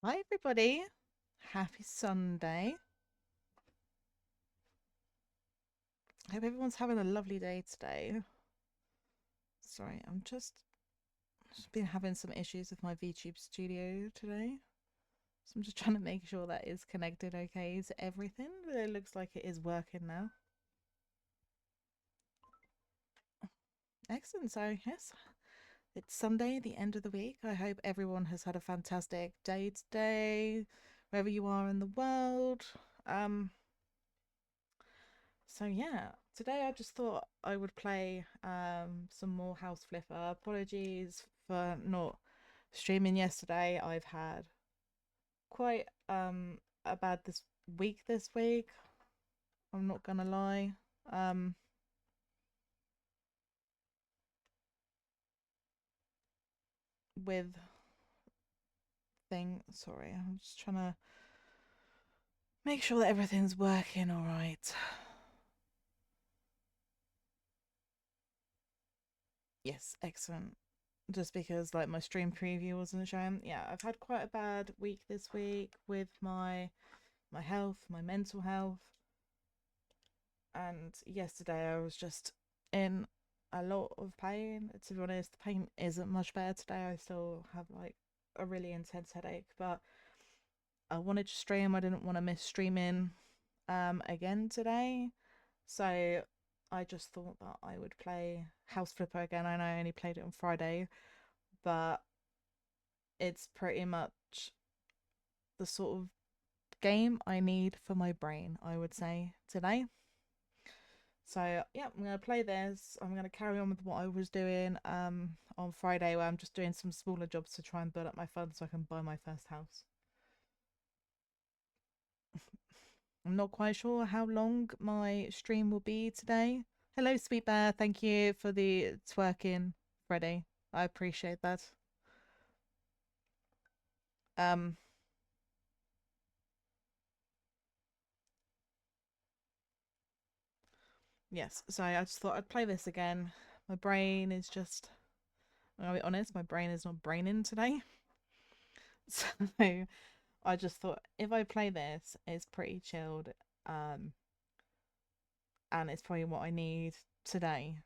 Hi, everybody. Happy Sunday. Hope everyone's having a lovely day today. Sorry, just been having some issues with my VTube studio today. So I'm just trying to make sure that is connected okay to everything. But it looks like it is working now. Excellent. So, yes, it's Sunday, the end of the week. I hope everyone has had a fantastic day today, wherever you are in the world. Um, So yeah, today I just thought I would play some more House Flipper. Apologies for not streaming yesterday. I've had quite a bad this week. I'm not gonna lie. Um with sorry, I'm just trying to make sure that everything's working all right. Yes, excellent. Just because like my stream preview wasn't showing. Yeah, I've had quite a bad week this week with my health, my mental health. And yesterday I was just in a lot of pain. To be honest, the pain isn't much better today. I still have like a really intense headache, but I wanted to stream. I didn't want to miss streaming again today. So I just thought that I would play House Flipper again. I know I only played it on Friday, but it's pretty much the sort of game I need for my brain, I would say, today. So yeah, I'm gonna play this. I'm gonna carry on with what I was doing on Friday, where I'm just doing some smaller jobs to try and build up my funds so I can buy my first house. I'm not quite sure how long my stream will be today. Hello, Sweet Bear. Thank you for the twerking, Freddie. I appreciate that. Um, yes. So I just thought I'd play this again. My brain is just. I'll be honest. My brain is not braining today. So I just thought if I play this, it's pretty chilled. Um, and it's probably what I need today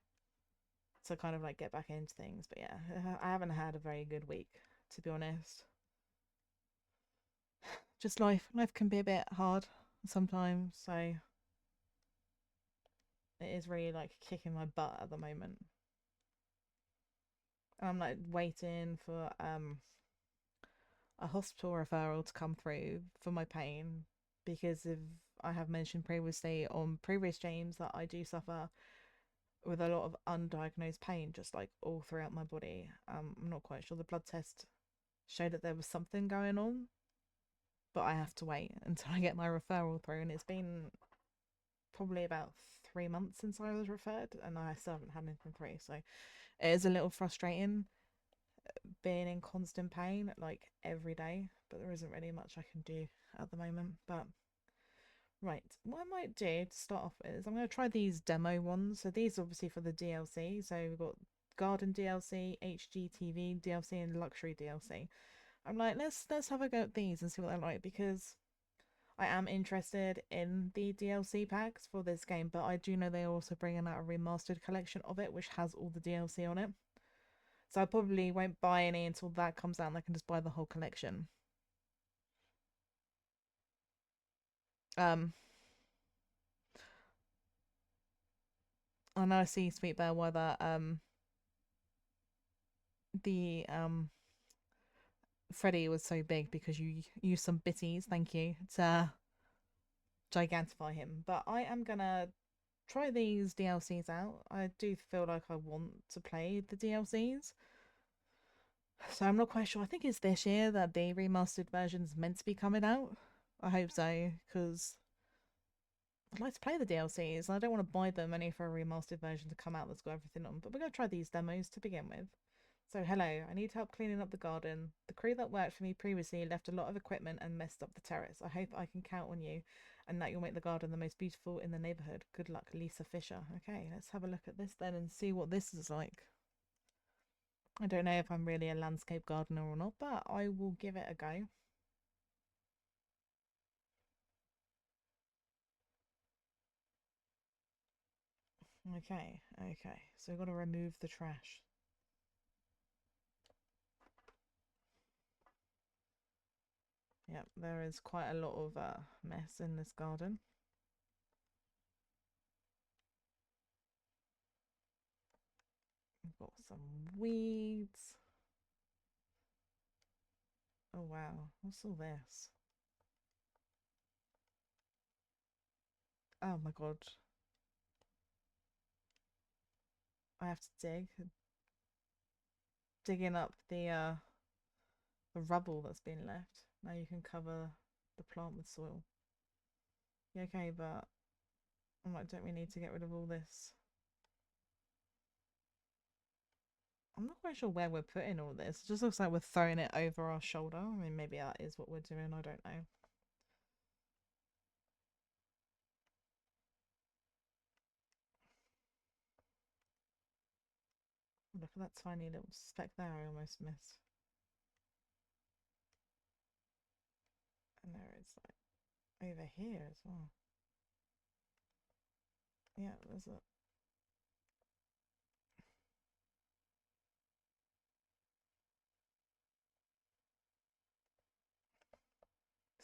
to kind of like get back into things. But yeah, I haven't had a very good week, to be honest. Just life can be a bit hard sometimes, so it is really like kicking my butt at the moment. And I'm like waiting for a hospital referral to come through for my pain because of I have mentioned previously on previous streams that I do suffer with a lot of undiagnosed pain just like all throughout my body. I'm not quite sure. The blood test showed that there was something going on, but I have to wait until I get my referral through. And it's been probably about 3 months since I was referred, and I still haven't had anything through. So it is a little frustrating being in constant pain like every day, but there isn't really much I can do at the moment. But right, what I might do to start off with is I'm going to try these demo ones. So these are obviously for the DLC. So we've got Garden DLC, HGTV DLC, and Luxury DLC. I'm like, let's have a go at these and see what they're like because I am interested in the DLC packs for this game, but I do know they're also bringing out a remastered collection of it, which has all the DLC on it. So I probably won't buy any until that comes out and I can just buy the whole collection. Um, I know I see Sweet Bear why that the Freddy was so big because you used some bitties, thank you, to gigantify him. But I am gonna try these DLCs out. I do feel like I want to play the DLCs. So I'm not quite sure. I think it's this year that the remastered version's meant to be coming out. I hope so, because I'd like to play the DLCs and I don't want to buy them only for a remastered version to come out that's got everything on. But we're going to try these demos to begin with. So, hello, I need help cleaning up the garden. The crew that worked for me previously left a lot of equipment and messed up the terrace. I hope I can count on you and that you'll make the garden the most beautiful in the neighbourhood. Good luck, Lisa Fisher. Okay, let's have a look at this then and see what this is like. I don't know if I'm really a landscape gardener or not, but I will give it a go. Okay, okay. So we've got to remove the trash. Yep, there is quite a lot of mess in this garden. We've got some weeds. Oh wow, what's all this? Oh my god, I have to digging up the rubble that's been left. Now you can cover the plant with soil. Yeah, okay, but I'm like, don't we need to get rid of all this? I'm not quite sure where we're putting all this. It just looks like we're throwing it over our shoulder. I mean, maybe that is what we're doing. I don't know. Look at that tiny little speck there I almost missed. And there is like over here as well. Yeah, there's a.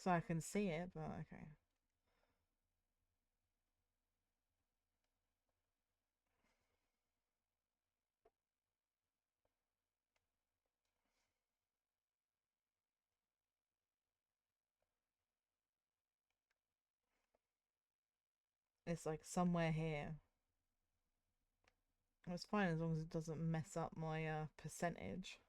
So I can see it, but okay. It's like somewhere here. It's fine as long as it doesn't mess up my percentage.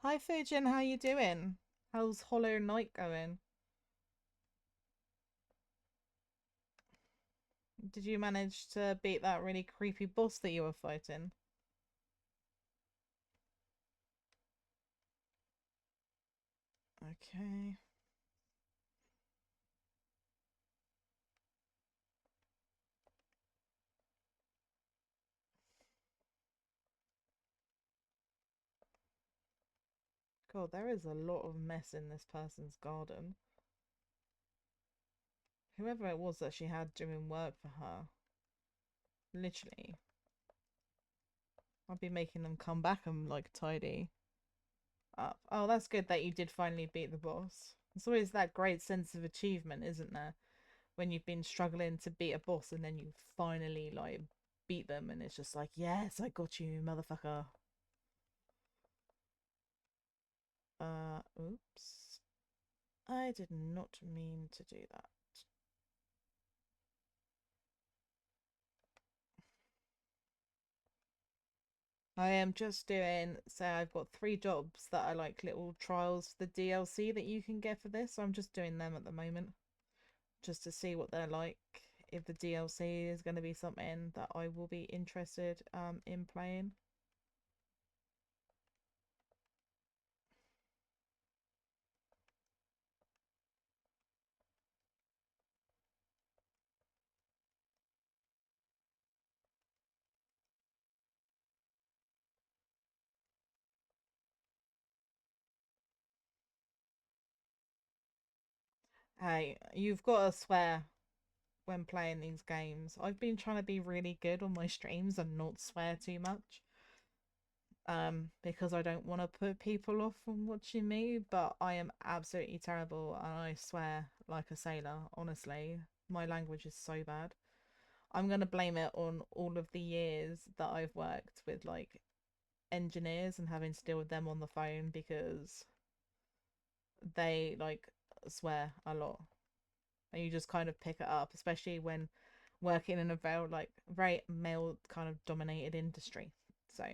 Hi Fujin, how you doing? How's Hollow Knight going? Did you manage to beat that really creepy boss that you were fighting? Okay. God, there is a lot of mess in this person's garden. Whoever it was that she had doing work for her, literally, I'd be making them come back and like tidy up. Oh, that's good that you did finally beat the boss. It's always that great sense of achievement, isn't there? When you've been struggling to beat a boss and then you finally like beat them and it's just like, yes, I got you, motherfucker. Oops. I did not mean to do that. I am just doing, so I've got 3 jobs that are like little trials for the DLC that you can get for this. So I'm just doing them at the moment just to see what they're like. If the DLC is going to be something that I will be interested in playing. Hey, you've got to swear when playing these games. I've been trying to be really good on my streams and not swear too much. Because I don't want to put people off from watching me, but I am absolutely terrible and I swear like a sailor, honestly. My language is so bad. I'm gonna blame it on all of the years that I've worked with like engineers and having to deal with them on the phone because they like swear a lot. And you just kind of pick it up, especially when working in a very male kind of dominated industry. So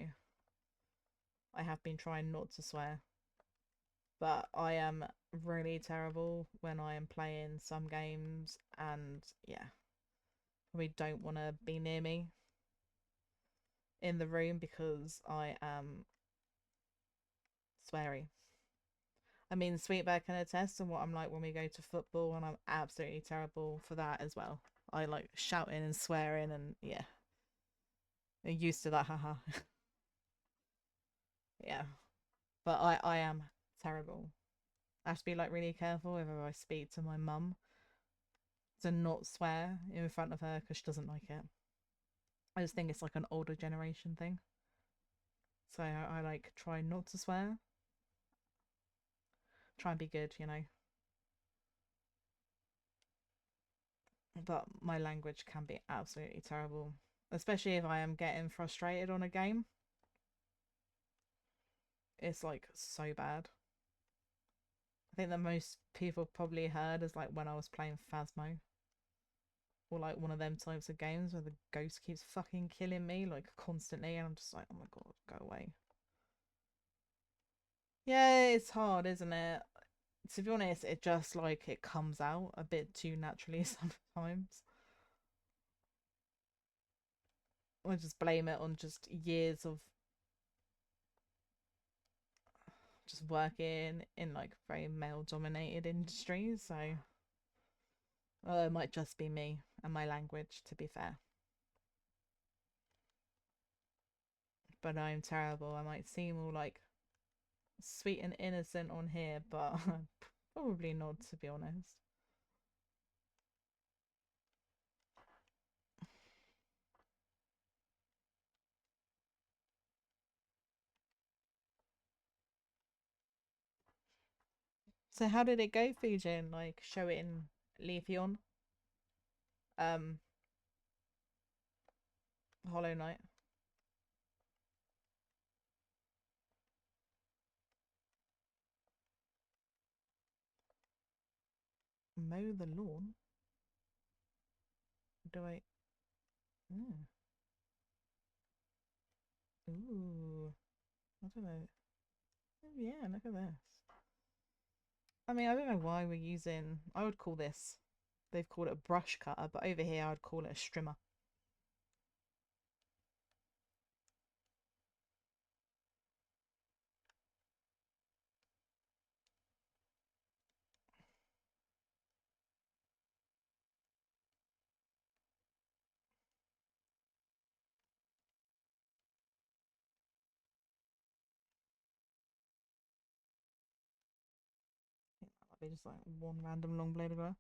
I have been trying not to swear, but I am really terrible when I am playing some games, and yeah, we don't want to be near me. in the room because I am sweary. I mean, Sweetback can attest to what I'm like when we go to football, and I'm absolutely terrible for that as well. I like shouting and swearing, and yeah, I'm used to that. Haha. Yeah, but I am terrible. I have to be like really careful whenever I speak to my mum to not swear in front of her because she doesn't like it. I just think it's like an older generation thing. So I like try not to swear, try and be good, you know. But my language can be absolutely terrible, especially if I am getting frustrated on a game. It's like so bad. I think the most people probably heard is like when I was playing Phasmo, or like one of them types of games where the ghost keeps fucking killing me like constantly, and I'm just like, oh my god, go away. Yeah, it's hard, isn't it? To be honest, it just like it comes out a bit too naturally sometimes. I just blame it on just years of just working in like very male dominated industries. So it might just be me and my language, to be fair. But I'm terrible. I might seem all like sweet and innocent on here, but probably not, to be honest. So how did it go, Fujin? Like show it in Leafeon, um, Hollow Knight, mow the lawn. Do I? Mm. Ooh, I don't know. Oh, yeah, look at this. I mean, I don't know why we're using. I would call this. They've called it a brush cutter, but over here I'd call it a strimmer. Might be just like one random long blade of grass.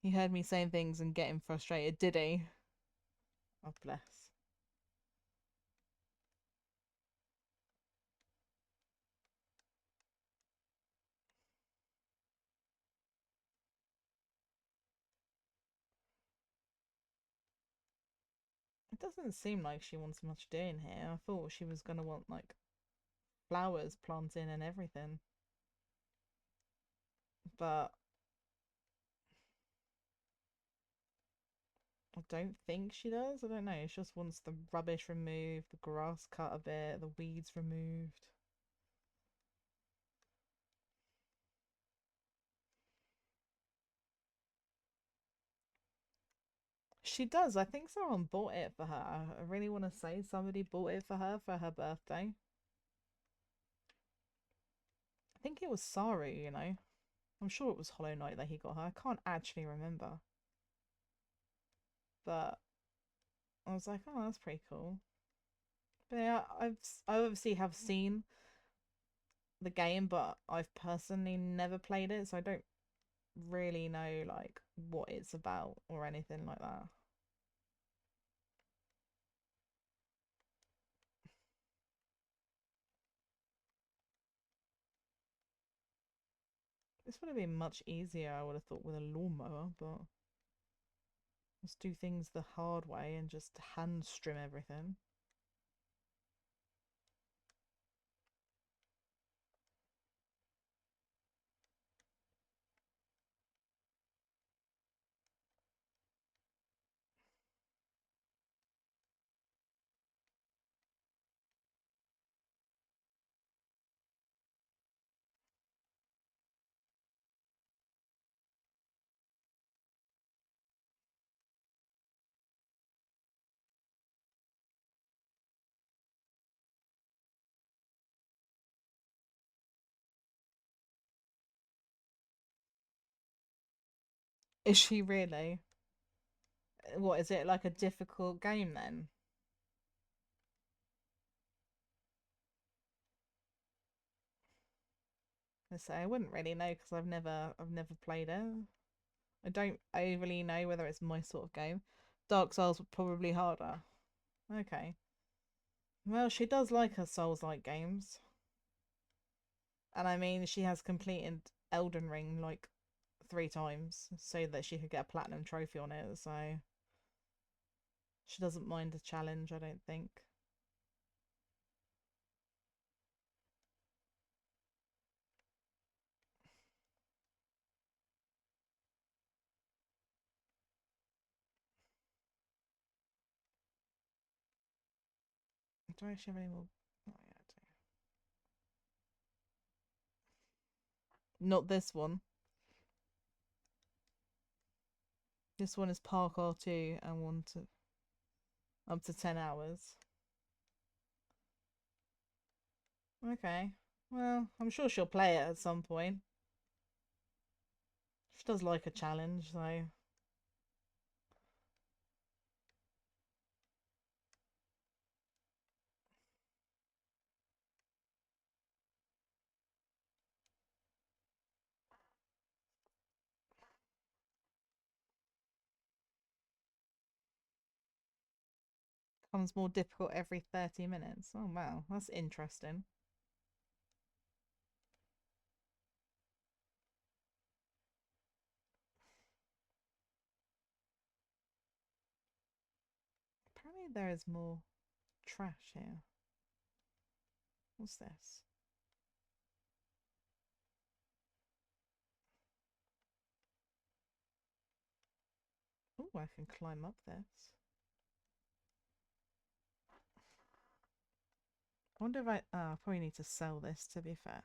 He heard me saying things and getting frustrated, did he? Oh, bless. It doesn't seem like she wants much doing here. I thought she was gonna want like flowers planting and everything, but I don't think she does. I don't know. She just wants the rubbish removed, the grass cut a bit, the weeds removed. She does. I think someone bought it for her. I really want to say somebody bought it for her birthday. I think it was Saru, you know. I'm sure it was Hollow Knight that he got her. I can't actually remember. But I was like, oh, that's pretty cool. But yeah, I obviously have seen the game, but I've personally never played it, so I don't really know like what it's about or anything like that. This would have been much easier, I would have thought, with a lawnmower, but let's do things the hard way and just hand trim everything. Is she really? What is it like a difficult game then? I say I wouldn't really know because I've never played it. I don't overly know whether it's my sort of game. Dark Souls were probably harder. Okay. Well, she does like her Souls-like games, and I mean she has completed Elden Ring like 3 times so that she could get a platinum trophy on it. So she doesn't mind a challenge, I don't think. Do I actually have any more? Oh, yeah, I do. Not this one. This one is parkour 2 and one to up to 10 hours. Okay. Well, I'm sure she'll play it at some point. She does like a challenge, so becomes more difficult every 30 minutes. Oh wow, that's interesting. Apparently there is more trash here. What's this? Oh, I can climb up this. I wonder if I probably need to sell this to be fair.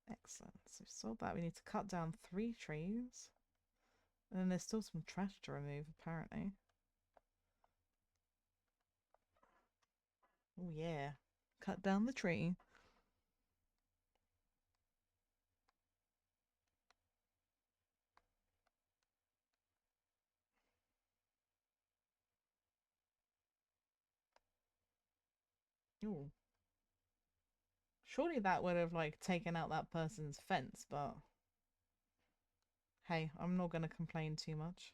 Excellent. So we've sold that. We need to cut down 3 trees. And then there's still some trash to remove, apparently. Oh yeah. Cut down the tree. Oh. Surely that would have like taken out that person's fence, but hey, I'm not gonna complain too much.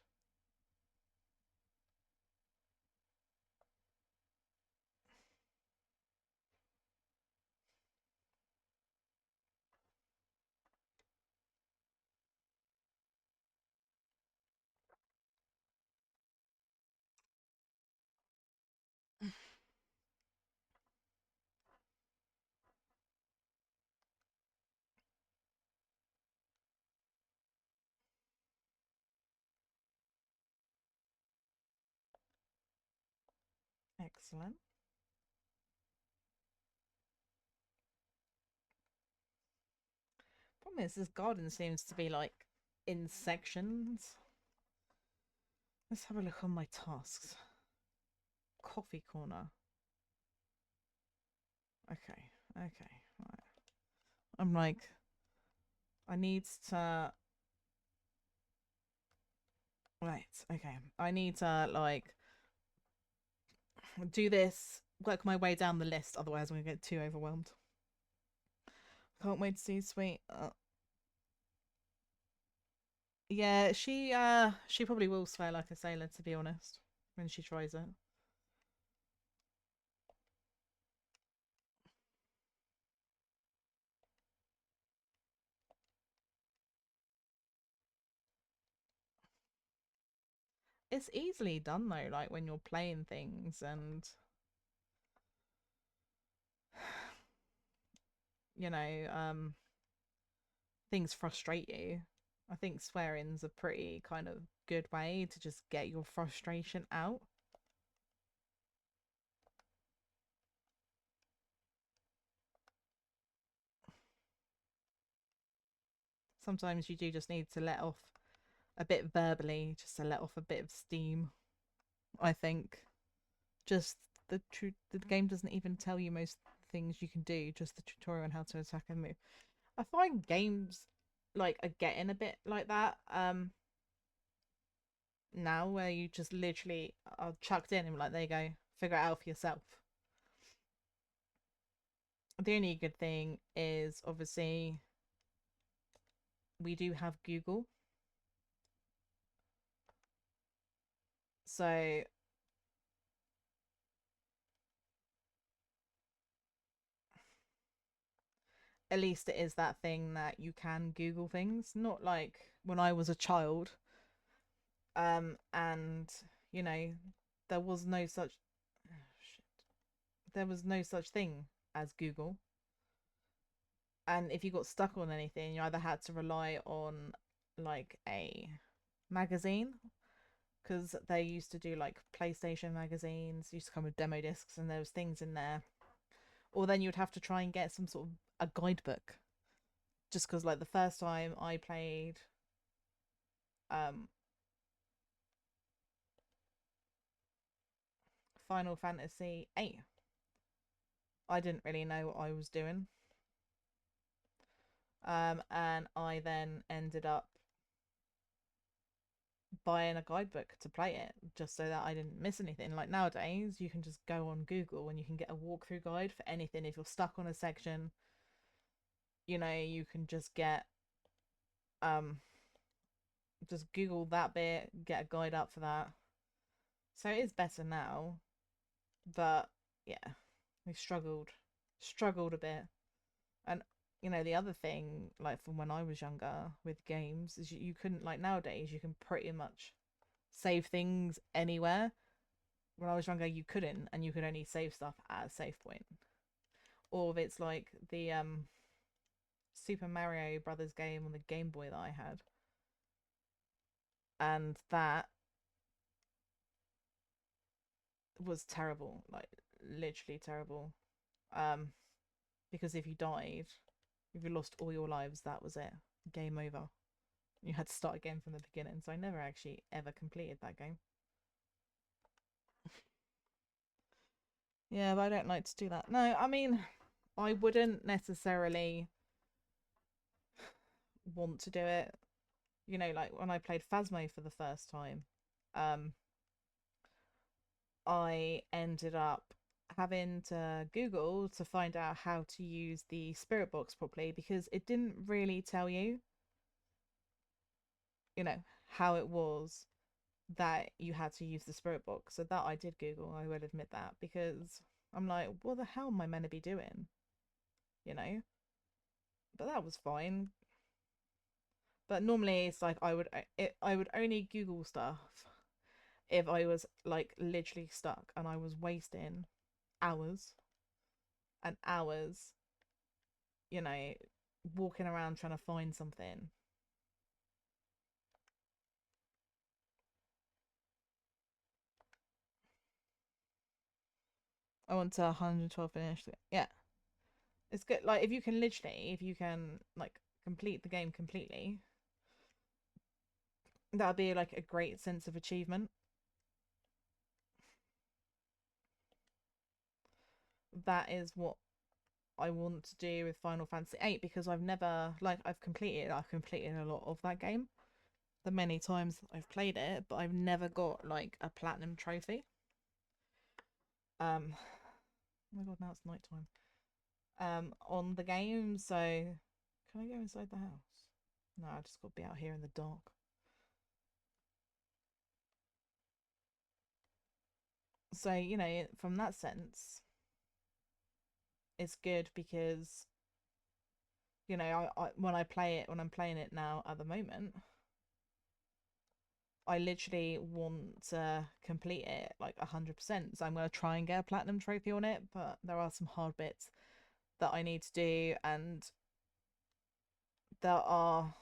Excellent. Problem is, this garden seems to be like in sections. Let's have a look on my tasks. Coffee corner. Okay, okay, right. I'm like, I need to. Right, okay. I need to like do this, work my way down the list, otherwise I'm gonna get too overwhelmed. Can't wait to see Sweet. Yeah, she probably will swear like a sailor to be honest when she tries it. It's easily done though, like when you're playing things and you know, things frustrate you. I think swearing's a pretty kind of good way to just get your frustration out. Sometimes you do just need to let off a bit verbally, just to let off a bit of steam. I think just the game doesn't even tell you most things you can do, just the tutorial on how to attack and move. I find games like are getting a bit like that now, where you just literally are chucked in and like, there you go, figure it out for yourself. The only good thing is obviously we do have Google, so at least it is that thing that you can Google things, not like when I was a child, and you know, there was no such shit, there was no such thing as Google. And if you got stuck on anything, you either had to rely on like a magazine, because they used to do like PlayStation magazines, used to come with demo discs, and there was things in there, or then you'd have to try and get some sort of a guidebook. Just because, like, the first time I played um Final Fantasy 8, I didn't really know what I was doing. And I then ended up buying a guidebook to play it just so that I didn't miss anything. Like nowadays, you can just go on Google and you can get a walkthrough guide for anything. If you're stuck on a section, you can um just Google that bit, get a guide up for that. So it is better now, but yeah, we struggled a bit. And the other thing, like from when I was younger with games, is you couldn't, like nowadays, you can pretty much save things anywhere. When I was younger, you couldn't, and you could only save stuff at a save point. Or if it's like the Super Mario Brothers game on the Game Boy that I had, and that was terrible, like literally terrible. Um, because if you lost all your lives, that was it, game over. You had to start again from the beginning. So I never actually ever completed that game. Yeah, but I don't like to do that. No, I mean, I wouldn't necessarily want to do it. Like when I played Phasmo for the first time, um, I ended up having to Google to find out how to use the spirit box properly, because it didn't really tell you, how it was that you had to use the spirit box. So that I did Google, I will admit that, because I'm like, what the hell am I meant to be doing? You know? But that was fine. But normally it's like I would only Google stuff if I was like literally stuck and I was wasting hours and hours, you know, walking around trying to find something. I want to 112 finish. Yeah, it's good. Like if you can like complete the game completely, that'd be like a great sense of achievement. That is what I want to do with Final Fantasy 8, because I've completed a lot of that game, the many times I've played it, but I've never got like a platinum trophy. Oh my god, now it's nighttime. On the game, so can I go inside the house? No, I just got to be out here in the dark. So, from that sense, it's good because, when when I'm playing it now at the moment, I literally want to complete it like 100%. So I'm going to try and get a platinum trophy on it, but there are some hard bits that I need to do, and there are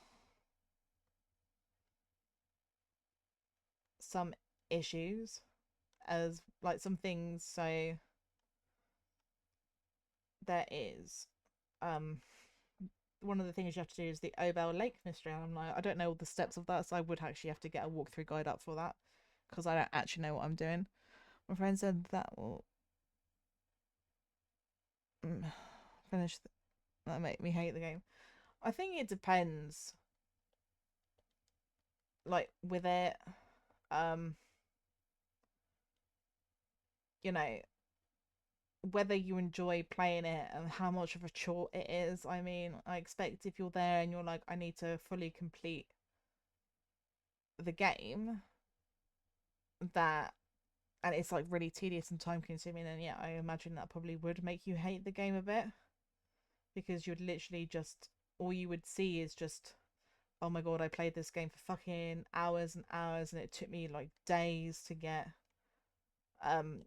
some issues, as like some things. So there is um one of the things you have to do is the Obel Lake mystery. And I'm like, I don't know all the steps of that, so I would actually have to get a walkthrough guide up for that, because I don't actually know what I'm doing. My friend said that will finish that make me hate the game. I think it depends. like with it, um, you know, whether you enjoy playing it and how much of a chore it is. I mean, I expect if you're there and you're like, I need to fully complete the game, that and it's like really tedious and time consuming, and yeah, I imagine that probably would make you hate the game a bit because you'd literally just all you would see is just, oh my god, I played this game for fucking hours and hours and it took me like days to get um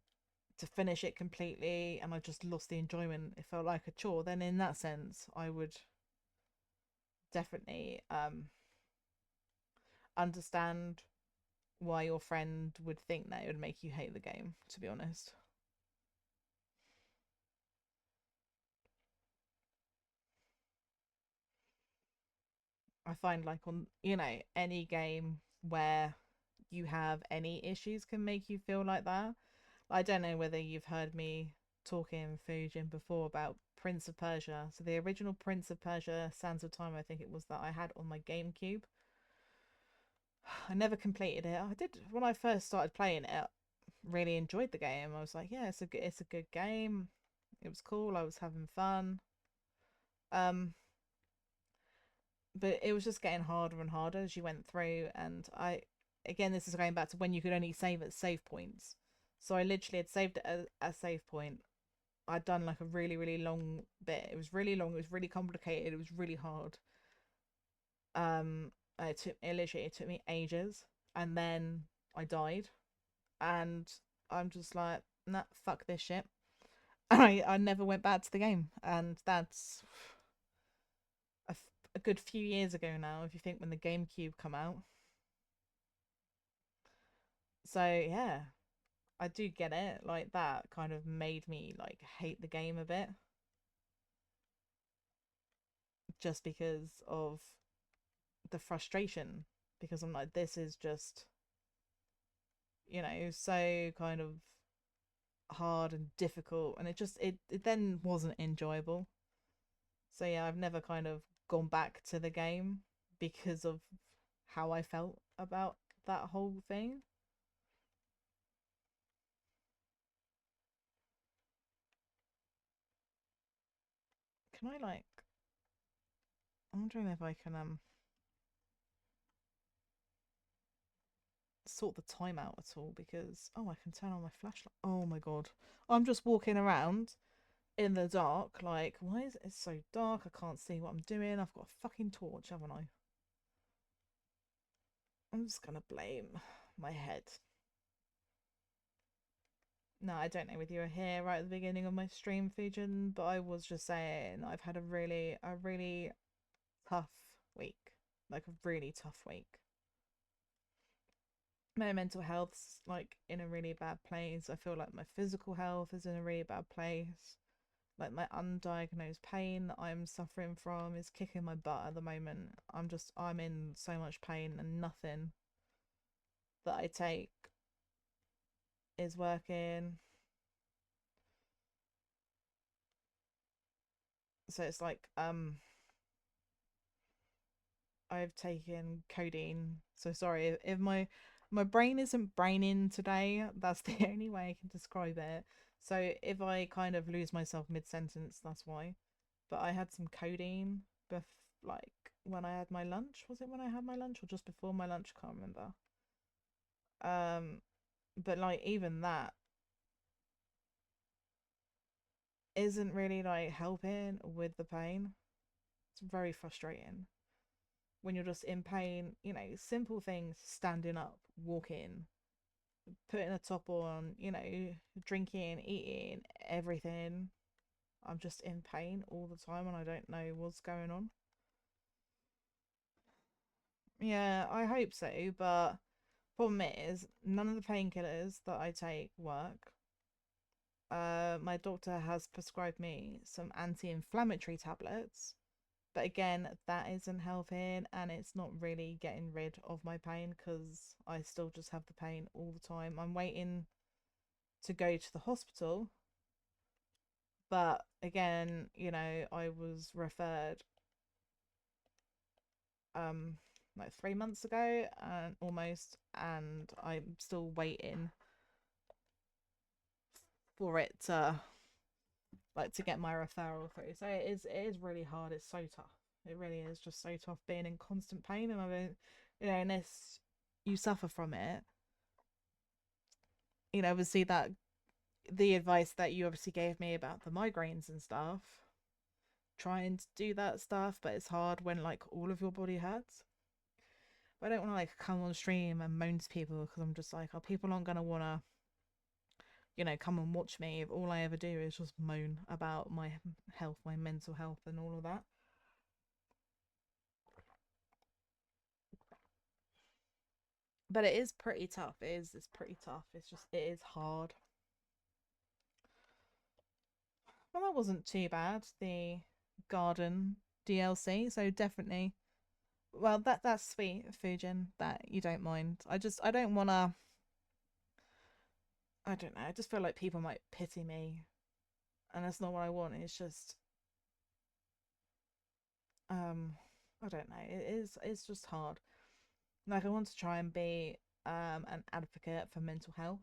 to finish it completely and I just lost the enjoyment. It felt like a chore. Then in that sense, I would definitely understand why your friend would think that it would make you hate the game, to be honest. I find like on, any game where you have any issues can make you feel like that. I don't know whether you've heard me talking Fujin before about Prince of Persia. So the original Prince of Persia Sands of Time, I think it was, that I had on my GameCube. I never completed it. I did when I first started playing it. Really enjoyed the game. I was like, yeah, it's a good game. It was cool. I was having fun. Um, but it was just getting harder and harder as you went through. And again, this is going back to when you could only save at save points. So I literally had saved it at a save point. I'd done like a really, really long bit. It was really long. It was really complicated. It was really hard. It took me ages, and then I died, and I'm just like, nah, fuck this shit. I never went back to the game, and that's a good few years ago now. If you think when the GameCube come out, so yeah, I do get it. Like that kind of made me like hate the game a bit, just because of the frustration. Because I'm like, this is just so kind of hard and difficult, and it then wasn't enjoyable. So yeah, I've never kind of gone back to the game because of how I felt about that whole thing. Can I like? I'm wondering if I can sort the time out at all, because I can turn on my flashlight. Oh my god, I'm just walking around in the dark. Like, why is it so dark? I can't see what I'm doing. I've got a fucking torch, haven't I? I'm just gonna blame my head. No, I don't know whether you were here right at the beginning of my stream, Fujin, but I was just saying I've had a really tough week. Like a really tough week. My mental health's like in a really bad place. I feel like my physical health is in a really bad place. Like my undiagnosed pain that I'm suffering from is kicking my butt at the moment. I'm in so much pain, and nothing that I take is working. So it's like I've taken codeine. So sorry if my brain isn't braining today. That's the only way I can describe it. So if I kind of lose myself mid sentence, that's why. But I had some codeine like when I had my lunch. Was it when I had my lunch or just before my lunch? I can't remember. Um, but like even that isn't really like helping with the pain. It's very frustrating when you're just in pain. Simple things: standing up, walking, putting a top on, drinking, eating, everything. I'm just in pain all the time and I don't know what's going on. Yeah, I hope so, but problem is none of the painkillers that I take work. My doctor has prescribed me some anti-inflammatory tablets, but again, that isn't helping and it's not really getting rid of my pain because I still just have the pain all the time. I'm waiting to go to the hospital. But again, I was referred like 3 months ago, and almost, and I'm still waiting for it to like to get my referral through. So it is really hard. It's so tough. It really is just so tough being in constant pain, and I don't, unless you suffer from it, obviously that the advice that you obviously gave me about the migraines and stuff, trying to do that stuff, but it's hard when like all of your body hurts. But I don't want to like come on stream and moan to people because I'm just like, oh, people aren't gonna wanna, come and watch me if all I ever do is just moan about my health, my mental health, and all of that. But it is pretty tough. It's pretty tough. It is hard. Well, that wasn't too bad. The garden DLC, so definitely. Well, that's sweet, Fujin, that you don't mind. I don't wanna. I don't know. I just feel like people might pity me, and that's not what I want. It's just, um, I don't know. It's just hard. Like I want to try and be an advocate for mental health.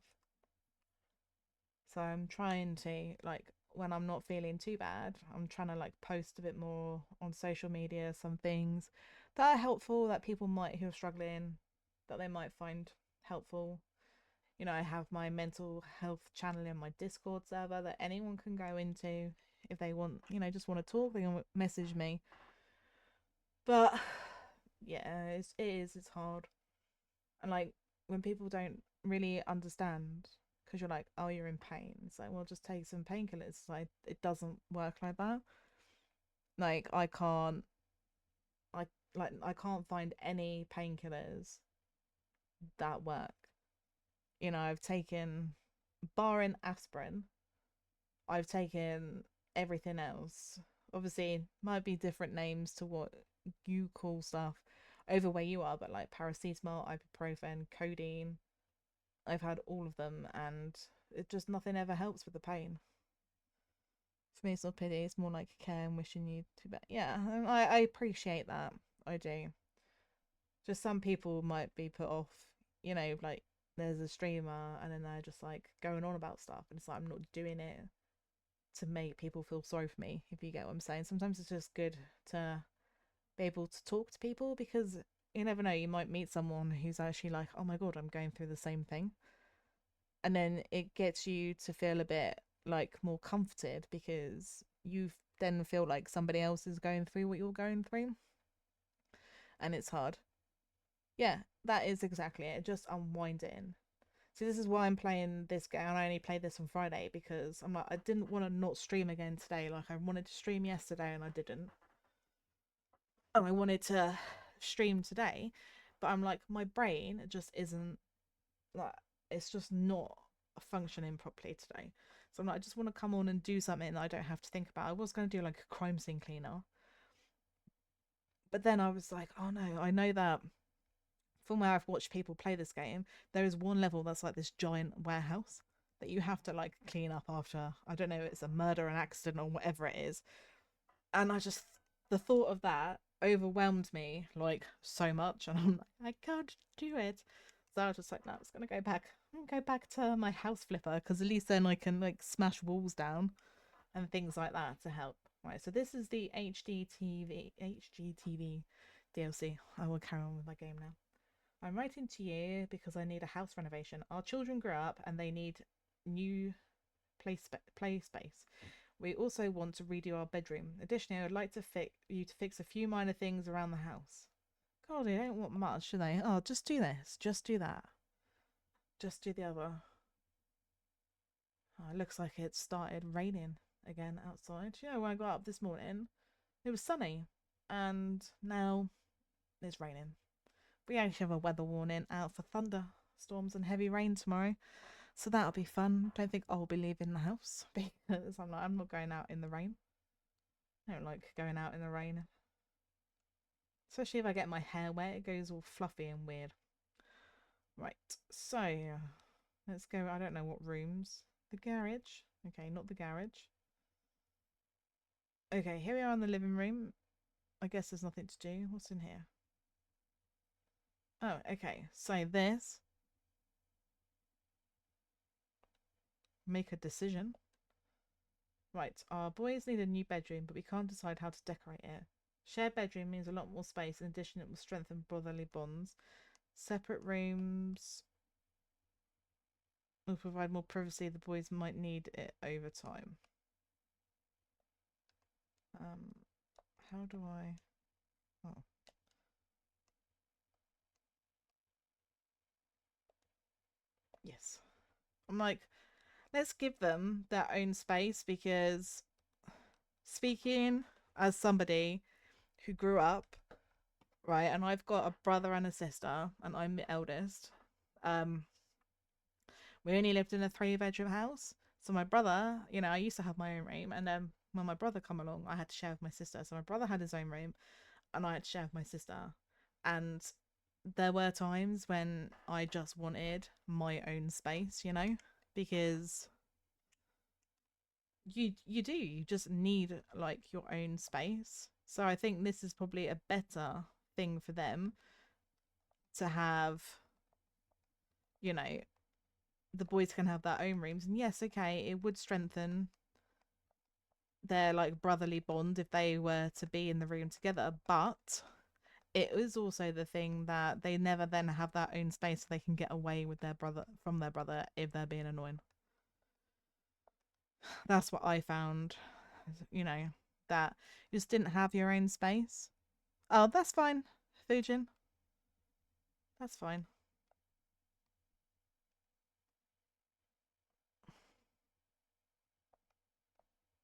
So I'm trying to like when I'm not feeling too bad, I'm trying to like post a bit more on social media, some things that are helpful that people might who are struggling that they might find helpful. I have my mental health channel in my Discord server that anyone can go into if they want, just want to talk, they can message me. But yeah, it's hard. And like when people don't really understand because you're like, oh, you're in pain. It's like, well, just take some painkillers. Like it doesn't work like that. Like I I can't find any painkillers that work. I've taken barring aspirin, I've taken everything else. Obviously, might be different names to what you call stuff over where you are, but like paracetamol, ibuprofen, codeine, I've had all of them, and it just nothing ever helps with the pain. For me, it's not pity; it's more like care and wishing you to be. Yeah, I appreciate that. I do. Just some people might be put off. Like there's a streamer, and then they're just like going on about stuff, and it's like I'm not doing it to make people feel sorry for me. If you get what I'm saying, sometimes it's just good to be able to talk to people because you never know. You might meet someone who's actually like, oh my god, I'm going through the same thing, and then it gets you to feel a bit like more comforted because you then feel like somebody else is going through what you're going through, and it's hard. Yeah, that is exactly it. Just unwinding. So this is why I'm playing this game. I only played this on Friday because I'm like I didn't want to not stream again today. Like I wanted to stream yesterday and I didn't, and I wanted to stream today, but I'm like my brain just isn't like it's just not functioning properly today. So I'm like, I just want to come on and do something that I don't have to think about. I was going to do like a crime scene cleaner, but then I was like, oh no, I know that from where I've watched people play this game, there is one level that's like this giant warehouse that you have to like clean up after. I don't know, it's a murder, an accident, or whatever it is. And the thought of that overwhelmed me like so much, and I'm like, I can't do it. So I was just like, no, it's gonna go back. I'm gonna go back to my house flipper because at least then I can like smash walls down and things like that to help. Right, so this is the HGTV DLC. I will carry on with my game now. I'm writing to you because I need a house renovation. Our children grew up and they need new play space. We also want to redo our bedroom. Additionally, I would like to fix a few minor things around the house. God, they don't want much, do they? Oh, just do this. Just do that. Just do the other. Oh, it looks like it started raining again outside. When I got up this morning, it was sunny, and now it's raining. We actually have a weather warning out for thunderstorms and heavy rain tomorrow, so that'll be fun. Don't think I'll be leaving the house because I'm not going out in the rain. I don't like going out in the rain. Especially if I get my hair wet, it goes all fluffy and weird. Right, so let's go. I don't know what rooms. The garage. Okay, not the garage. Okay, here we are in the living room. I guess there's nothing to do. What's in here? Oh, okay. So this, make a decision. Right, our boys need a new bedroom, but we can't decide how to decorate it. Shared bedroom means a lot more space. In addition, it will strengthen brotherly bonds. Separate rooms will provide more privacy. The boys might need it over time. Um, how do I? Oh, yes. I'm like, let's give them their own space because speaking as somebody who grew up, right, and I've got a brother and a sister, and I'm the eldest. Um, we only lived in a three-bedroom house. So my brother, I used to have my own room, and then when my brother come along, I had to share with my sister. So my brother had his own room, and I had to share with my sister. And there were times when I just wanted my own space, because you just need like your own space. So I think this is probably a better thing for them to have, you know, the boys can have their own rooms. And yes, okay, it would strengthen their like brotherly bond if they were to be in the room together, but it is also the thing that they never then have their own space so they can get away with their brother from their brother if they're being annoying. That's what I found, you know, that you just didn't have your own space. Oh, that's fine, Fujin. That's fine.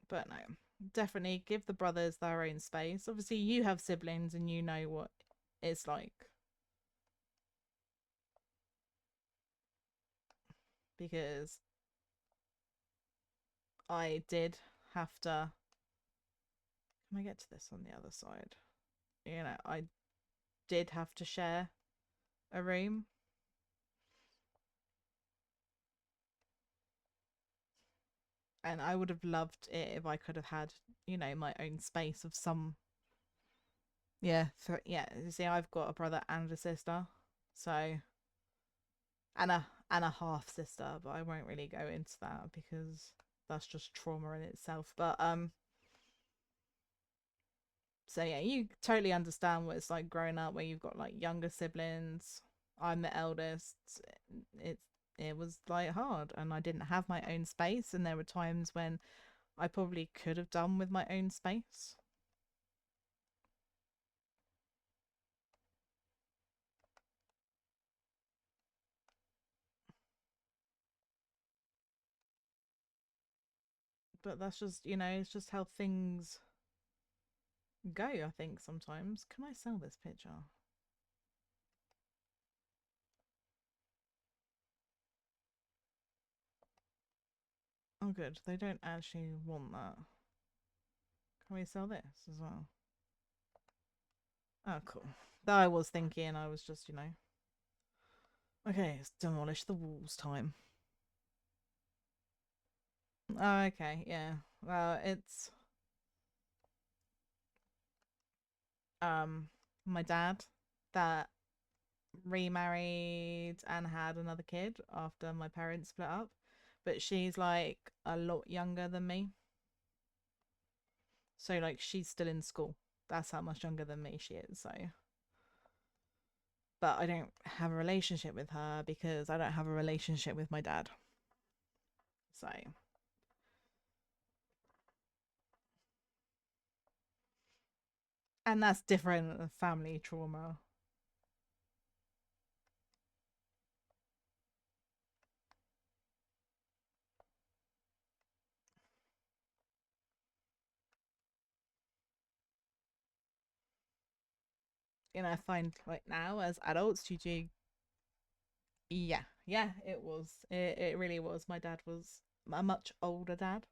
But no, definitely give the brothers their own space. Obviously, you have siblings and you know what it's like because I did have to. Can I get to this on the other side? I did have to share a room, and I would have loved it if I could have had, my own space of some. Yeah, yeah. You see, I've got a brother and a sister, so and a half sister, but I won't really go into that because that's just trauma in itself. But so yeah, you totally understand what it's like growing up where you've got like younger siblings. I'm the eldest. It it was like hard, and I didn't have my own space, and there were times when I probably could have done with my own space. But that's just, it's just how things go, I think sometimes. Can I sell this picture? Oh, good. They don't actually want that. Can we sell this as well? Oh, cool. Though I was thinking, I was just, Okay, it's demolish the walls time. Oh, okay, yeah. Well, it's um my dad that remarried and had another kid after my parents split up. But she's like a lot younger than me. So like she's still in school. That's how much younger than me she is. So but I don't have a relationship with her because I don't have a relationship with my dad. So and that's different family trauma. I find like now as adults you do. Yeah, yeah, it was. It really was. My dad was a much older dad.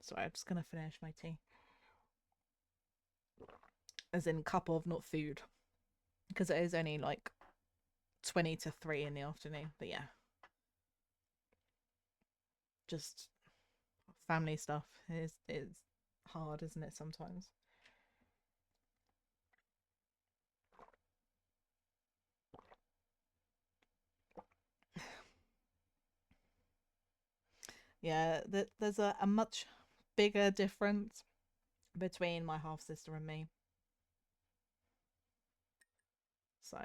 Sorry, I'm just gonna finish my tea. As in cup of, not food, because it is only like 20 to 3 in the afternoon. But yeah, just family stuff is hard, isn't it? Sometimes. Yeah, there's a much bigger difference between my half sister and me. So,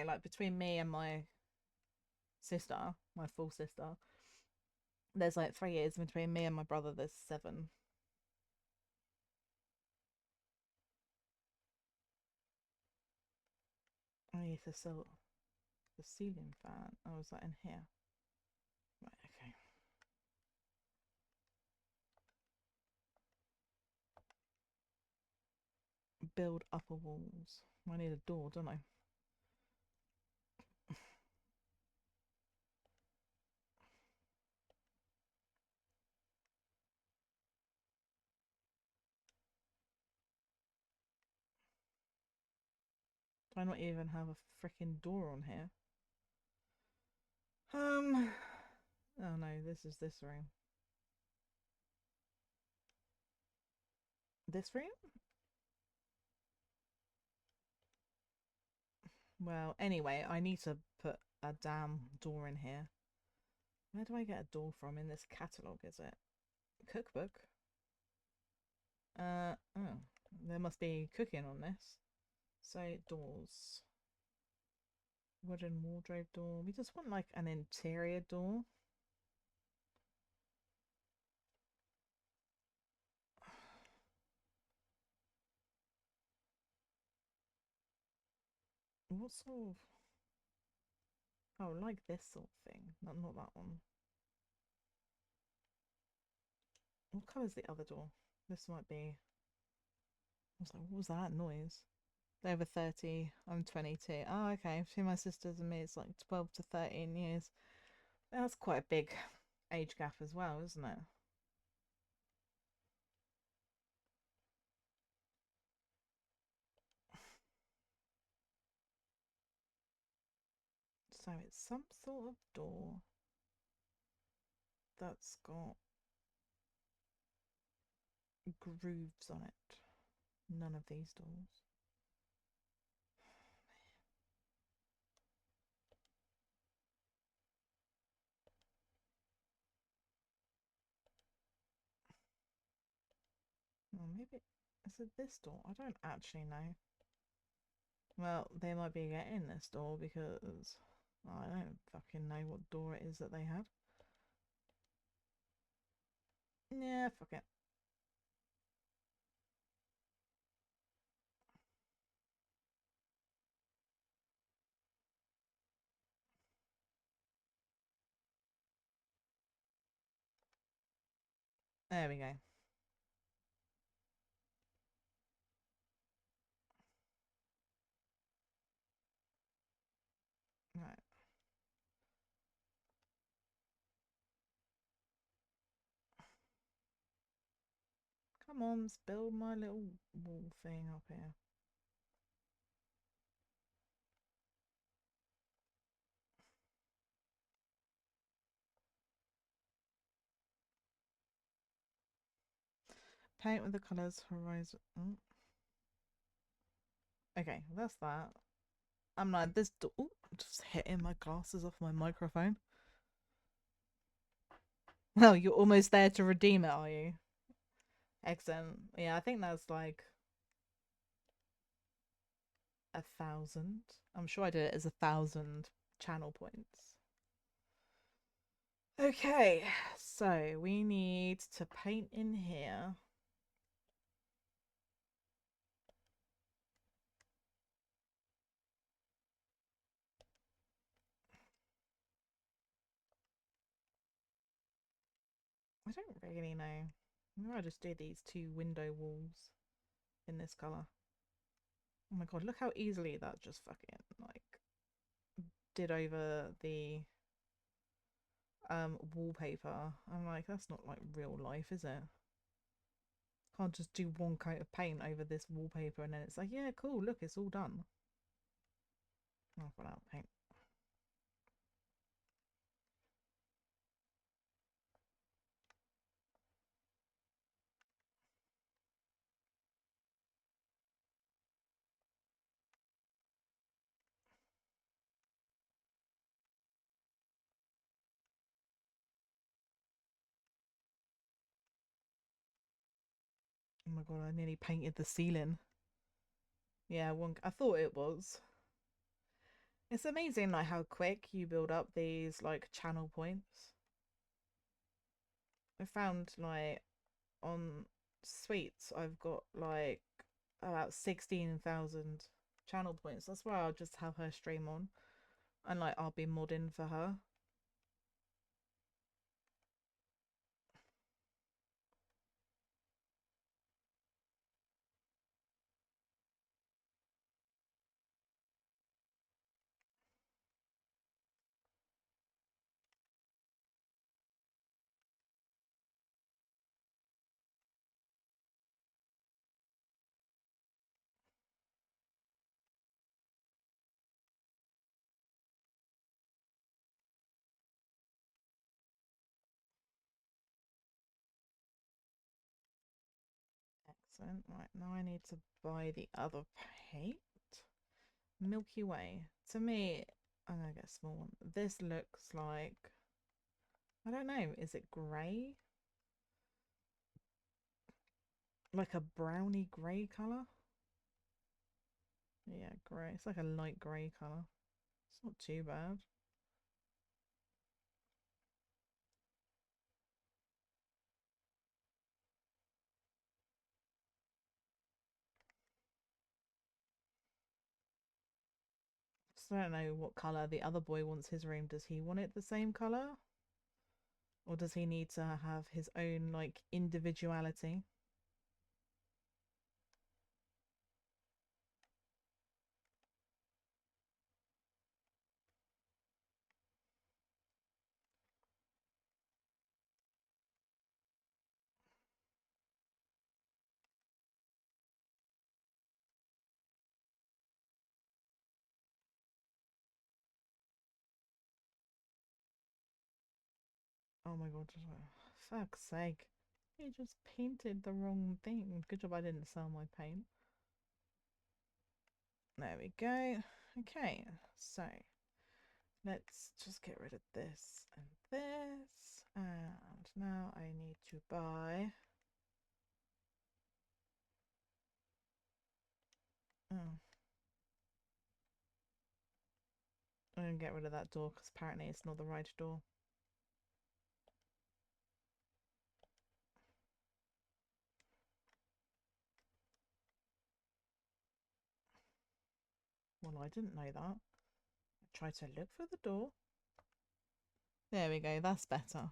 like between me and my sister, my full sister, there's like 3 years between me and my brother. There's 7. Oh, yes, the ceiling fan. Oh, is that in here? Right, okay. Build upper walls. I need a door, don't I? Do I not even have a freaking door on here? Um. Oh no, this is this room. This room? Well, anyway, I need to put a damn door in here. Where do I get a door from in this catalogue, is it? Cookbook? Oh. There must be cooking on this. So, doors. Wooden wardrobe door. We just want like an interior door. What sort of. Oh, like this sort of thing. Not that one. What colour's the other door? This might be. I was like, what was that noise? They're over 30. I'm 22. Oh, okay. Between my sisters and me, it's like 12 to 13 years. That's quite a big age gap as well, isn't it? So it's some sort of door that's got grooves on it. None of these doors. Well, maybe. Is it this door? I don't actually know. Well, they might be getting this door because I don't fucking know what door it is that they had. Yeah, fuck it. There we go. Right. Come on, let's build my little wall thing up here. Paint with the colours horizon. Oh, okay, that's that. I'm like this. Ooh, just hitting my glasses off my microphone. Well, you're almost there to redeem it, are you? Excellent. Yeah, I think that's like 1,000. I'm sure I did it as 1,000 channel points. Okay, so we need to paint in here. I don't really know. Maybe I'll just do these 2 window walls in this colour. Oh my god, look how easily that just fucking like did over the wallpaper. I'm like, that's not like real life, is it? Can't just do one coat of paint over this wallpaper and then it's like, yeah, cool, look, it's all done. Oh, I've run out of paint. Oh my god, I nearly painted the ceiling. Yeah, I thought it was. It's amazing like how quick you build up these like channel points. I found like on Sweets I've got like about 16,000 channel points. That's why I'll just have her stream on and like I'll be modding for her. Excellent. Right, now I need to buy the other paint. Milky Way. To me, I'm gonna get a small one. This looks like, I don't know, is it grey? Like a browny grey colour? Yeah, grey. It's like a light grey colour. It's not too bad. Just don't know what colour the other boy wants his room. Does he want it the same colour? Or does he need to have his own like individuality? Oh my god, fuck's sake. He just painted the wrong thing. Good job I didn't sell my paint. There we go. Okay, so let's just get rid of this and this. And now I need to buy. Oh, I'm gonna get rid of that door because apparently it's not the right door. Well, I didn't know that. I tried to look for the door. There we go, that's better.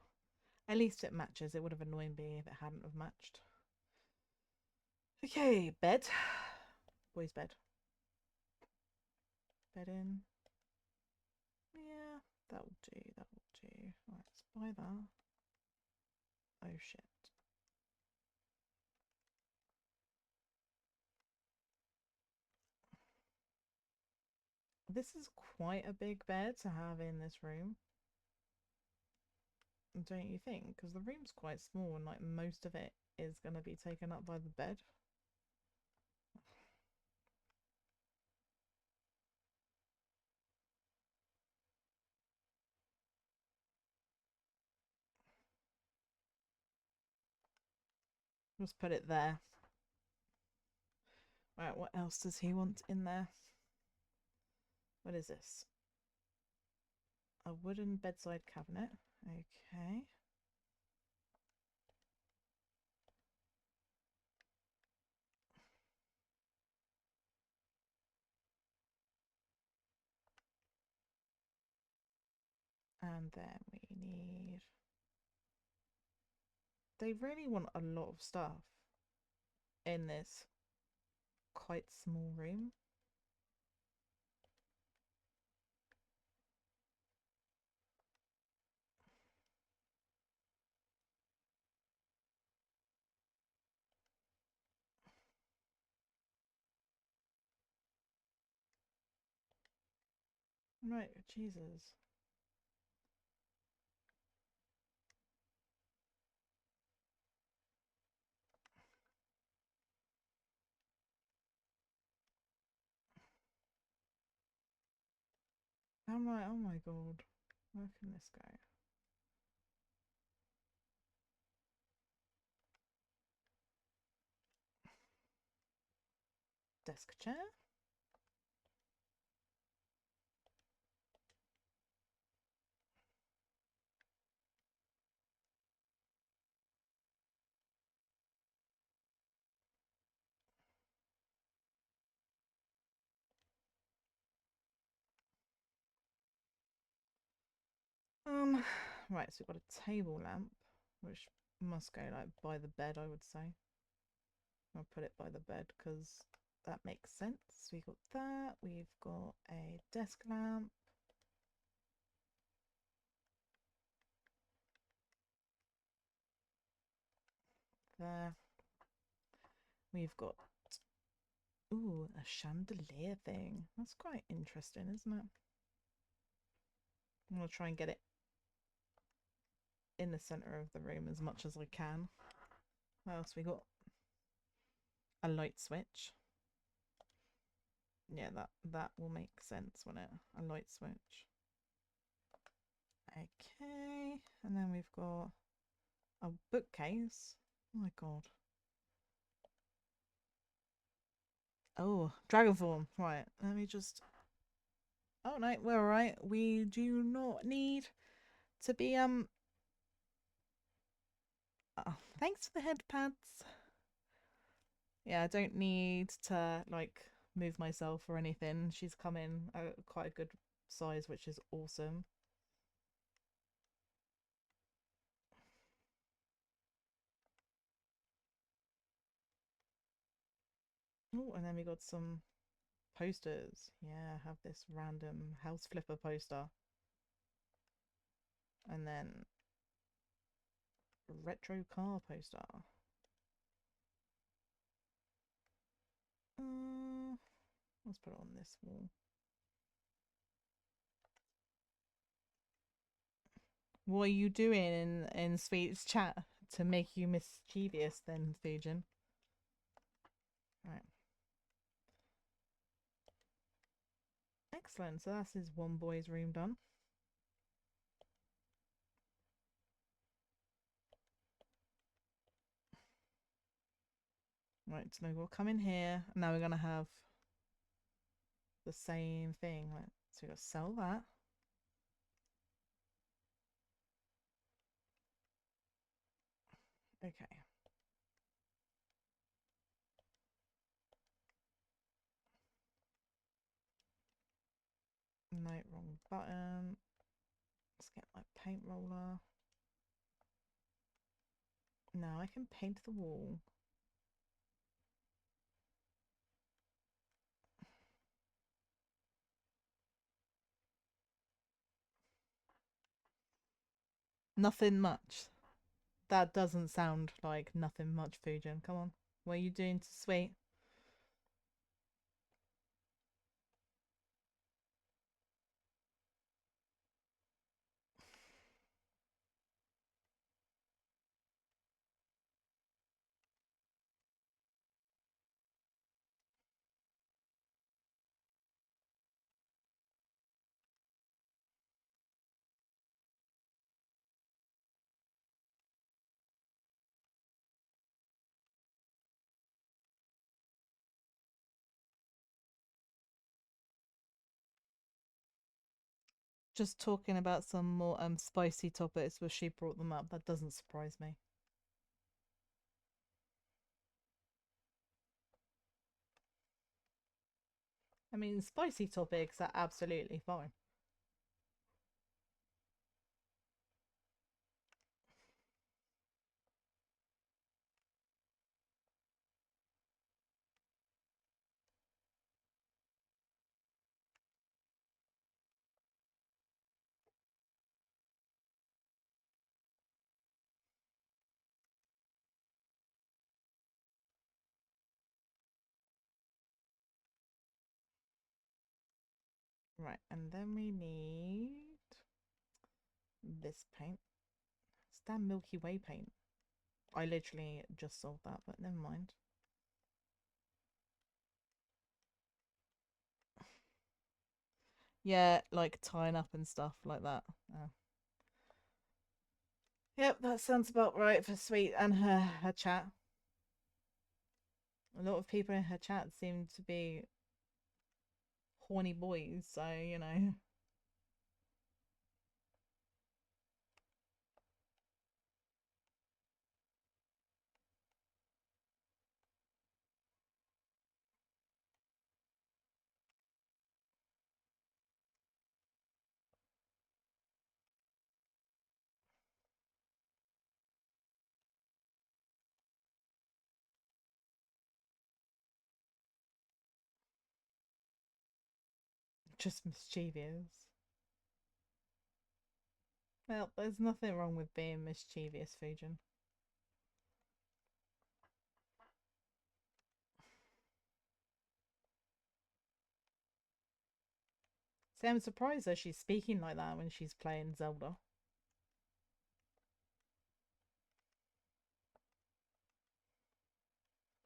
At least it matches. It would have annoyed me if it hadn't have matched. Okay, bed. Boy's bed. Bed in. Yeah, that'll do, that'll do. Right, let's buy that. Oh shit. This is quite a big bed to have in this room. Don't you think? Because the room's quite small and like most of it is going to be taken up by the bed. Just put it there. Right, what else does he want in there? What is this? A wooden bedside cabinet. Okay. And then we need... They really want a lot of stuff in this quite small room. Right, Jesus. I'm like, oh my god. Where can this go? desk chair. Um, right, so we've got a table lamp, which must go like by the bed, I would say. I'll put it by the bed because that makes sense. We've got that. We've got a desk lamp. There. We've got, ooh, a chandelier thing. That's quite interesting, isn't it? I'm going to try and get it in the center of the room as much as I can. What else we got? A light switch. Yeah, that will make sense, won't it? A light switch. Okay, and then we've got a bookcase. Oh my god. Oh, dragon form. Right, let me just. Oh no, we're alright. We do not need to be Oh, thanks for the head pads. Yeah, I don't need to like move myself or anything. She's come in quite a good size, which is awesome. Oh, and then we got some posters. Yeah, have this random house flipper poster. And then retro car poster. Uh, let's put it on this wall. What are you doing in Sweet's chat to make you mischievous then, Fujin? Right. Excellent. So that's his one boy's room done. Right, so we'll come in here. Now we're gonna have the same thing. Right, so we gotta sell that. Okay. No, wrong button. Let's get my paint roller. Now I can paint the wall. Nothing much. That doesn't sound like nothing much, Fujin. Come on. What are you doing to Sweet? Just talking about some more spicy topics where she brought them up. That doesn't surprise me. I mean, spicy topics are absolutely fine. Right, and then we need this paint. It's damn Milky Way paint. I literally just sold that, but never mind. Yeah, like tying up and stuff like that. Yep, that sounds about right for Sweet and her chat. A lot of people in her chat seem to be horny boys, so just mischievous. Well, there's nothing wrong with being mischievous, Fujin. See, I'm surprised that she's speaking like that when she's playing Zelda.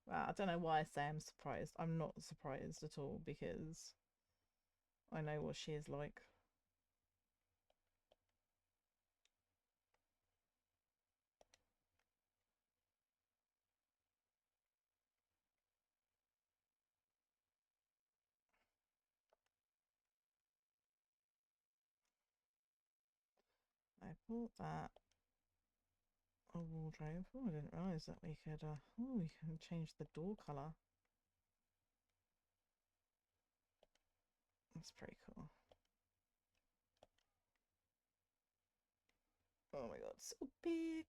Well, I don't know why I say I'm surprised. I'm not surprised at all because I know what she is like. I bought that a wardrobe. Oh, I didn't realise that we could. Oh, we can change the door colour. That's pretty cool. Oh my god, so big.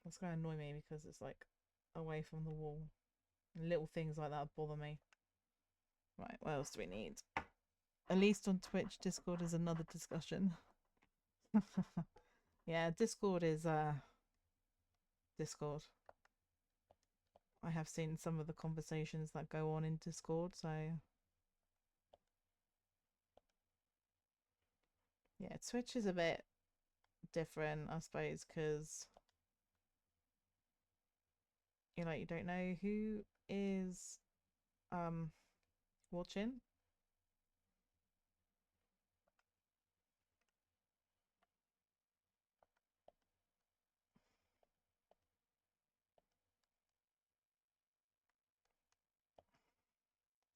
That's gonna annoy me because it's like away from the wall. Little things like that bother me. Right, what else do we need? At least on Twitch, Discord is another discussion. Yeah, Discord is Discord. I have seen some of the conversations that go on in Discord, so yeah, Twitch is a bit different, I suppose, because you don't know who is um watching.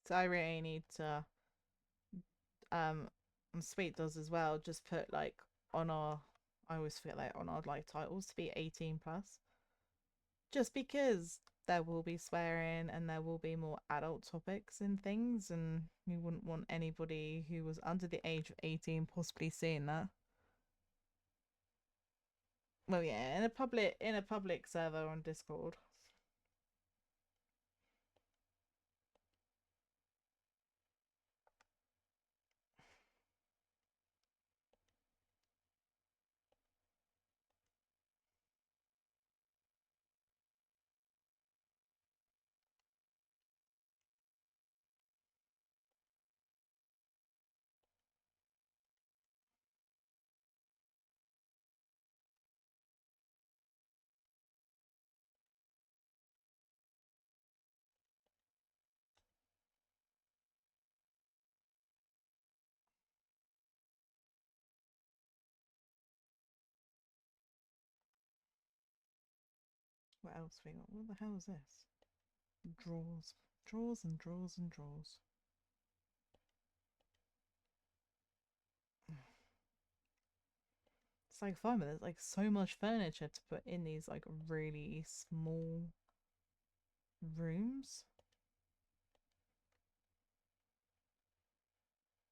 So I really need to um and Sweet does as well, just put like on our I always forget like on our like titles to be 18 plus. Just because there will be swearing and there will be more adult topics and things, and we wouldn't want anybody who was under the age of 18 possibly seeing that. Well, yeah, in a public server on Discord. What else we got? What the hell is this? Drawers, drawers and drawers and drawers. It's like fun, but there's like so much furniture to put in these like really small rooms.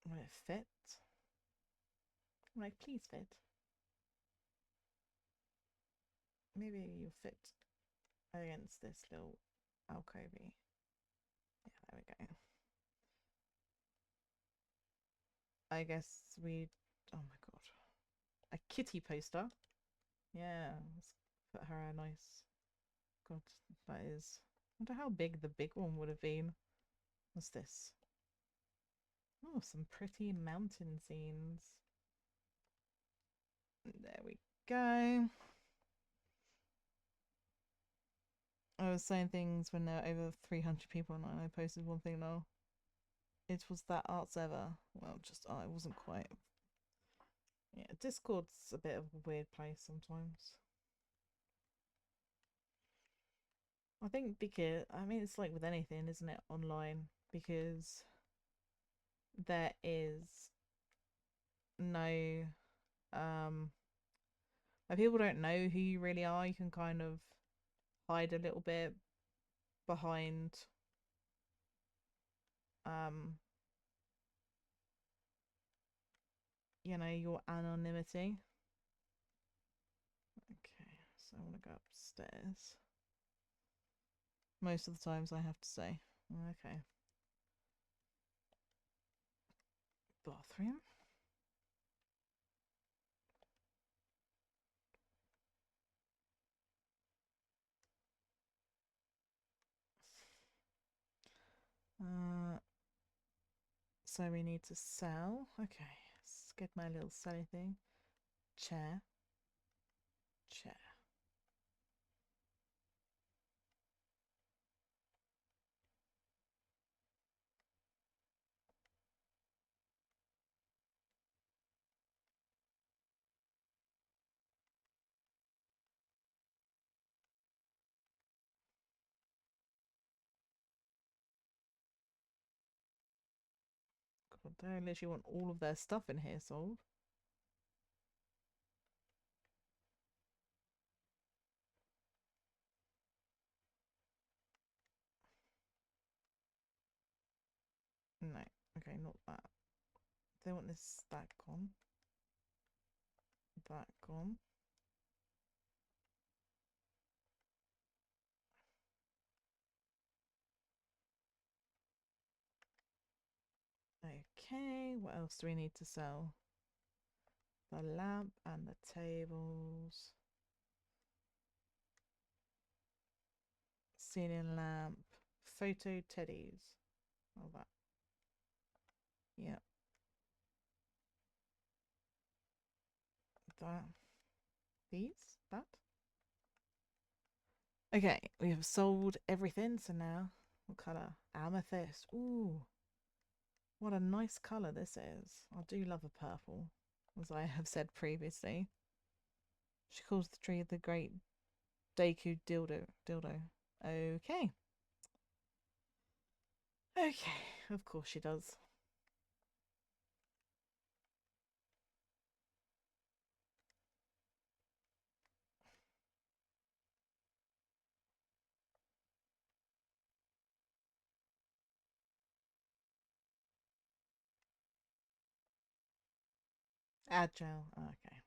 Will it fit? I'm like, please fit. Maybe you'll fit against this little alcovey. Yeah, there we go. I guess we. Oh my god, a kitty poster. Yeah, let's put her a nice. God, that is. I wonder how big the big one would have been. What's this? Oh, some pretty mountain scenes. There we go. I was saying things when there were over 300 people and I posted one thing now. It was that art server. Well, just, oh, it wasn't quite. Yeah, Discord's a bit of a weird place sometimes. I think because I mean it's like with anything, isn't it, online? Because there is no um like people don't know who you really are. You can kind of hide a little bit behind um your anonymity. Okay, so I want to go upstairs. Most of the times I have to say. Okay. Bathroom. Uh so we need to sell. Okay. Let's get my little selling thing. Chair. Chair. God, they literally want all of their stuff in here sold. No. Okay, not that. They want this that gone. That gone. Okay, what else do we need to sell? The lamp and the tables. Ceiling lamp. Photo teddies. All that. Yeah. That. These? That? Okay, we have sold everything, so now what colour? Amethyst. Ooh, what a nice colour this is. I do love a purple, as I have said previously. She calls the tree the great Deku dildo. Okay. Okay, of course she does. Agile. Okay.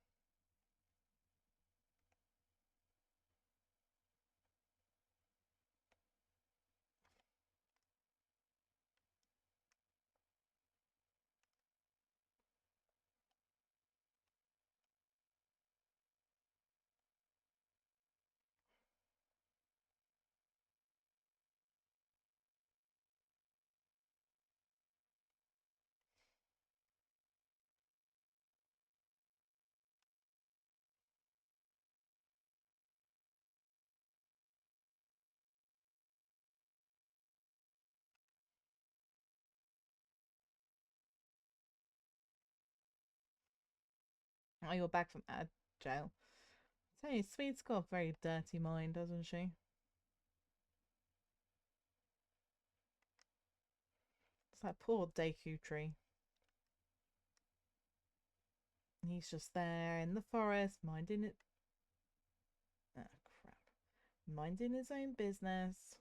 Oh, you're back from Agile. Tell you, Sweet's got a very dirty mind, doesn't she? It's that poor Deku tree. He's just there in the forest, minding it. Oh, crap. Minding his own business.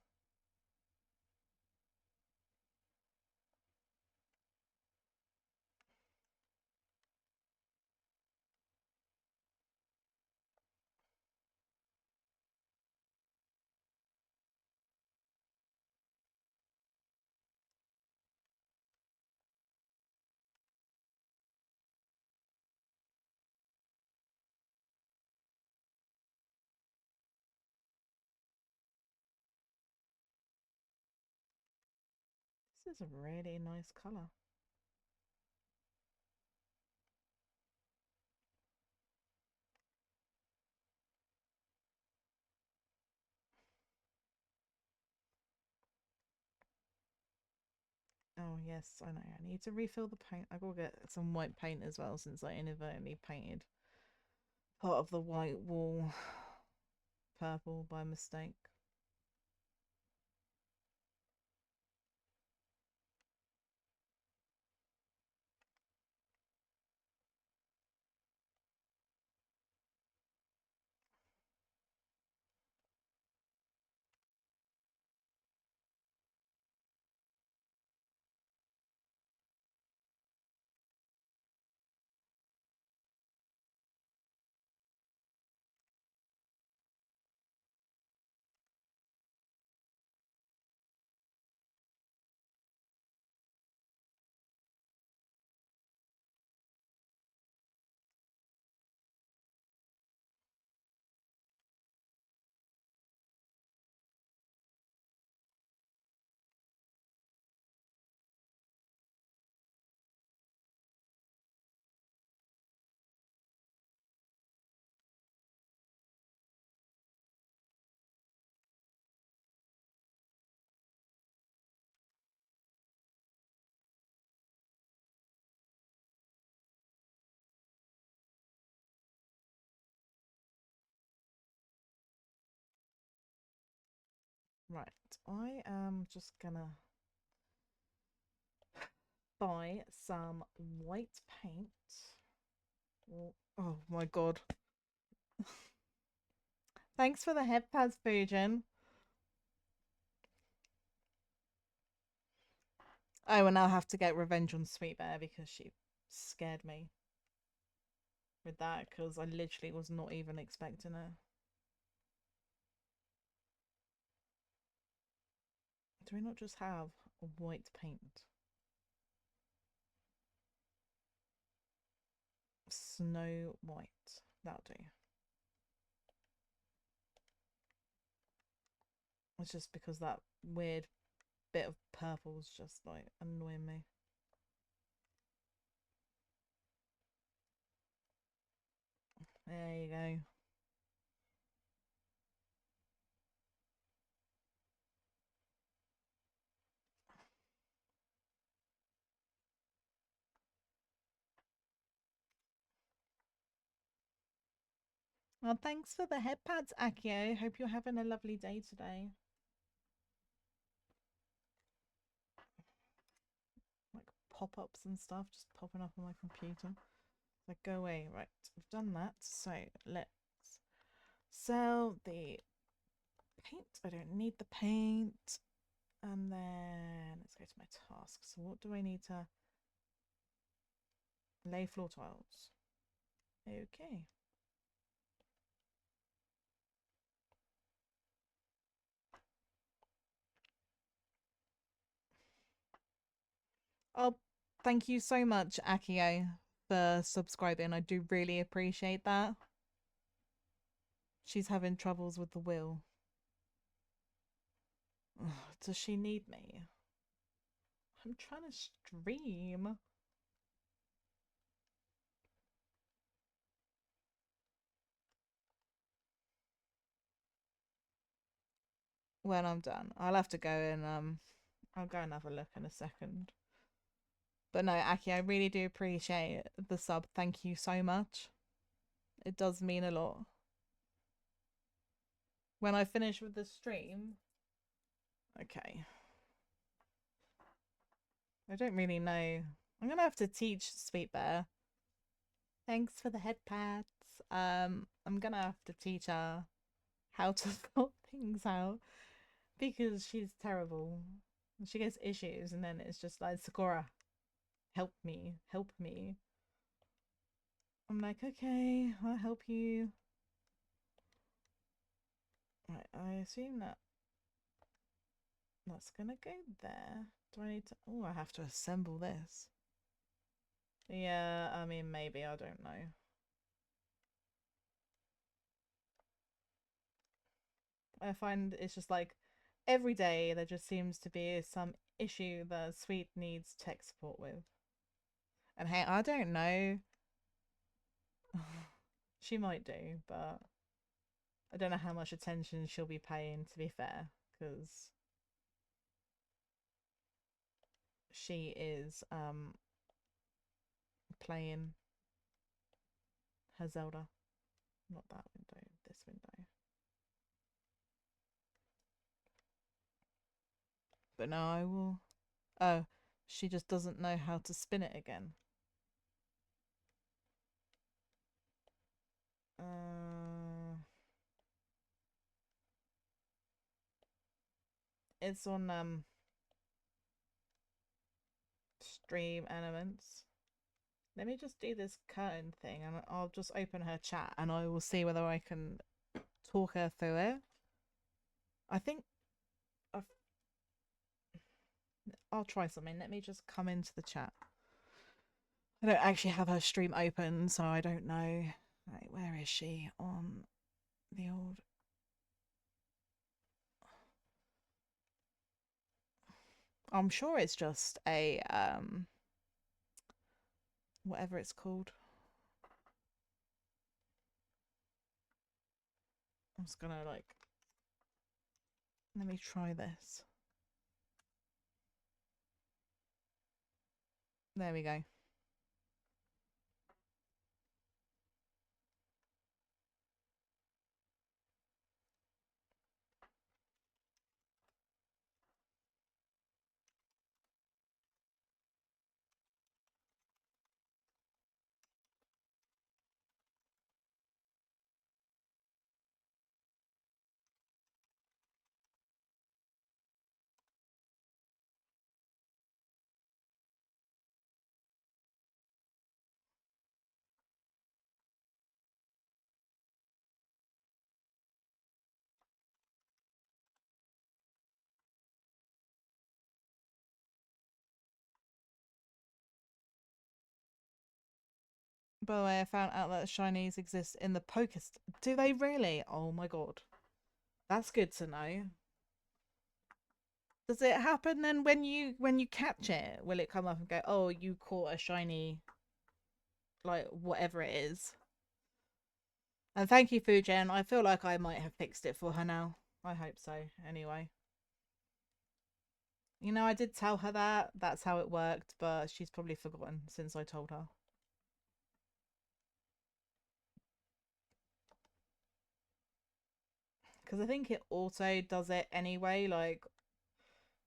This is a really nice colour. Oh yes, I know. I need to refill the paint. I gotta get some white paint as well since I inadvertently painted part of the white wall purple by mistake. Right, I am just gonna buy some white paint. Oh, oh my god. Thanks for the head pads, Fujin. I will now have to get revenge on Sweet Bear because she scared me with that because I literally was not even expecting it. Do we not just have a white paint? Snow White. That'll do. It's just because that weird bit of purple is just like annoying me. There you go. Well, thanks for the head pads, Akio. Hope you're having a lovely day today. Like pop-ups and stuff just popping up on my computer. Like, go away. Right, we've done that. So let's sell the paint. I don't need the paint. And then let's go to my tasks. So what do I need to lay floor tiles? Okay. Oh, thank you so much, Akio, for subscribing. I do really appreciate that. She's having troubles with the wheel. Does she need me? I'm trying to stream. When I'm done, I'll have to go and I'll go and have a look in a second. But no, Aki, I really do appreciate the sub. Thank you so much. It does mean a lot. When I finish with the stream, okay. I don't really know. I'm gonna have to teach Sweet Bear. Thanks for the head pads. I'm gonna have to teach her how to sort things out because she's terrible. She gets issues and then it's just like, Sakura, help me, help me. I'm like, okay, I'll help you. Right, I assume that that's gonna go there. Do I need to? Oh, I have to assemble this. Yeah, I mean, maybe, I don't know. I find it's just like every day there just seems to be some issue that Sweet needs tech support with. And hey, I don't know. She might do, but I don't know how much attention she'll be paying, to be fair, because she is playing her Zelda. Not that window, this window. But no, I will. Oh, she just doesn't know how to spin it again. It's on stream elements. Let me just do this curtain thing, and I'll just open her chat, and I will see whether I can talk her through it. I think I've, I'll try something. Let me just come into the chat. I don't actually have her stream open, so I don't know. Right, where is she on the old? I'm sure it's just a whatever it's called. I'm just gonna like, let me try this. There we go. By the way, I found out that shinies exist in the Pokest. Do they really? Oh my god. That's good to know. Does it happen then when you catch it? Will it come up and go, "Oh, you caught a shiny, like whatever it is"? And thank you, Fujian. I feel like I might have fixed it for her now. I hope so. Anyway, you know, I did tell her that. That's how it worked, but she's probably forgotten since I told her. Because I think it also does it anyway. Like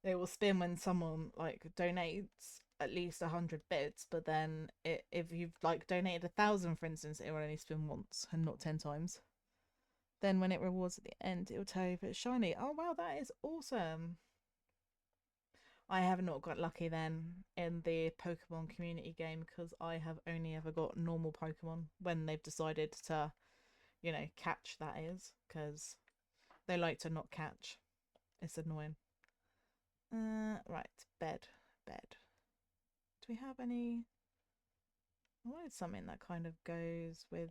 it will spin when someone like donates at least 100 bits, but then if you've like donated 1,000, for instance, it will only spin once and not 10 times. Then when it rewards at the end, it will tell you if it's shiny. Oh wow, that is awesome. I have not got lucky then in the Pokemon community game because I have only ever got normal Pokemon when they've decided to, you know, catch, that is, because they like to not catch. It's annoying. Right, bed, bed. Do we have any? I wanted something that kind of goes with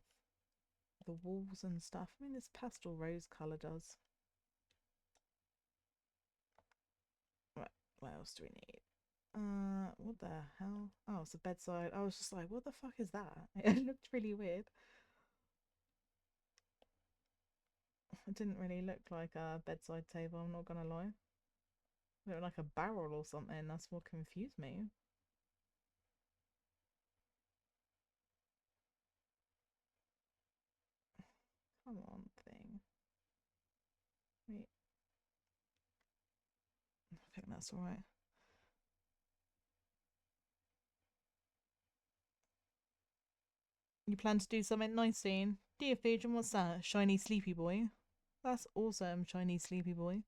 the walls and stuff. I mean, this pastel rose colour does. Right, what else do we need? What the hell? Oh, it's a bedside. I was just like, what the fuck is that? It looked really weird. It didn't really look like a bedside table, I'm not gonna lie. It looked like a barrel or something. That's what confused me. Come on, thing. Wait. I think that's alright. You plan to do something nice soon? Dear Phaedron, what's that? Shiny sleepy boy. That's awesome, shiny sleepy boy.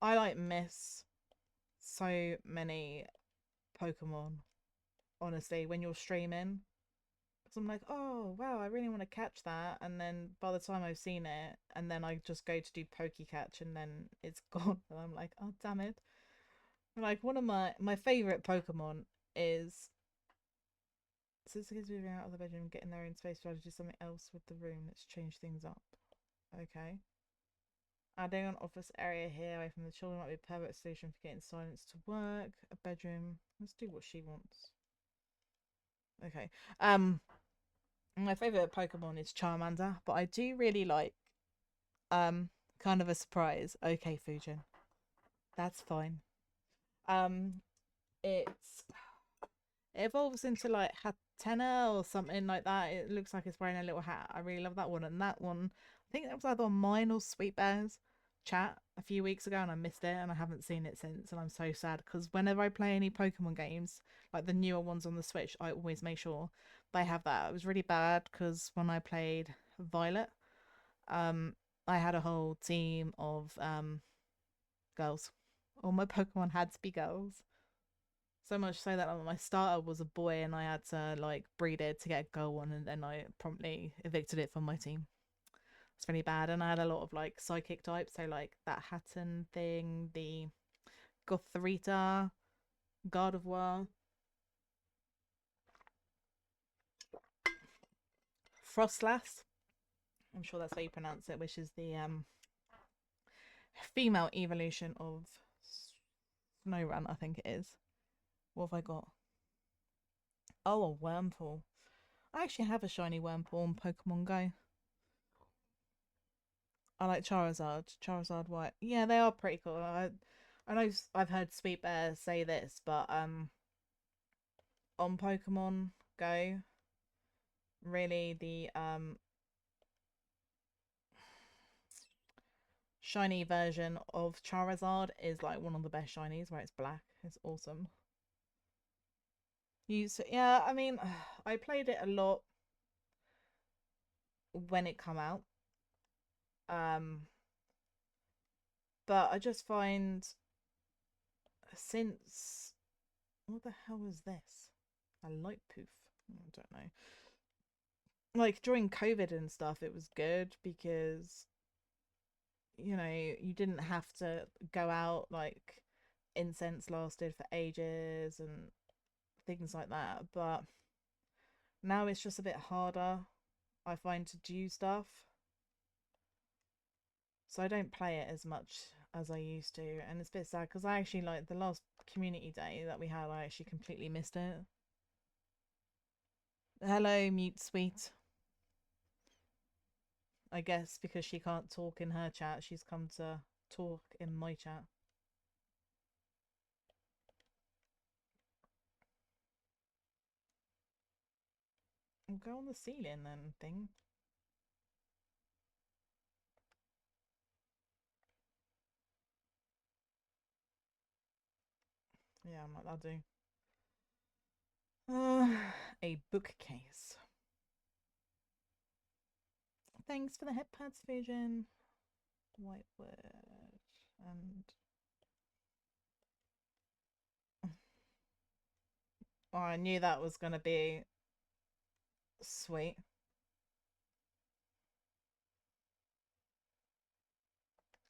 I like miss so many Pokemon, honestly, when you're streaming. Because I'm like, oh, wow, I really want to catch that. And then by the time I've seen it, and then I just go to do Catch, and then it's gone. And I'm like, oh, damn it. Like, one of my favourite Pokemon is. Since the kids moving out of the bedroom, getting their own space, try to do something else with the room. Let's change things up. Okay. Adding an office area here away from the children might be a perfect solution for getting silence to work. A bedroom. Let's do what she wants. Okay. My favourite Pokemon is Charmander, but I do really like Kind of a surprise. Okay, Fujin. That's fine. Um, it's it evolves into like Hatena or something like that. It looks like it's wearing a little hat. I really love that one. And that one, I think that was either on mine or Sweet Bear's chat a few weeks ago, and I missed it, and I haven't seen it since. And I'm so sad because whenever I play any Pokemon games, like the newer ones on the Switch, I always make sure they have that. It was really bad because when I played Violet, um, I had a whole team of girls. All my Pokemon had to be girls. So much so that like, my starter was a boy and I had to like breed it to get a girl one, and then I promptly evicted it from my team. It's really bad. And I had a lot of like psychic types, so like that Hatton thing, the Gotharita, Gardevoir, Frostlass. I'm sure that's how you pronounce it, which is the female evolution of Snowrun, I think it is. What have I got? Oh, a Wurmple. I actually have a shiny Wurmple on Pokemon Go. I like Charizard, Charizard White. Yeah, they are pretty cool. I know I've heard Sweet Bear say this, but on Pokemon Go, really the shiny version of Charizard is like one of the best shinies, where it's black. It's awesome. Yeah, I mean, I played it a lot when it come out. Um, but I just find since what the hell was this? A light poof. I don't know. Like during COVID and stuff, it was good because you didn't have to go out. Like incense lasted for ages and things like that. But now it's just a bit harder, I find, to do stuff. So I don't play it as much as I used to, and it's a bit sad because I actually like the last community day that we had. I actually completely missed it. Hello, mute sweet. I guess because she can't talk in her chat, she's come to talk in my chat. I'll go on the ceiling then, thing. Yeah, I'm like, I'll do. A bookcase. Thanks for the hip pads, Vision. White word. And oh, I knew that was gonna be sweet.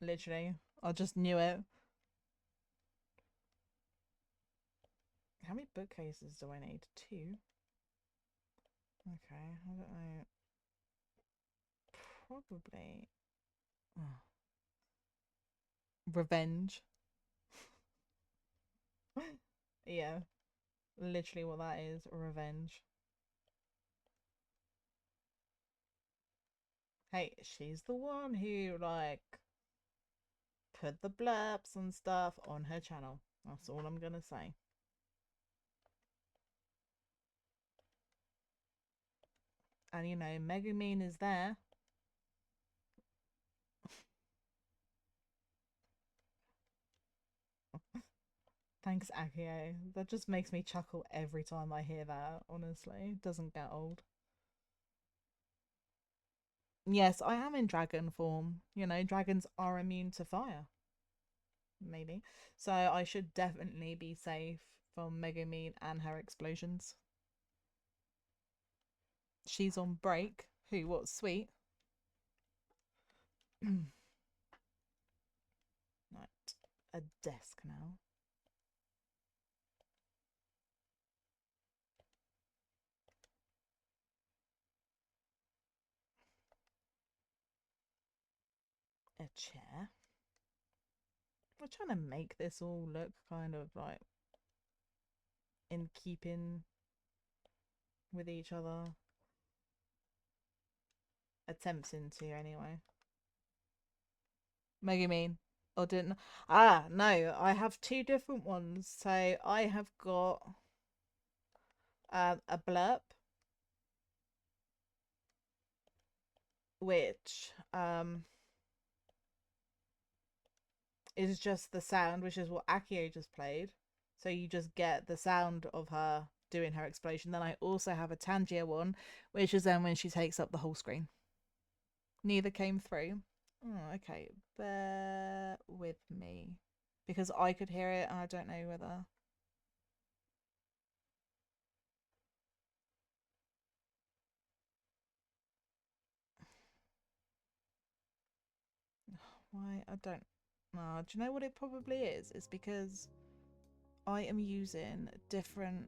Literally. I just knew it. How many bookcases do I need? Two. Okay, I don't know. Probably. Oh. Revenge. Yeah, literally what that is. Revenge. Hey, she's the one who like put the blurbs and stuff on her channel. That's all I'm gonna say. And Megumin is there. Thanks, Akio. That just makes me chuckle every time I hear that, honestly. It doesn't get old. Yes, I am in dragon form. Dragons are immune to fire. Maybe. So I should definitely be safe from Megumin and her explosions. She's on break. Who? What? Sweet? Right. A desk now. A chair. We're trying to make this all look kind of like in keeping with each other. Attempting to, anyway. Megumin. Or didn't. Ah, no. I have two different ones. So I have got a blurb, which is just the sound, which is what Akio just played. So you just get the sound of her doing her explosion. Then I also have a Tangier one, which is then when she takes up the whole screen. Neither came through. Oh, okay. Bear with me. Because I could hear it and I don't know whether. Why? I don't. Do you know what it probably is? It's because I am using different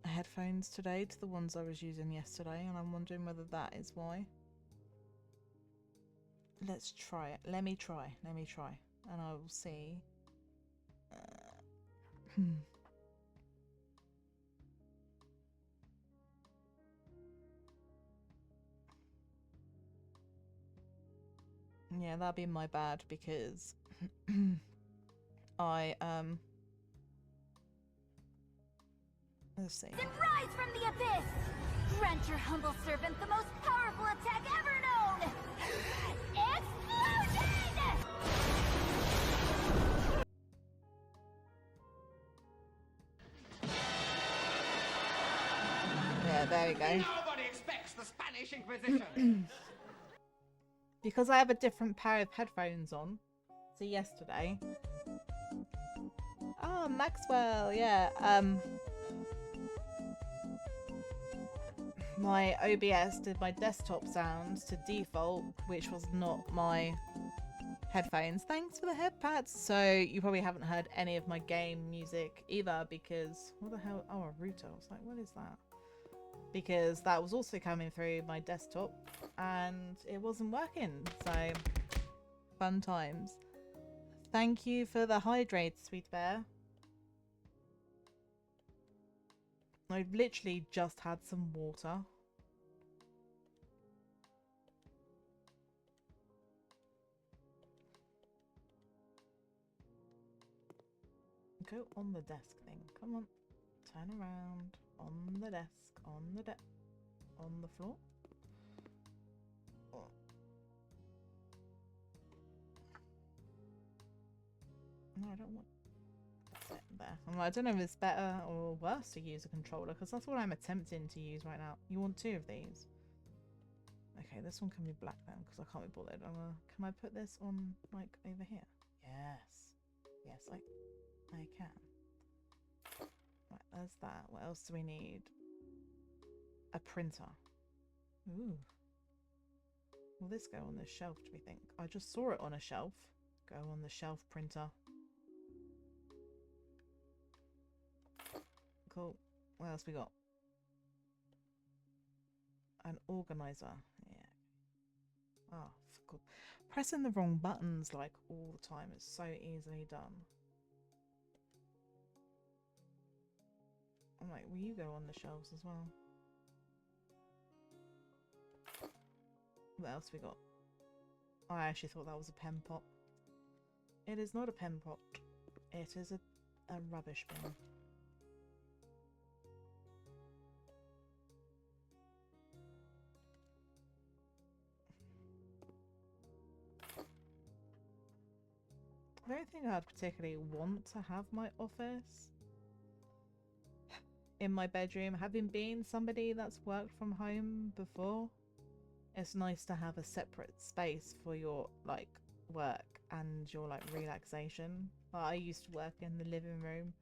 headphones today to the ones I was using yesterday, and I'm wondering whether that is why. Let's try it. Let me try. And I will see. Yeah, that'd be my bad because I let's see. Rise from the abyss! Grant your humble servant the most powerful attack ever known! Explosion! Yeah, there we go. Nobody expects the Spanish Inquisition. Because I have a different pair of headphones on. So yesterday. Oh, Maxwell, yeah. My OBS did my desktop sounds to default, which was not my headphones. Thanks for the head pads. So you probably haven't heard any of my game music either because what the hell? Oh, a router. I was like, what is that? Because that was also coming through my desktop and it wasn't working. So fun times. Thank you for the hydrate, Sweet Bear. I've literally just had some water. Go on the desk thing. Come on. Turn around. On the desk. On the desk. On the floor. Oh. No, I don't want it there. I don't know if it's better or worse to use a controller because that's what I'm attempting to use right now. You want two of these? Okay, this one can be black then because I can't be bothered. Can I put this on like over here? Yes. Yes, I can. Right, there's that. What else do we need? A printer. Ooh. Will this go on the shelf, do we think? I just saw it on a shelf. Go on the shelf, printer. Cool. What else we got? An organizer. Yeah. Oh, cool. Pressing the wrong buttons like all the time is so easily done. I'm like, will you go on the shelves as well? What else we got? I actually thought that was a pen pot. It is not a pen pot. It is a rubbish bin. I don't think I'd particularly want to have my office in my bedroom. Having been somebody that's worked from home before, it's nice to have a separate space for your like work and your like relaxation. I used to work in the living room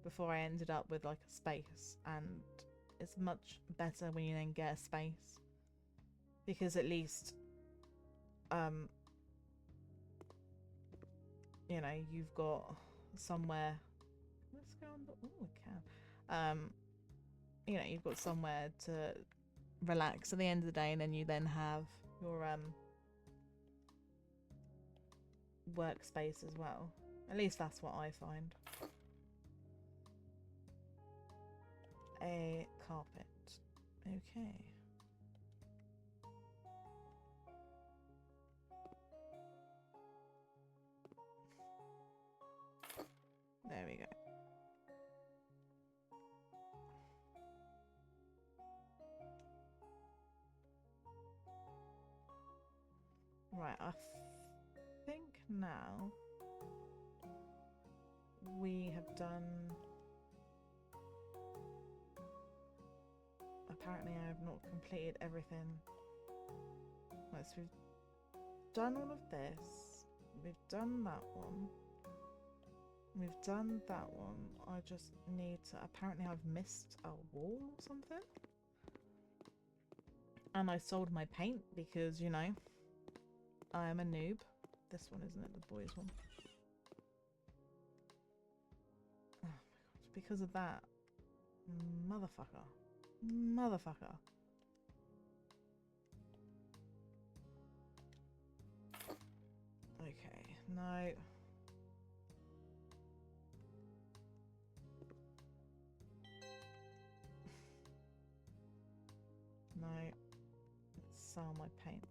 before I ended up with like a space, and it's much better when you then get a space because at least you know, you've got somewhere. Let's go on the. Oh, we can. You know, you've got somewhere to relax at the end of the day, and then you then have your workspace as well. At least that's what I find. A carpet. Okay. I think now we have done... Apparently I have not completed everything. Right, so we've done all of this. We've done that one. We've done that one. I just need to... Apparently I've missed a wall or something. And I sold my paint because, you know, I am a noob. This one, isn't it? The boys one. Oh my god. Because of that. Motherfucker. Motherfucker. Okay. No. No. Let's sell my paint.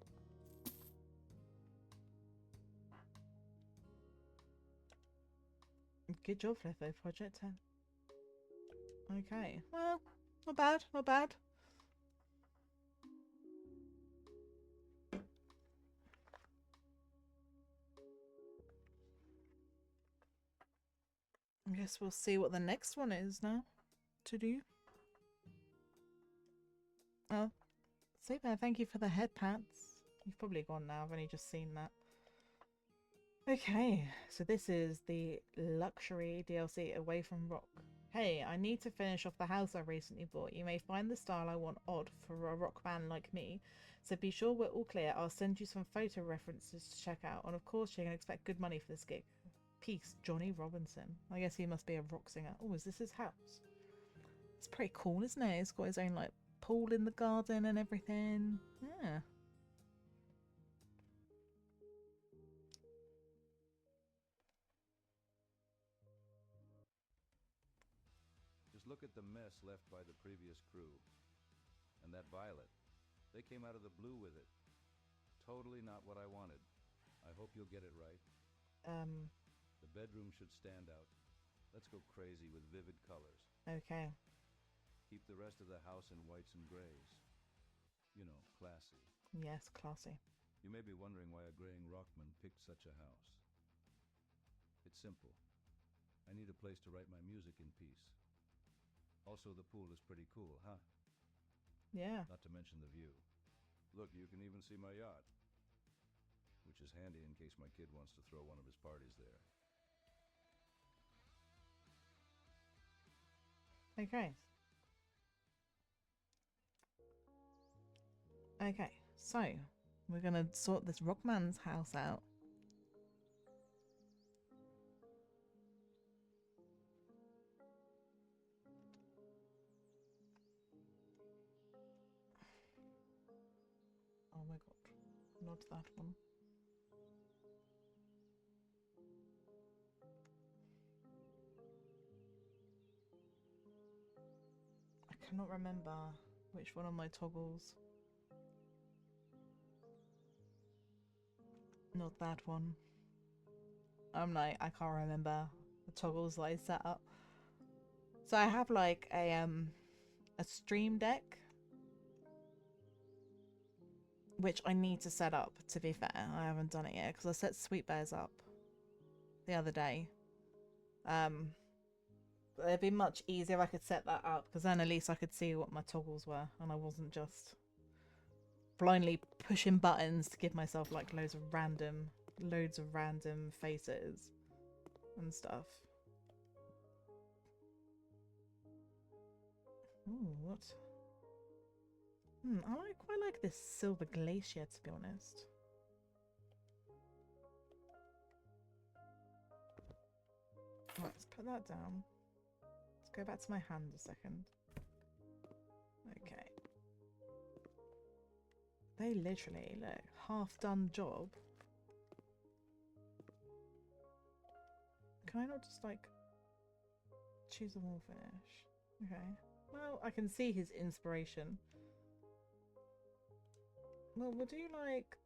Good job, Fleffo. Project 10. Okay. Well, not bad. Not bad. I guess we'll see what the next one is now to do. Oh, super. Thank you for the head pats. You've probably gone now. I've only just seen that. Okay, so this is the luxury DLC Away from Rock. Hey, I need to finish off the house I recently bought. You may find the style I want odd for a rock band like me, so be sure we're all clear. I'll send you some photo references to check out, and of course you can expect good money for this gig. Peace, Johnny Robinson. I guess he must be a rock singer. Oh, is this his house? It's pretty cool, isn't it? It's got his own like pool in the garden and everything. Yeah. Just look at the mess left by the previous crew. And that Violet. They came out of the blue with it. Totally not what I wanted. I hope you'll get it right. The bedroom should stand out. Let's go crazy with vivid colors. Okay. Keep the rest of the house in whites and grays. You know, classy. Yes, classy. You may be wondering why a graying rockman picked such a house. It's simple. I need a place to write my music in peace. Also, the pool is pretty cool, huh? Yeah. Not to mention the view. Look, you can even see my yacht. Which is handy in case my kid wants to throw one of his parties there. Okay. Okay, so we're gonna sort this Rockman's house out. Oh my god, not that one. I cannot remember which one of my toggles. Not that one. I'm like, I can't remember the toggles that I set up. So I have like a stream deck, which I need to set up, to be fair. I haven't done it yet because I set Sweet Bears up the other day. It'd be much easier if I could set that up because then at least I could see what my toggles were and I wasn't just blindly pushing buttons to give myself like loads of random faces and stuff. Ooh, what? I quite like this silver glacier, to be honest. Right, let's put that down. Let's go back to my hand a second. Okay. They literally look half done job. Can I not just like choose a wall finish? Okay. Well, I can see his inspiration. Well, we'll do like...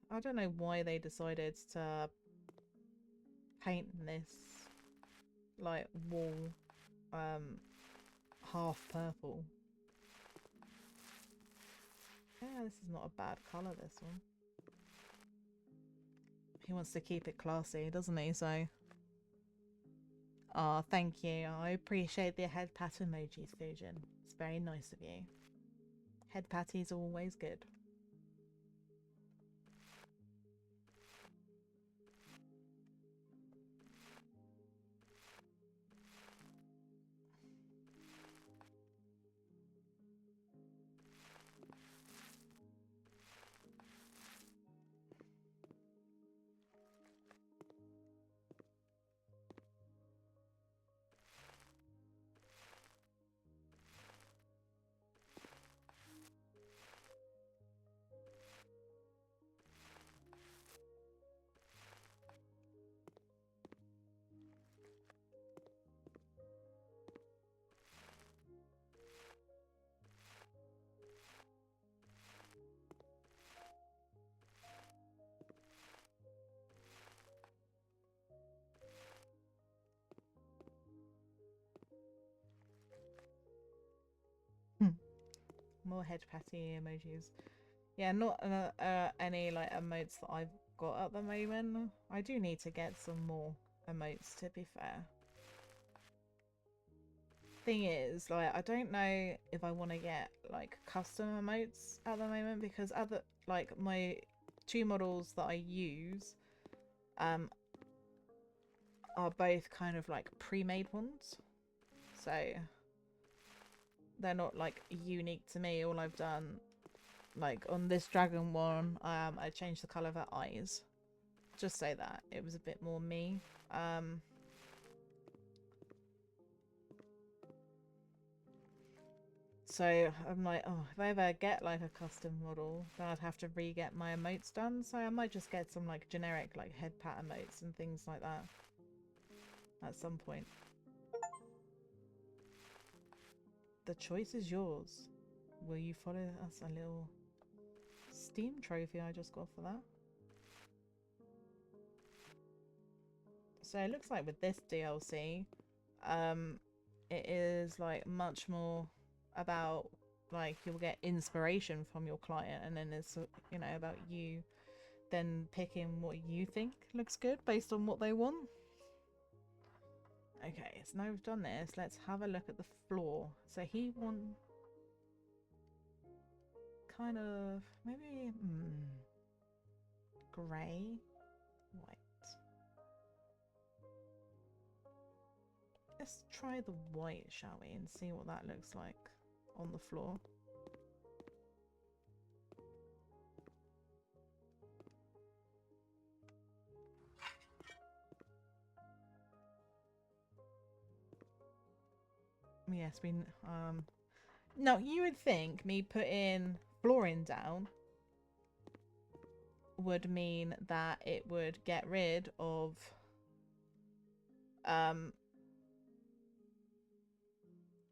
I don't know why they decided to paint this like wall half purple. Yeah, this is not a bad colour, this one. He wants to keep it classy, doesn't he? So, oh, thank you. I appreciate the head pat emojis, Fujin. It's very nice of you. Head patties are always good. More head patty emojis. Yeah, not any like emotes that I've got at the moment. I do need to get some more emotes, to be fair. Thing is, like, I don't know if I want to get like custom emotes at the moment, because other like my two models that I use are both kind of like pre-made ones, so they're not like unique to me. All I've done, like on this dragon one, I changed the color of her eyes. Just say that it was a bit more me. So I'm like, oh, if I ever get like a custom model, then I'd have to re-get my emotes done. So I might just get some like generic like head pat emotes and things like that at some point. The choice is yours. Will you follow us? A little Steam trophy I just got for that. So it looks like with this DLC, it is like much more about like you'll get inspiration from your client, and then it's, you know, about you then picking what you think looks good based on what they want. Okay, so now we've done this, let's have a look at the floor. So he wants kind of maybe grey, white. Let's try the white, shall we, and see what that looks like on the floor. Yes, we now you would think me putting flooring down would mean that it would get rid of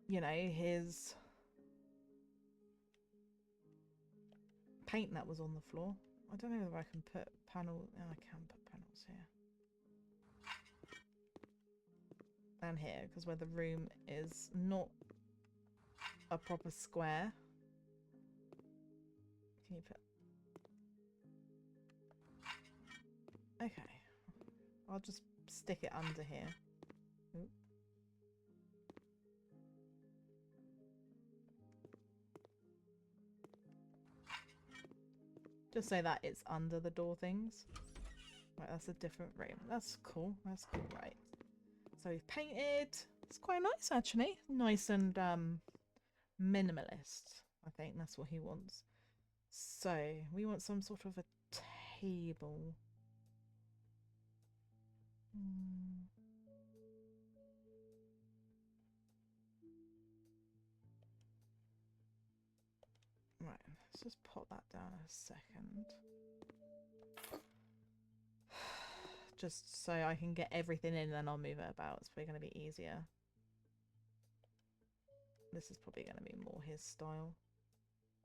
you know, his paint that was on the floor. I don't know if I can put panel. Oh, I can put panels here and here, because where the room is not a proper square. Can you put? Okay, I'll just stick it under here. Ooh. Just so that it's under the door things. Right, that's a different room. That's cool. That's cool, right. So we've painted. It's quite nice, actually. Nice and minimalist. I think that's what he wants. So we want some sort of a table. Right, let's just pop that down a second. Just so I can get everything in, and then I'll move it about. It's probably going to be easier. This is probably going to be more his style.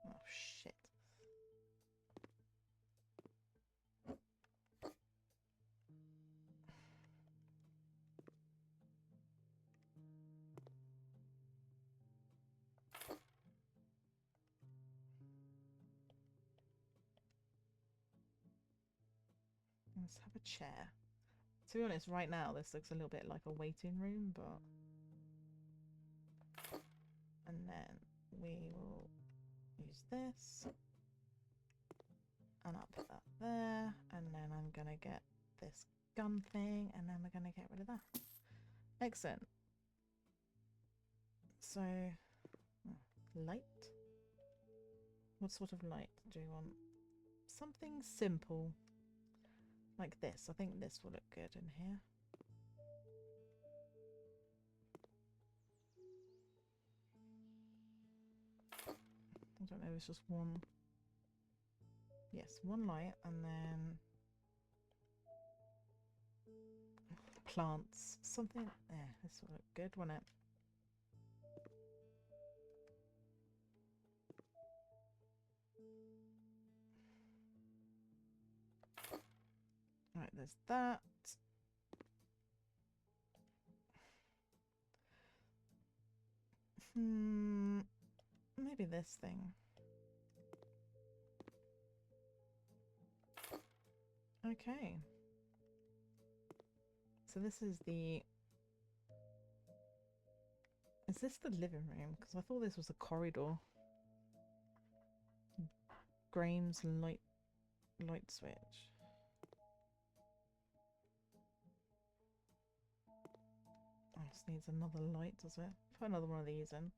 Oh, shit. Let's have a chair. To be honest, right now this looks a little bit like a waiting room, but... And then we will use this. And I'll put that there. And then I'm going to get this gun thing. And then we're going to get rid of that. Excellent. So, light. What sort of light do we want? Something simple. Like this. I think this will look good in here. I don't know, it's just one. Yes, one light, and then plants. Something. There, this will look good, won't it? Right, there's that. Maybe this thing. Okay. So this is the... Is this the living room? Because I thought this was a corridor. Graham's light switch. Oh, this needs another light, does it? Put another one of these in.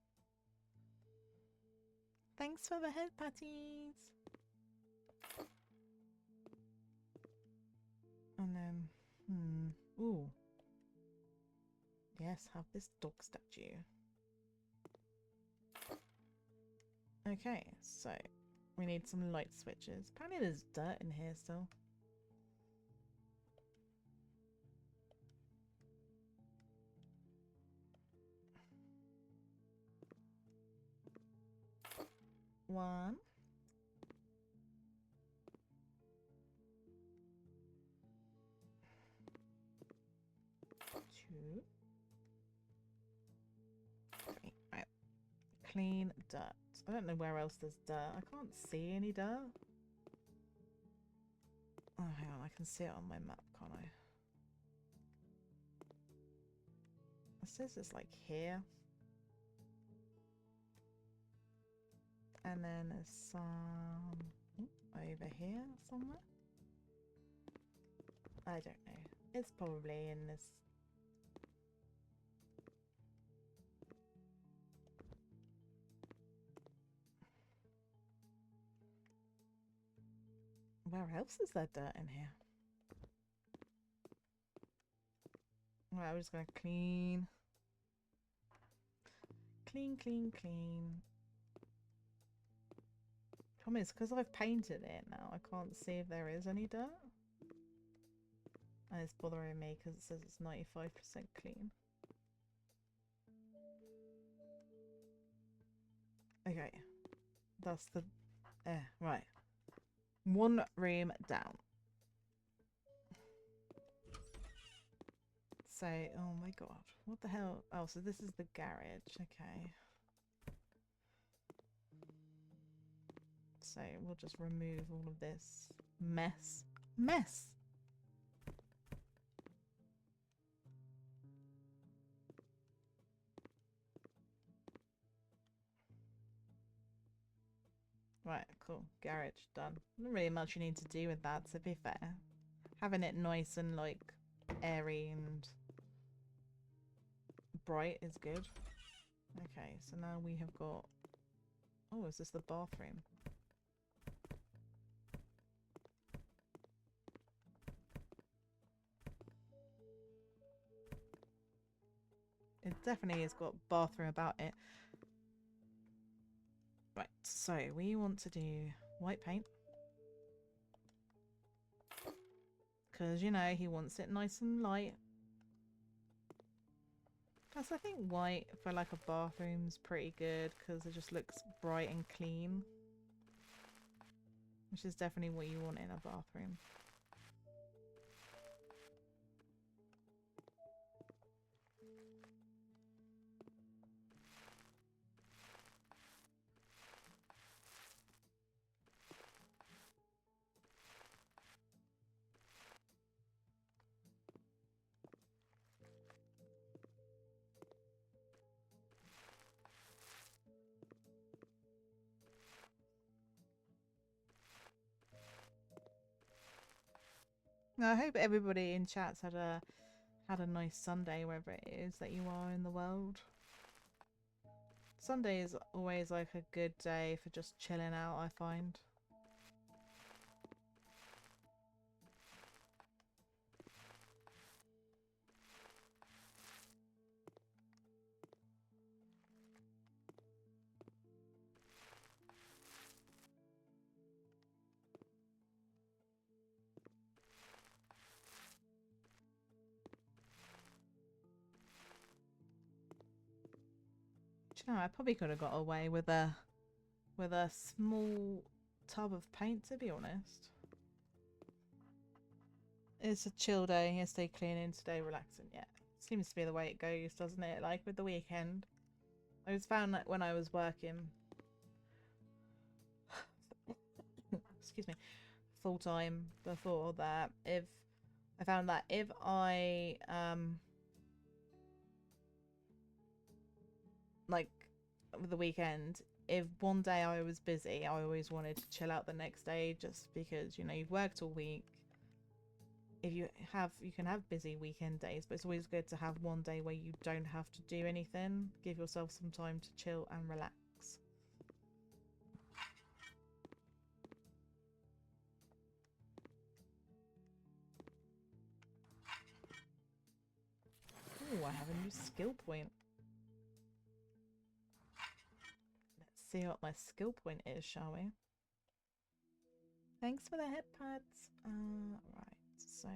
Thanks for the head patties! And then, ooh. Yes, have this dog statue. Okay, so we need some light switches. Apparently there's dirt in here still. One. Two. Three. Right. Clean dirt. I don't know where else there's dirt. I can't see any dirt. Oh, hang on. I can see it on my map, can't I? It says it's like here. And then there's some over here somewhere. I don't know. It's probably in this. Where else is there dirt in here? Right, we're just gonna clean. Clean. Problem is, because I've painted it now, I can't see if there is any dirt. And it's bothering me because it says it's 95% clean. Okay. That's the... right. One room down. So, oh my god. What the hell? Oh, so this is the garage. Okay. So we'll just remove all of this mess. Right, cool. Garage done. Not really much you need to do with that, to be fair. Having it nice and like airy and bright is good. Okay, so now we have got... Oh, is this the bathroom? It definitely has got bathroom about it. Right, so we want to do white paint. Because, you know, he wants it nice and light. Plus, I think white for like a bathroom's pretty good because it just looks bright and clean. Which is definitely what you want in a bathroom. I hope everybody in chat's had a nice Sunday wherever it is that you are in the world. Sunday is always like a good day for just chilling out, I find. Do you know, I probably could have got away with a small tub of paint, to be honest. It's a chill day. Yesterday cleaning, today relaxing. Yeah, seems to be the way it goes, doesn't it? Like with the weekend. I was found that when I was working, excuse me, full time before that, if I found that if I like with the weekend, if one day I was busy, I always wanted to chill out the next day, just because, you know, you've worked all week. If you can have busy weekend days, but it's always good to have one day where you don't have to do anything. Give yourself some time to chill and relax. Oh, I have a new skill point. Let's see what my skill point is, shall we? Thanks for the head pads. Right, so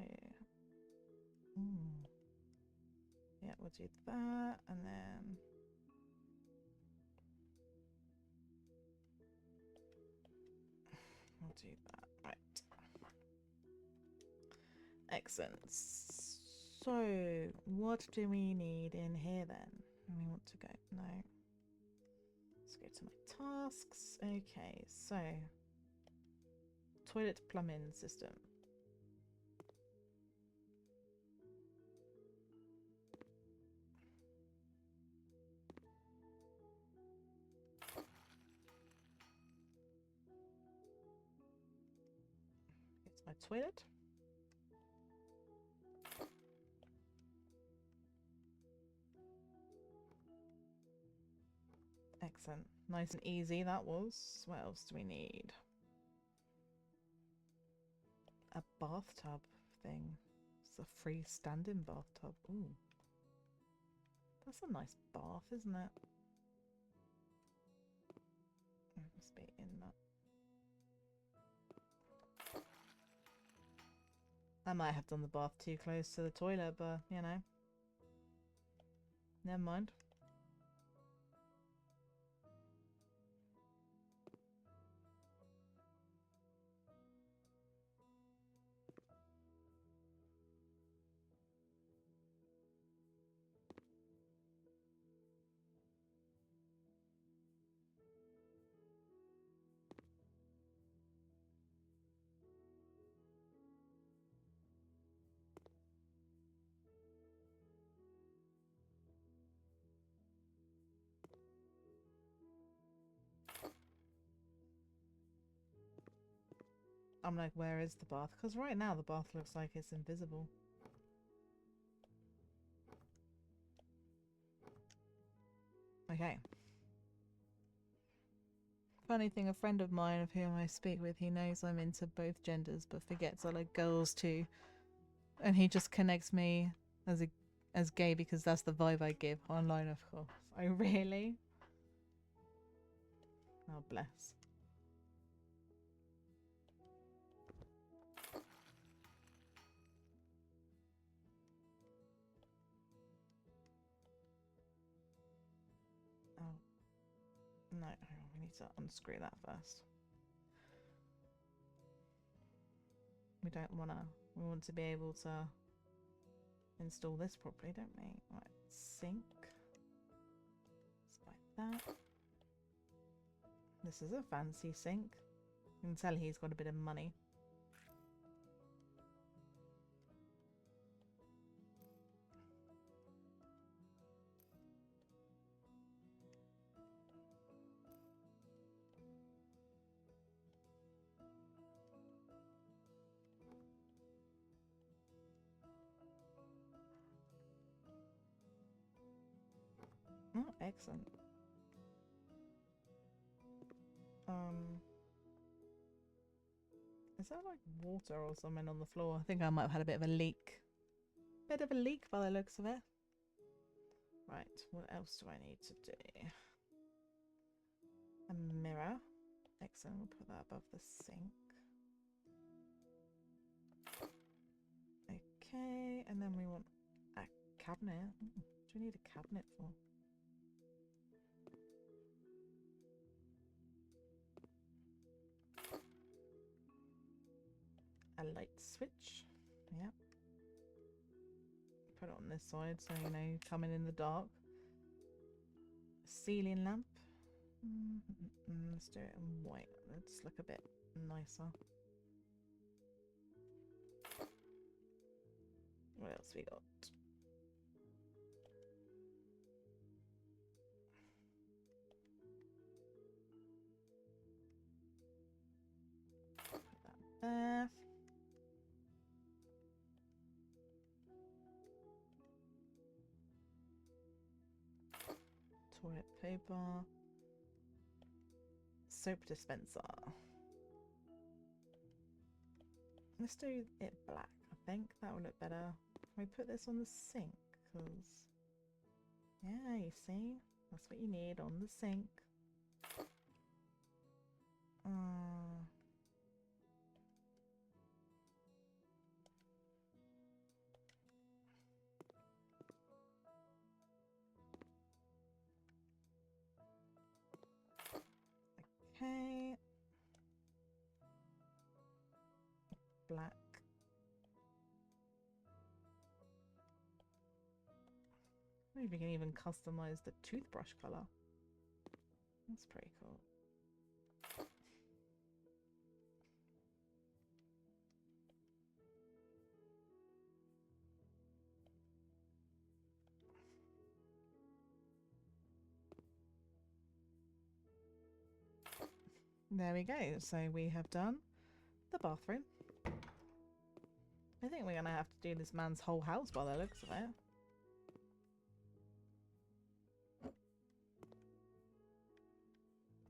yeah, we'll do that, and then we'll do that. Right. Excellent. So, what do we need in here then? We want to go. No. Let's go to my tasks. Okay, so toilet plumbing system. It's my toilet. Excellent. Nice and easy that was. What else do we need? A bathtub thing. It's a freestanding bathtub. Ooh. That's a nice bath, isn't it? It must be in that. I might have done the bath too close to the toilet, but, you know. Never mind. I'm like, where is the bath? Because right now the bath looks like it's invisible. Okay. Funny thing, a friend of mine of whom I speak with, he knows I'm into both genders, but forgets I like girls too. And he just connects me as gay because that's the vibe I give online, of course. Oh, really? Oh, bless. Oh, no, hang on, we need to unscrew that first. We don't want to, we want to be able to install this properly, don't we? Right, sink. Just like that. This is a fancy sink. You can tell he's got a bit of money. Excellent. Um, is that like water or something on the floor? I think I might have had a bit of a leak. Bit of a leak by the looks of it. Right, what else do I need to do? A mirror. Excellent, we'll put that above the sink. Okay, and then we want a cabinet. Ooh, what do we need a cabinet for? A light switch. Yep. Put it on this side so you know coming in the dark. A ceiling lamp. Let's do it in white. Let's look a bit nicer. What else we got? Put that there. Toilet paper. Soap dispenser. Let's do it black. I think that will look better. Can we put this on the sink? Because, yeah, you see? That's what you need on the sink. Okay. Black. Maybe we can even customize the toothbrush color. That's pretty cool. There we go. So we have done the bathroom. I think we're going to have to do this man's whole house by the looks of it.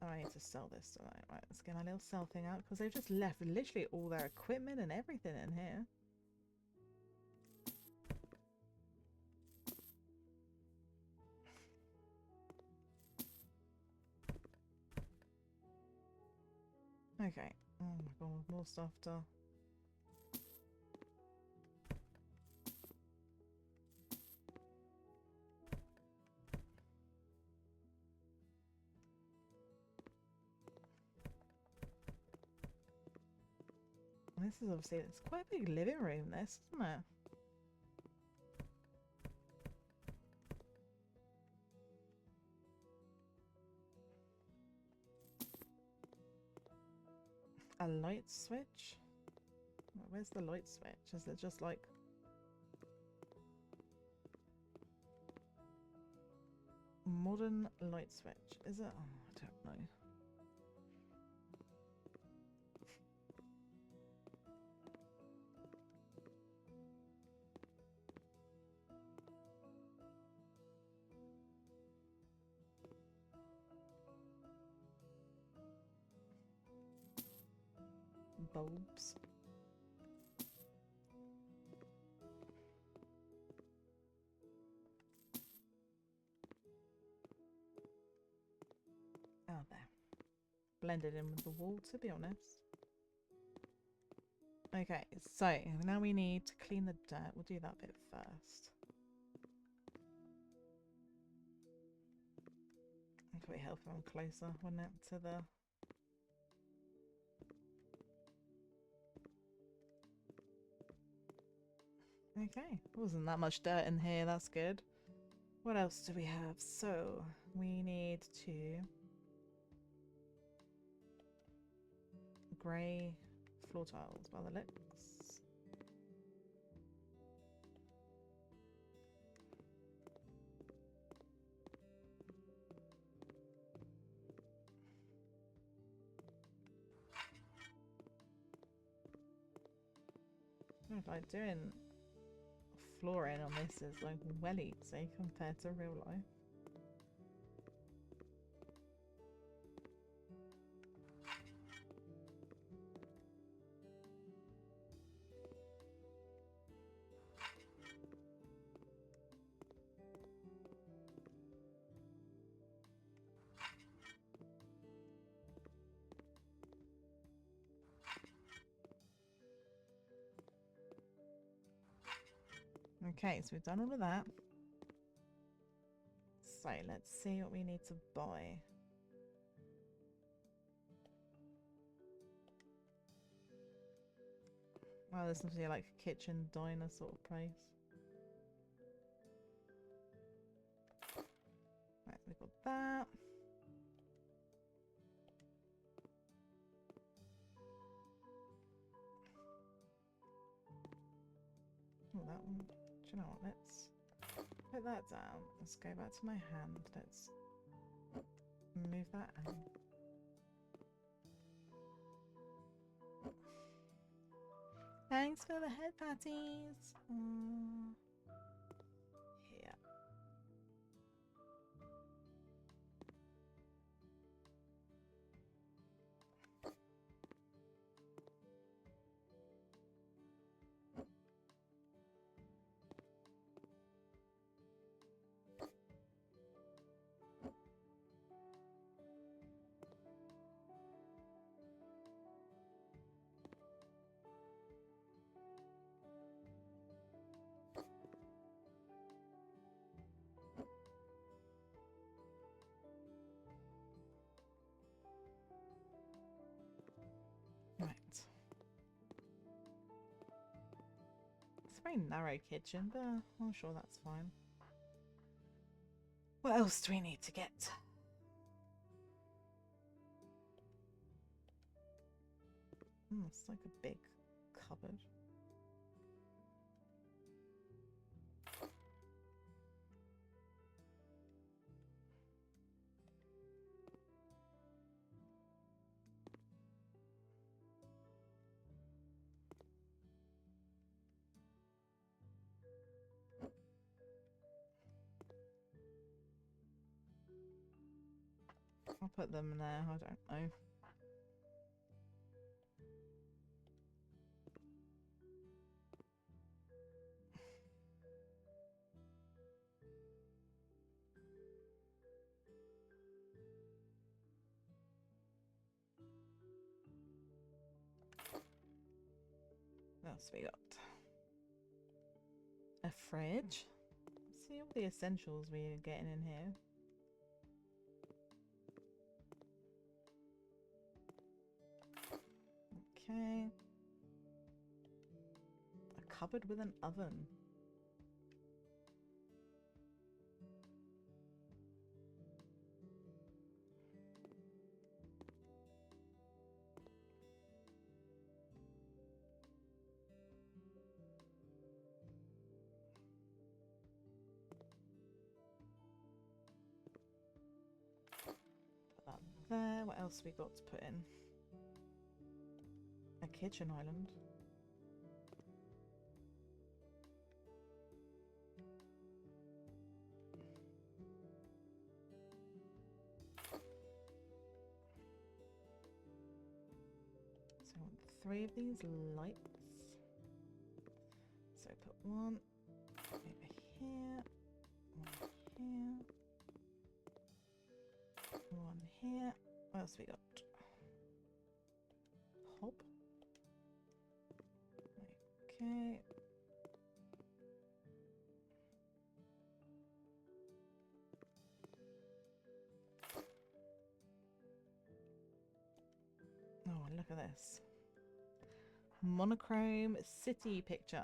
Oh, I need to sell this tonight. Right, let's get my little sell thing out because they've just left literally all their equipment and everything in here. Okay. Oh my god, more stuff to... This is obviously, it's quite a big living room, this, isn't it? A light switch? Where's the light switch? Is it just like... Modern light switch? Is it? Oh, I don't know. Bulbs. Oh, there. Blended in with the wall, to be honest. Okay, so now we need to clean the dirt. We'll do that bit first. It'd probably help if I'm closer, wouldn't it, to the... Okay, wasn't that much dirt in here, that's good. What else do we have? So, we need to... grey floor tiles by the looks. Like doing flooring on this is like well easy compared to real life. Okay, so we've done all of that. So let's see what we need to buy. Well, this must be like a kitchen diner sort of place. Right, we've got that. Oh, that one. Do you know what? Let's put that down. Let's go back to my hand. Let's move that out. Thanks for the head patties. Here. Right. It's a very narrow kitchen, but I'm sure that's fine. What else do we need to get? It's like a big cupboard. I'll put them there, I don't know. What else we got? A fridge. Let's see all the essentials we're getting in here. Okay. A cupboard with an oven. Put that there. What else we got to put in? A kitchen island. So I want 3 of these lights. So put one over here, one here. What else we got? Hob. Okay. Oh, look at this. Monochrome city picture.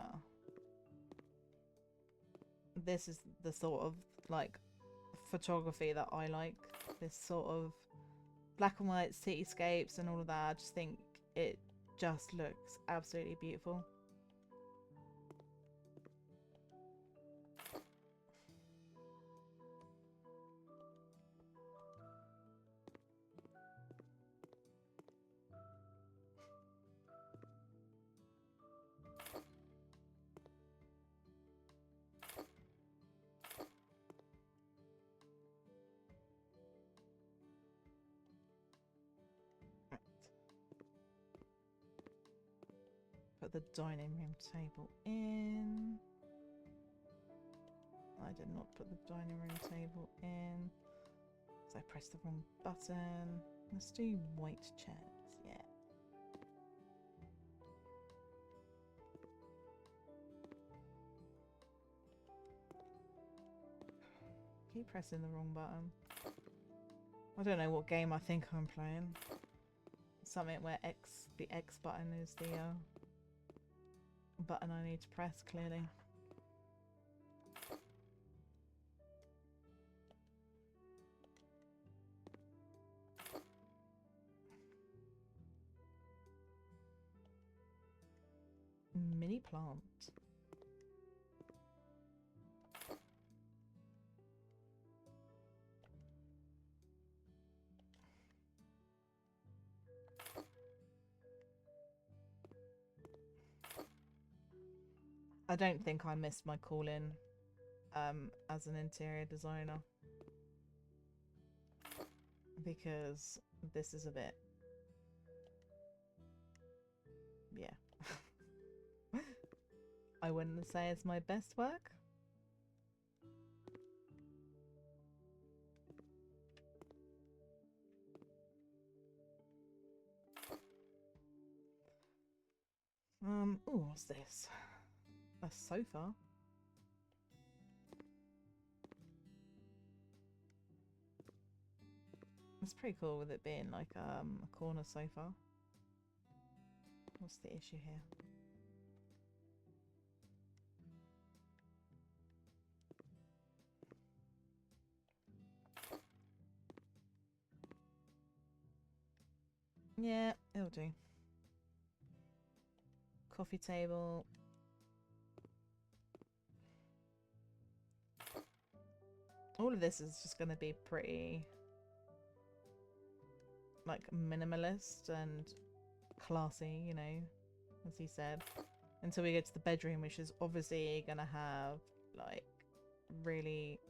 This is the sort of like photography that I like. This sort of black and white cityscapes and all of that. I just think it just looks absolutely beautiful. Put the dining room table in. I did not put the dining room table in. So I pressed the wrong button. Let's do white chairs, yeah. keep pressing the wrong button. I don't know what game I think I'm playing. Something where the X button is the button I need to press, clearly. Mini plant. I don't think I missed my calling as an interior designer, because this is a bit, yeah. I wouldn't say it's my best work. Oh, what's this? A sofa? It's pretty cool with it being like a corner sofa. What's the issue here? Yeah, it'll do. Coffee table. All of this is just going to be pretty like minimalist and classy, you know, as he said, until we get to the bedroom, which is obviously going to have like really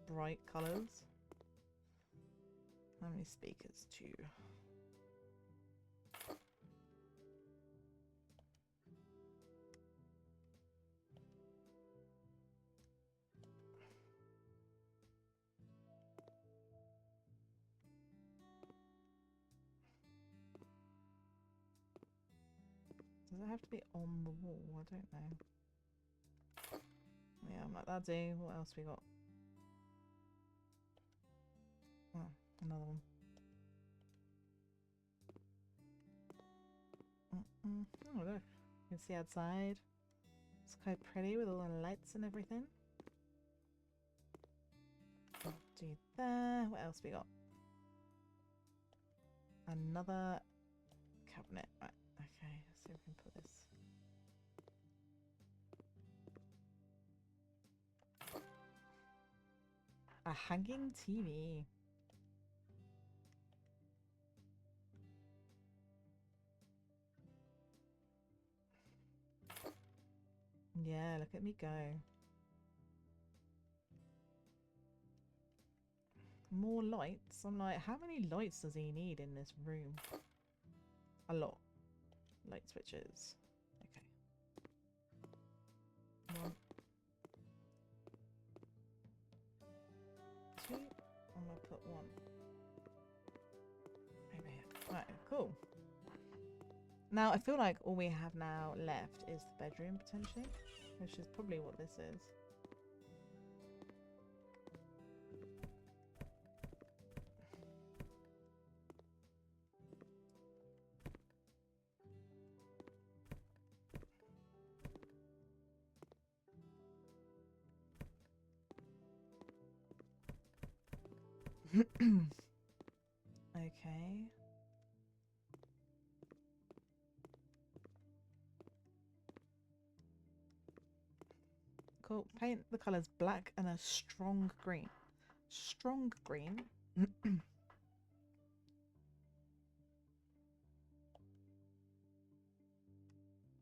bright colours. How many speakers? 2. Does it have to be on the wall? I don't know. Yeah, I'm like, that'll do. What else we got? Oh, another one. Oh, look. You can see outside. It's quite pretty with all the lights and everything. I'll do that. What else we got? Another cabinet. Right, okay. Let's see if we can put this. A hanging TV. Yeah, look at me go. More lights. I'm like, how many lights does he need in this room? A lot. Light switches. Okay. 1, 2. I'm gonna put 1 over here. Right, cool. Now, I feel like all we have now left is the bedroom, potentially, which is probably what this is. Okay. Cool. Paint the colours black and a strong green. Strong green.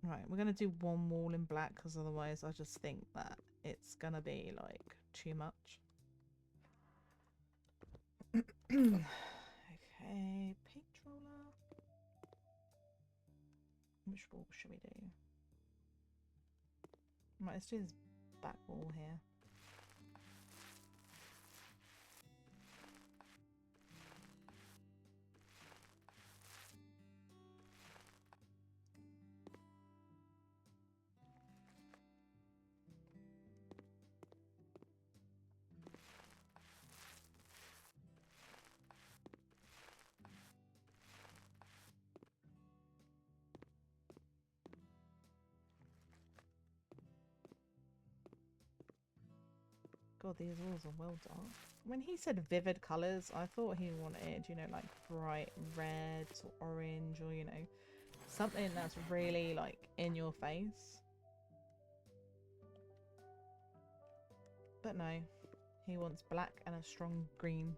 Right, we're going to do one wall in black because otherwise I just think that it's going to be like too much. Okay, paint roller. Which wall should we do? Right, let's do this back wall here. God, these walls are well dark. When he said vivid colours, I thought he wanted, you know, like bright reds or orange or, you know, something that's really like in your face. But no, he wants black and a strong green.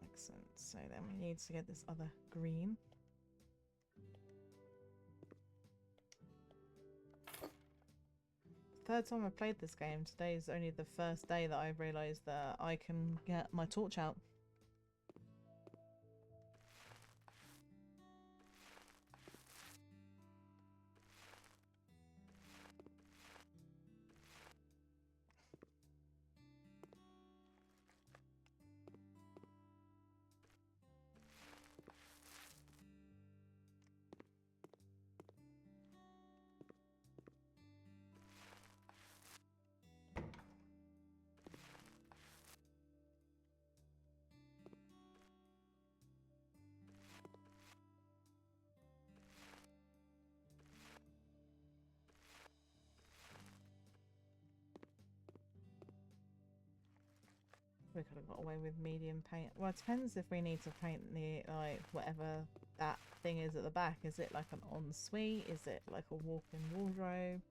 Excellent. So then we need to get this other green. Third time I've played this game. Today is only the first day that I've realised that I can get my torch out. We could have got away with medium paint. Well, it depends if we need to paint the, like, whatever that thing is at the back. Is it like an ensuite? Is it like a walk-in wardrobe?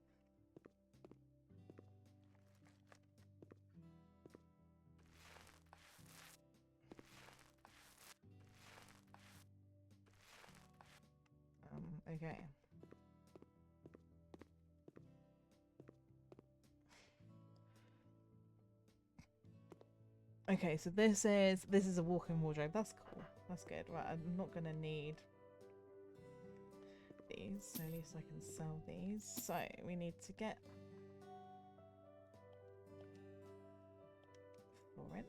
Okay. Okay, so this is a walk-in wardrobe. That's cool. That's good. Right, I'm not gonna need these, so at least I can sell these. So we need to get flooring.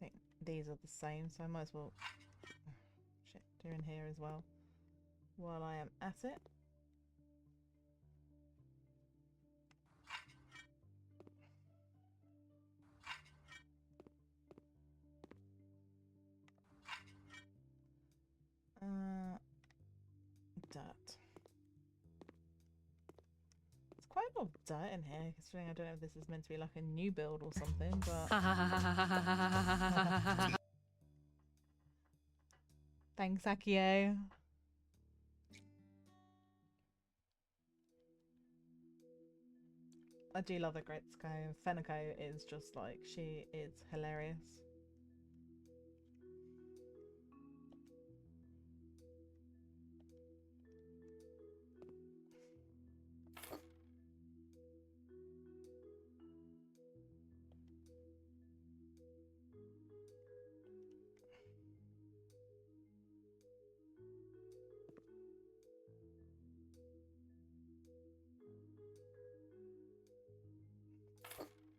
I think these are the same, so I might as well shit do in here as well while I am at it. Dirt. It's quite a lot of dirt in here, considering I don't know if this is meant to be like a new build or something, but thanks, Akio. I do love the Gretzko. Feniko is just like, she is hilarious.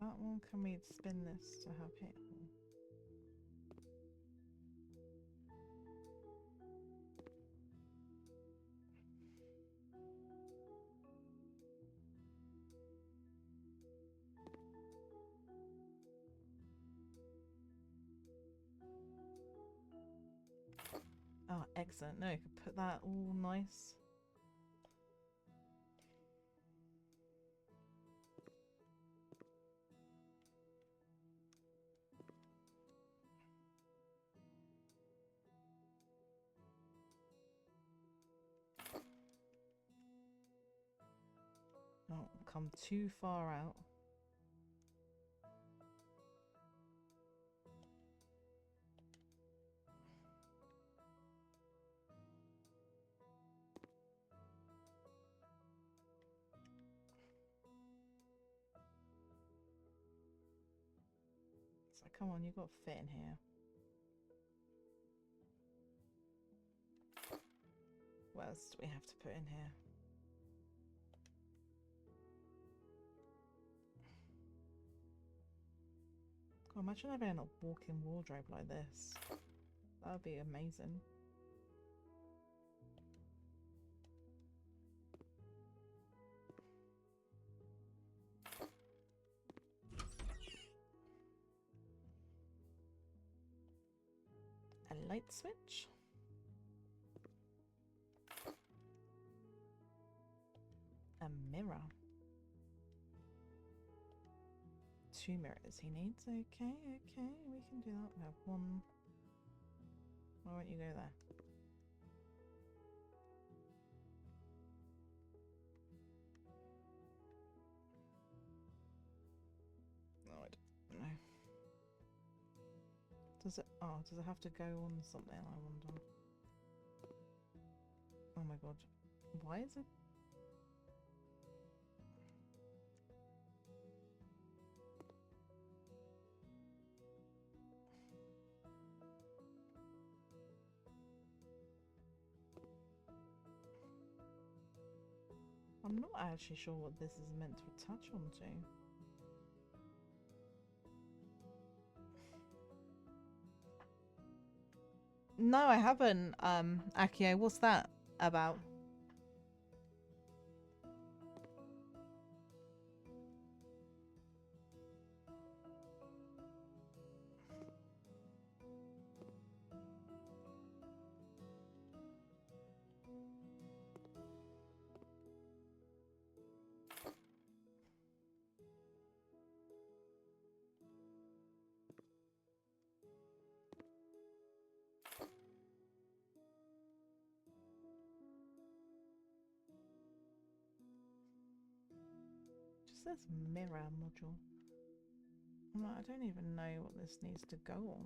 That one, can we spin this to have hit? Oh, excellent. No, I could put that all nice. Not come too far out. So come on, you've got to fit in here. What else do we have to put in here? God, imagine having a walk-in wardrobe like this. That would be amazing. A light switch. A mirror. 2 mirrors he needs. Okay, okay, we can do that. We have 1. Why won't you go there? No, I don't know. Does it? Oh, does it have to go on something? I wonder. Oh my god. Why is it? I'm not actually sure what this is meant to attach onto. No, I haven't, Akio. What's that about? Just says mirror module. I'm like, I don't even know what this needs to go on.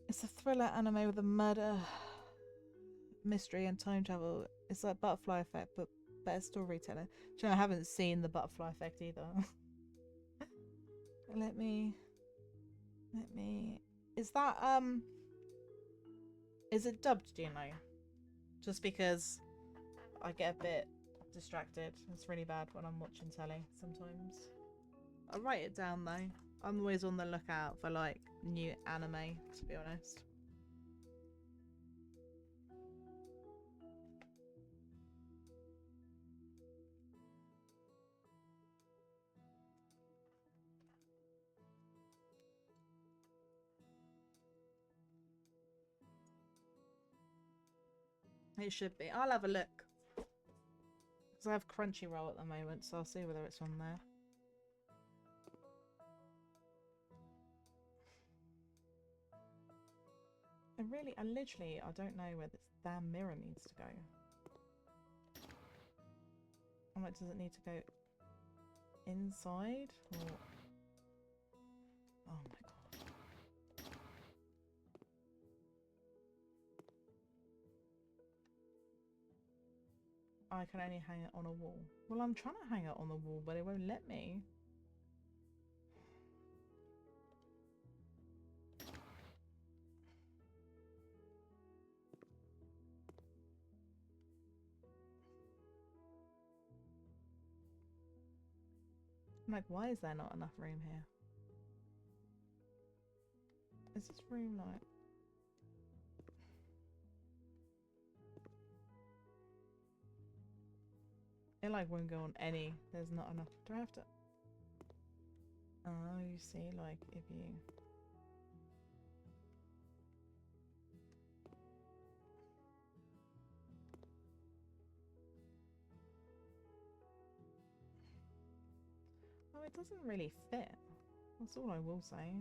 It's a thriller anime with a murder, mystery, and time travel. It's like Butterfly Effect, but better storytelling. Do you know, I haven't seen the Butterfly Effect either. Let me. Is that Is it dubbed? Do you know? Just because I get a bit distracted. It's really bad when I'm watching telly sometimes. I'll write it down though. I'm always on the lookout for like new anime, to be honest. It should be. I'll have a look. Because I have Crunchyroll at the moment, so I'll see whether it's on there. I literally, I don't know where this damn mirror needs to go. I'm like, does it need to go inside? Or... Oh my god. I can only hang it on a wall. Well, I'm trying to hang it on the wall, but it won't let me. I'm like, why is there not enough room here? Is this room like... It like won't go on any. There's not enough. Do I have to... Oh, you see, like if you... Oh, it doesn't really fit. That's all I will say.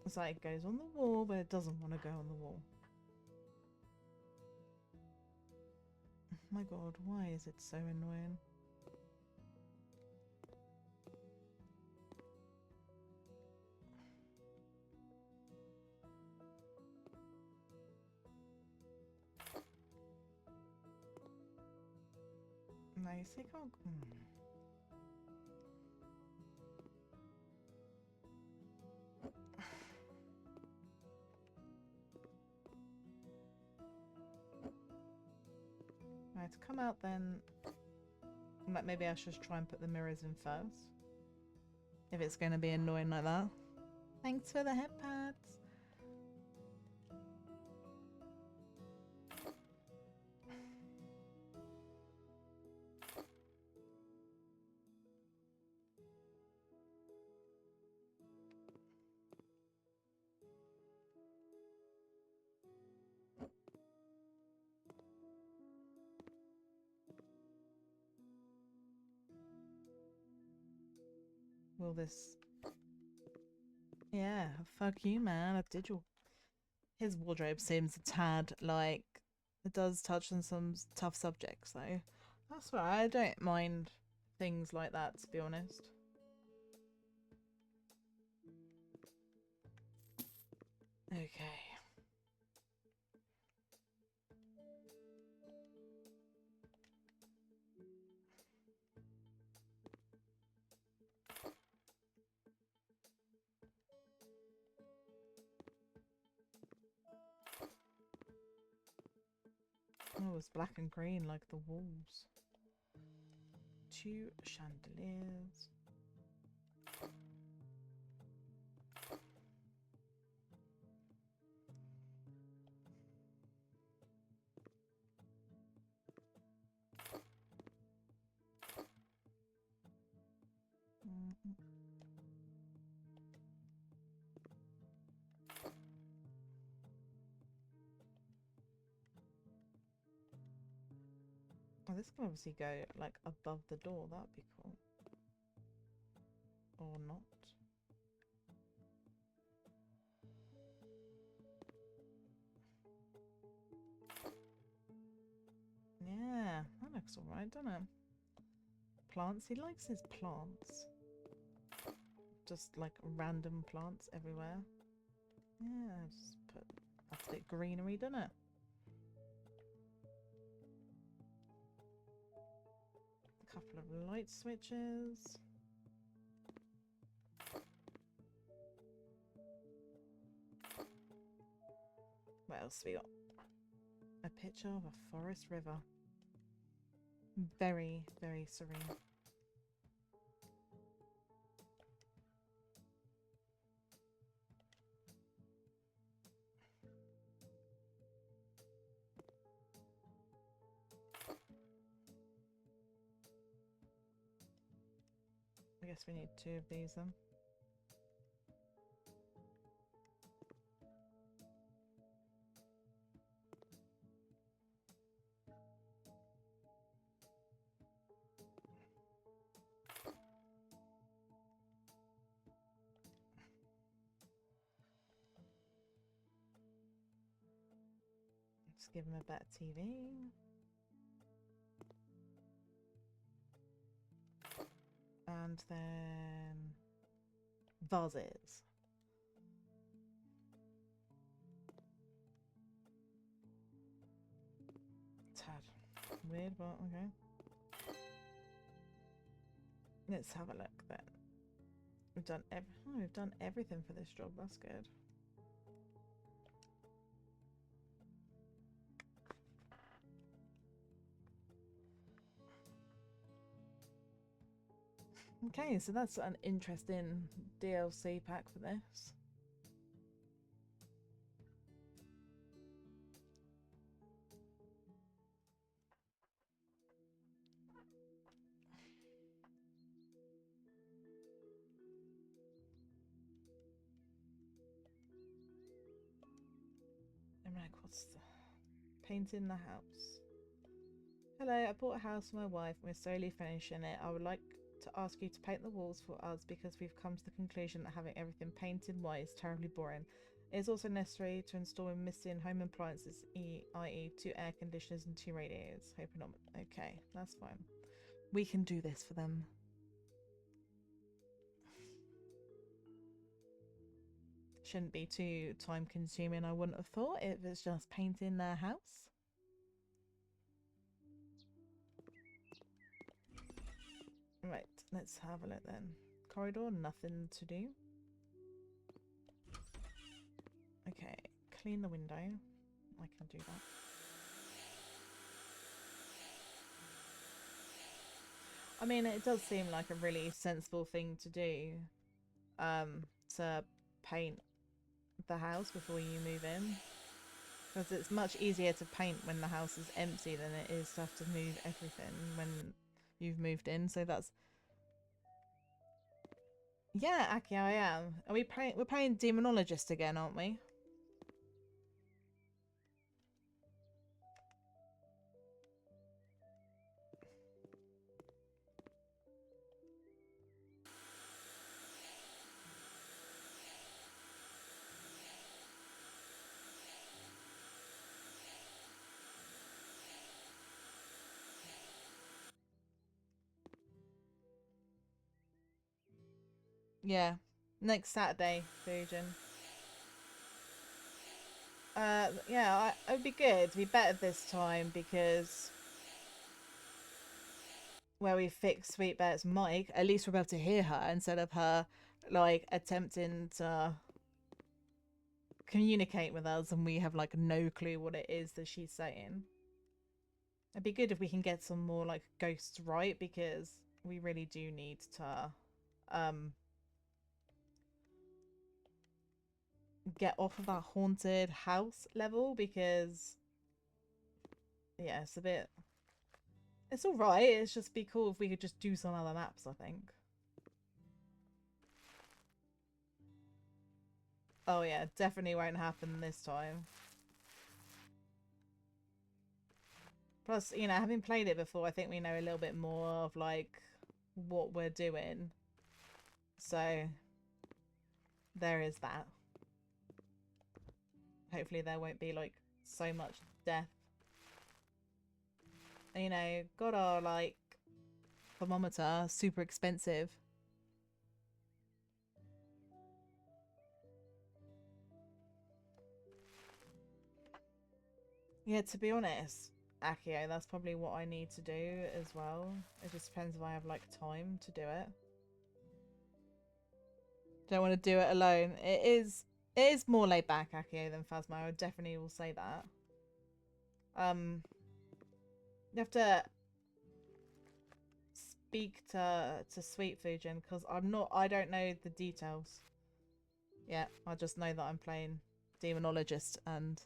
It's like it goes on the wall, but it doesn't want to go on the wall. Oh my god, why is it so annoying? No, you see, can't... Right, to come out then, maybe I should try and put the mirrors in first. If it's going to be annoying like that. Thanks for the head pads. Will this... Yeah, fuck you, man. I did your... His wardrobe seems a tad like... It does touch on some tough subjects, though. That's right, I don't mind things like that, to be honest. Okay. Oh, it's black and green like the walls. 2 chandeliers. Oh, this can obviously go like above the door. That'd be cool. Or not. Yeah, that looks alright, doesn't it? Plants. He likes his plants. Just like random plants everywhere. Yeah, just put... That's a bit greenery, doesn't it? A couple of light switches. What else we got? A picture of a forest river. Very, very serene. I guess we need 2 of these then. Just give him a better TV. And then vases. Tad weird, but okay. Let's have a look then. We've done everything for this job. That's good. Okay, so that's an interesting DLC pack for this. I'm like, what's the... Painting the house. Hello, I bought a house for my wife and we're slowly finishing it. I would like to ask you to paint the walls for us because we've come to the conclusion that having everything painted white is terribly boring. It is also necessary to install missing home appliances, i.e. 2 air conditioners and 2 radiators. Hoping not. Okay, that's fine. We can do this for them. Shouldn't be too time consuming, I wouldn't have thought, if it's just painting their house. Right, let's have a look then. Corridor, nothing to do. Okay, clean the window. I can do that. I mean, it does seem like a really sensible thing to do, um, to paint the house before you move in. Because it's much easier to paint when the house is empty than it is to have to move everything when you've moved in. So that's... Yeah, Aki, I am. Are we playing? We're playing Demonologist again, aren't we? Yeah. Next Saturday, Fujin. Yeah, it would be good. It'd be better this time because where we fixed Sweetbet's mic, at least we're able to hear her instead of her like attempting to communicate with us and we have like no clue what it is that she's saying. It'd be good if we can get some more like ghosts right because we really do need to um get off of that haunted house level because yeah, it's a bit... It's alright, it's just be cool if we could just do some other maps, I think. Oh yeah, definitely won't happen this time. Plus, you know, having played it before, I think we know a little bit more of like what we're doing. So there is that. Hopefully there won't be like so much death. You know, got our like thermometer, super expensive. Yeah, to be honest, Akio, that's probably what I need to do as well. It just depends if I have like time to do it. Don't want to do it alone. It is more laid back, Akio, than Phasmo. I definitely will say that. You have to speak to Sweet Fujin because I don't know the details. Yeah, I just know that I'm playing Demonologist and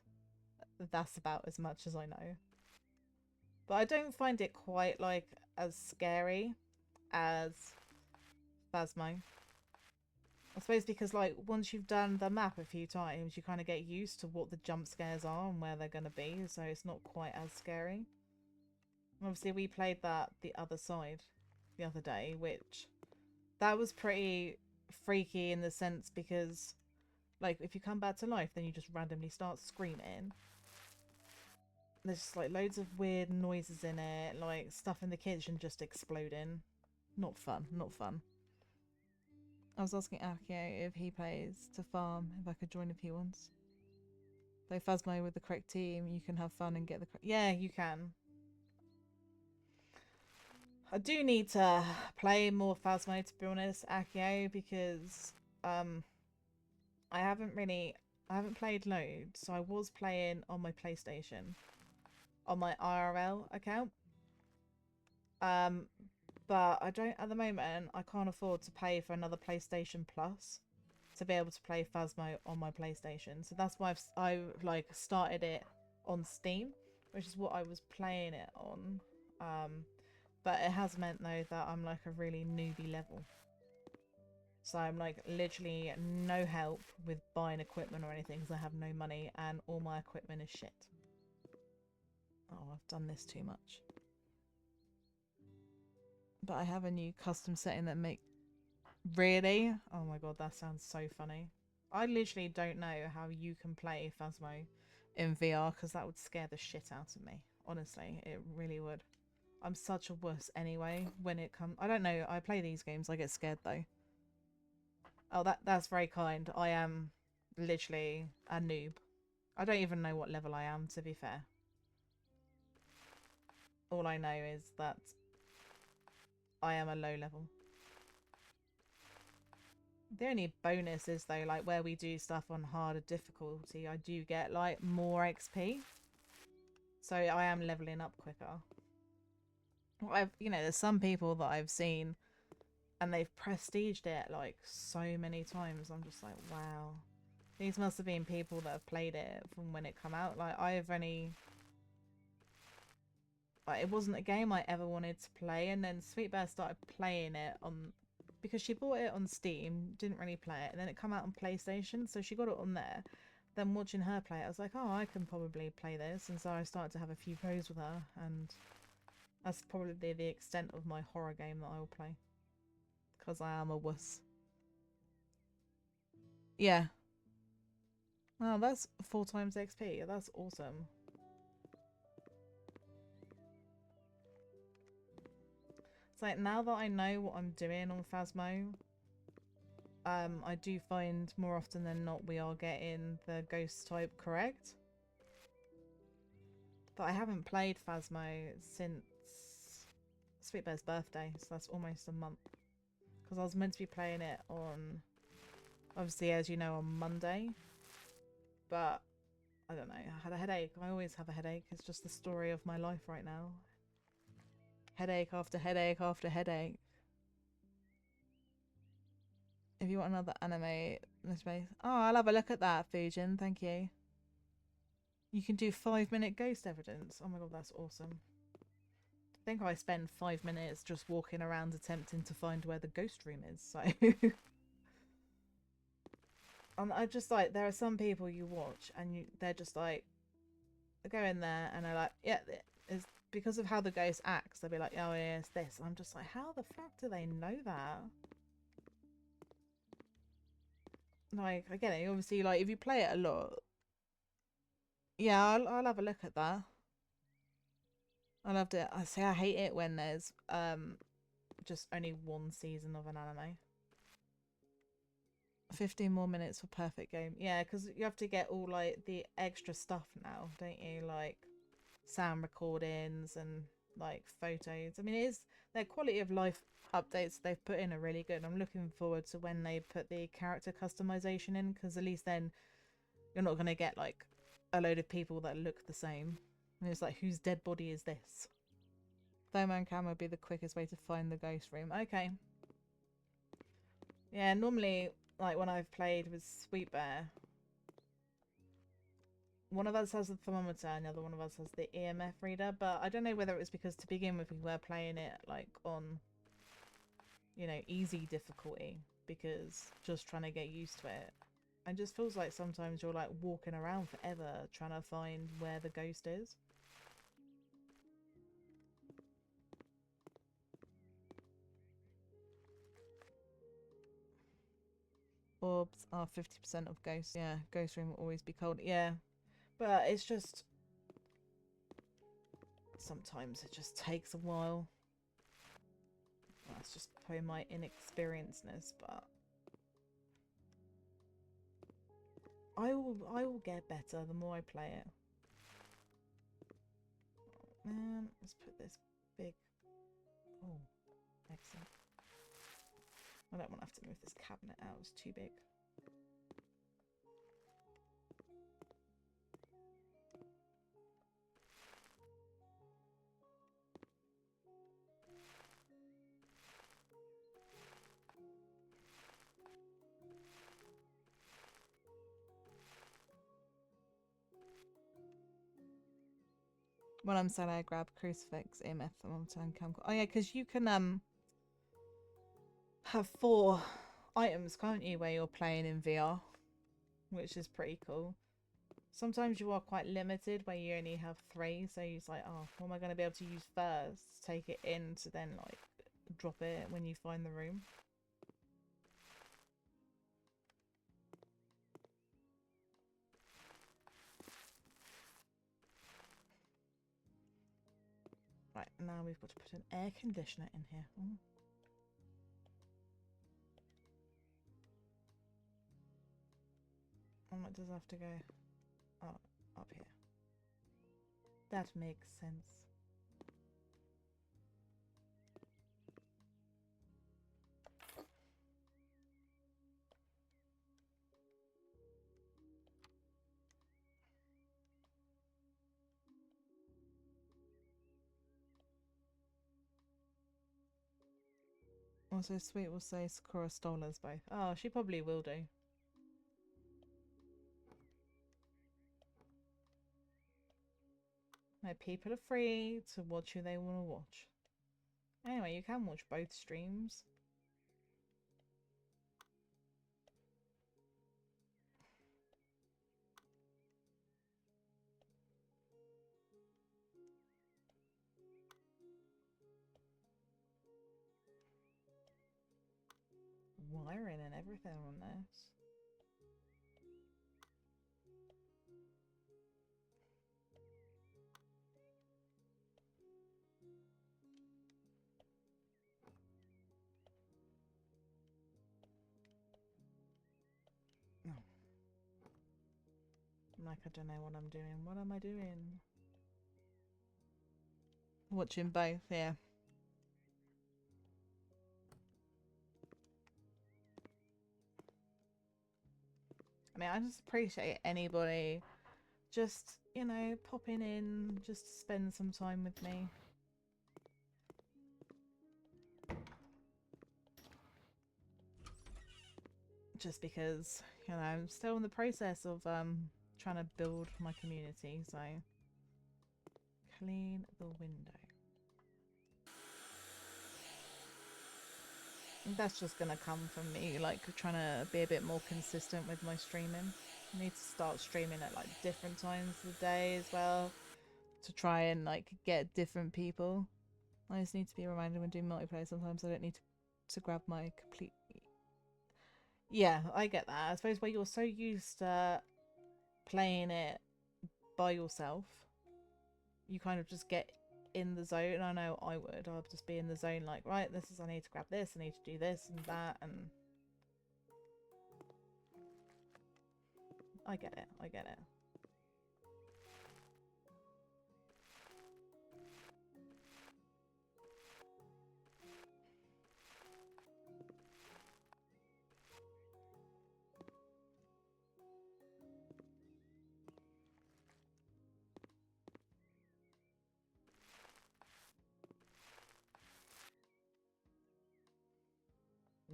that's about as much as I know. But I don't find it quite like as scary as Phasmo. I suppose because like once you've done the map a few times, you kind of get used to what the jump scares are and where they're going to be, so it's not quite as scary. Obviously, we played that the other side the other day, which that was pretty freaky in the sense because like if you come back to life, then you just randomly start screaming. There's just like loads of weird noises in it, like stuff in the kitchen just exploding. Not fun, not fun. I was asking Akio if he plays to farm, if I could join if he wants. Play Phasmo with the correct team, you can have fun and get the correct... Yeah, you can. I do need to play more Phasmo, to be honest, Akio, because I haven't played loads, so I was playing on my PlayStation, on my IRL account. But I don't, at the moment, I can't afford to pay for another PlayStation Plus to be able to play Phasmo on my PlayStation. So that's why I've like started it on Steam, which is what I was playing it on. But it has meant though that I'm like a really newbie level. So I'm like literally no help with buying equipment or anything because I have no money and all my equipment is shit. Oh, I've done this too much. But I have a new custom setting that make... Really? Oh my god, that sounds so funny. I literally don't know how you can play Phasmo in VR because that would scare the shit out of me. Honestly, it really would. I'm such a wuss anyway when it comes... I don't know, I play these games, I get scared though. Oh, that's very kind. I am literally a noob. I don't even know what level I am, to be fair. All I know is that I am a low level. The only bonus is though, like where we do stuff on harder difficulty, I do get like more XP. So I am leveling up quicker. There's some people that I've seen and they've prestiged it like so many times. I'm just like, wow. These must have been people that have played it from when it come out. Like I've only like it wasn't a game I ever wanted to play, and then Sweet Bear started playing it on because she bought it on Steam, didn't really play it, and then it come out on PlayStation, so she got it on there. Then watching her play it, I was like, oh, I can probably play this, and so I started to have a few goes with her, and that's probably the extent of my horror game that I will play, because I am a wuss. Yeah. Oh, that's 4 times XP. That's awesome. It's like now that I know what I'm doing on Phasmo, I do find more often than not we are getting the ghost type correct. But I haven't played Phasmo since Sweet Bear's birthday, so that's almost a month. Because I was meant to be playing it on, obviously, as you know, on Monday. But I don't know, I had a headache. I always have a headache. It's just the story of my life right now. Headache after headache after headache. If you want another anime, space. Oh, I'll have a look at that, Fujin. Thank you. You can do 5-minute ghost evidence. Oh my god, that's awesome. I think I spend 5 minutes just walking around attempting to find where the ghost room is. So, and I just like there are some people you watch and they're just like they go in there and they're like, yeah, it's because of how the ghost acts. They'll be like, oh yeah, it's this. I'm just like, how the fuck do they know that? Like, I get it. Obviously, like if you play it a lot, yeah, I'll have a look at that. I loved it. I say I hate it when there's just only one season of an anime. 15 more minutes for perfect game. Yeah, because you have to get all like the extra stuff now, don't you? Like sound recordings and like photos. I mean, it is their quality of life updates they've put in are really good. I'm looking forward to when they put the character customization in, because at least then you're not going to get like a load of people that look the same. And it's like, whose dead body is this? Thermo cam would be the quickest way to find the ghost room. Okay. Yeah, normally, like when I've played with Sweet Bear, one of us has the thermometer and the other one of us has the EMF reader, but I don't know whether it was because to begin with we were playing it like on, easy difficulty, because just trying to get used to it. It just feels like sometimes you're like walking around forever trying to find where the ghost is. Orbs are 50% of ghosts. Yeah, ghost room will always be cold. Yeah, but it's just sometimes it just takes a while. That's just probably my inexperiencedness, but I will get better the more I play it. Oh, man, let's put this big. Oh, excellent. I don't want to have to move this cabinet out. It's too big. When I'm sad, I grab crucifix, EMF, thermometer, and camcorder. Oh yeah, because you can have 4 items, can't you, where you're playing in VR, which is pretty cool. Sometimes you are quite limited where you only have 3, so you're like, oh, what am I going to be able to use first? Take it in to then like drop it when you find the room. Right, now we've got to put an air conditioner in here. Ooh. And what does have to go? Oh, up here. That makes sense. Also, Sweet will say Sakura stole us both. Oh, she probably will do. No, people are free to watch who they want to watch. Anyway, you can watch both streams. Wiring and everything on this. No. Like, I don't know what I'm doing. What am I doing? Watching both, yeah. I mean, I just appreciate anybody just, you know, popping in just to spend some time with me. Just because, you know, I'm still in the process of trying to build my community, so clean the window. That's just gonna come from me, like, trying to be a bit more consistent with my streaming. I need to start streaming at like different times of the day as well to try and like get different people. I just need to be reminded when doing multiplayer sometimes I don't need to grab my complete. Yeah, I get that. I suppose where you're so used to playing it by yourself, you kind of just get in the zone. I know I would. I'd just be in the zone like, right, this is, I need to grab this, I need to do this and that, and I get it. I get it.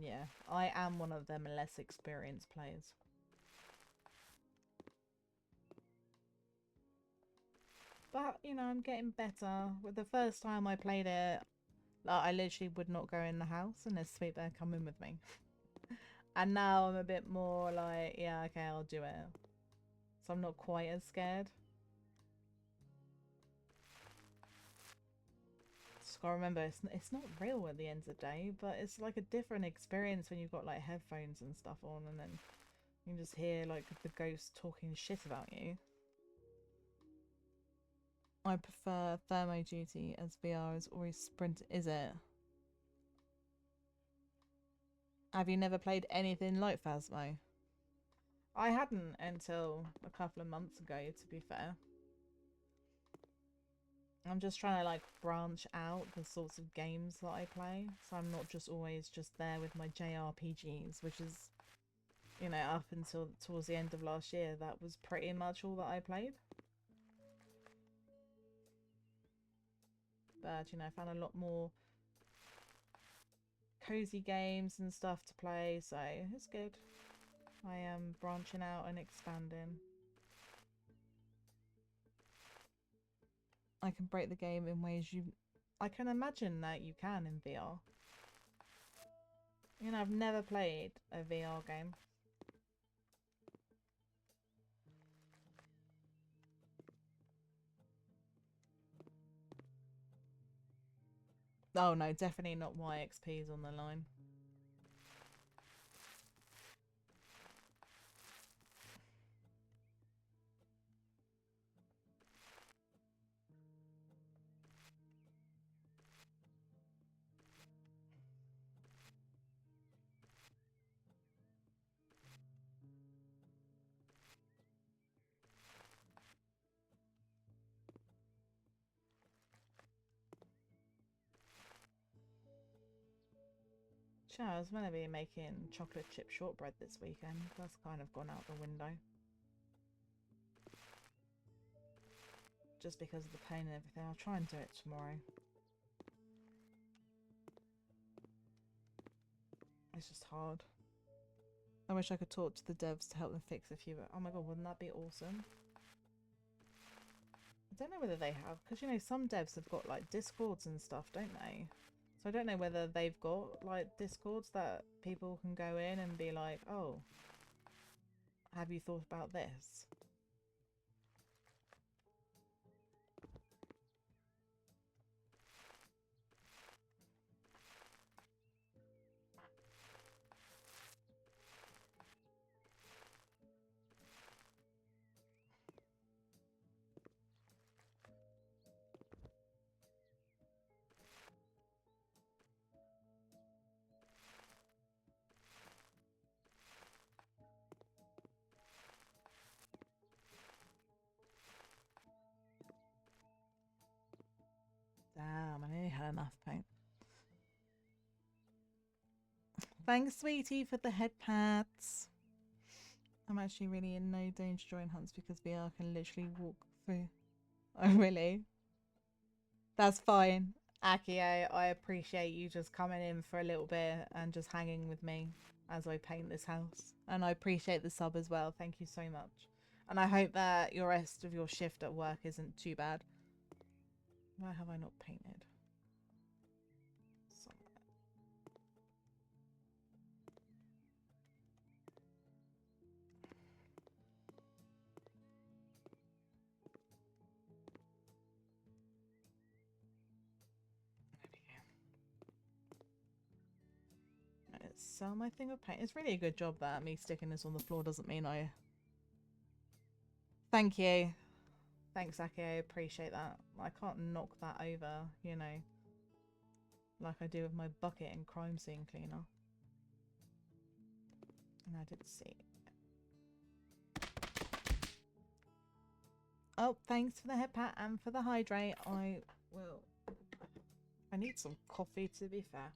Yeah, I am one of them less experienced players. But, you know, I'm getting better. With the first time I played it, like, I literally would not go in the house unless Sweet Bear come in with me. And now I'm a bit more like, yeah, okay, I'll do it. So I'm not quite as scared. Just gotta remember, it's not real at the end of the day, but it's like a different experience when you've got like headphones and stuff on, and then you can just hear like the ghost talking shit about you. I prefer Thermo Duty as VR is always sprint. Is it? Have you never played anything like Phasmo? I hadn't until a couple of months ago, to be fair. I'm just trying to like branch out the sorts of games that I play, so I'm not just always just there with my JRPGs, which is, you know, up until towards the end of last year, that was pretty much all that I played. But, you know, I found a lot more cozy games and stuff to play, so it's good. I am branching out and expanding. I can break the game in ways I can imagine that you can in VR. You know, I've never played a VR game. Oh no, definitely not YXP's on the line. Sure, I was gonna be making chocolate chip shortbread this weekend. That's kind of gone out the window. Just because of the pain and everything. I'll try and do it tomorrow. It's just hard. I wish I could talk to the devs to help them fix a few. Oh my god, wouldn't that be awesome? I don't know whether they have, because you know some devs have got like discords and stuff, don't they? So I don't know whether they've got like discords that people can go in and be like, oh, have you thought about this? Damn, I nearly had enough paint. Thanks, sweetie, for the head pats. I'm actually really in no danger during hunts because VR can literally walk through. Oh, really? That's fine. Akio, I appreciate you just coming in for a little bit and just hanging with me as I paint this house. And I appreciate the sub as well. Thank you so much. And I hope that your rest of your shift at work isn't too bad. Why have I not painted? Somewhere. Sell my thing of paint. It's really a good job that me sticking this on the floor doesn't mean I... Thank you. Thanks, Aki. I appreciate that. I can't knock that over, you know, like I do with my bucket and crime scene cleaner. And I did see. Oh, thanks for the head pat and for the hydrate. I will... I need some coffee, to be fair.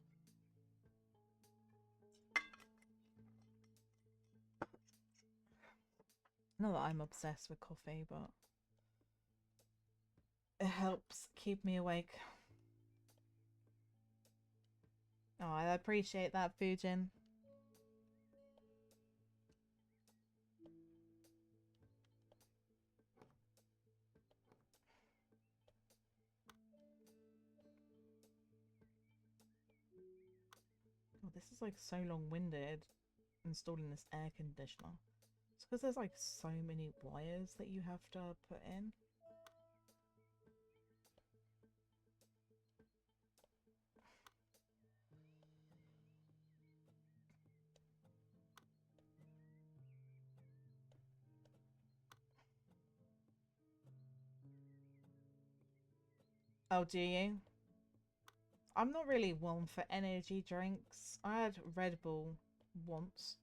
Not that I'm obsessed with coffee, but it helps keep me awake. Oh, I appreciate that, Fujin. Oh, this is like so long-winded installing this air conditioner. It's because there's like so many wires that you have to put in. Oh, do you? I'm not really one for energy drinks. I had Red Bull once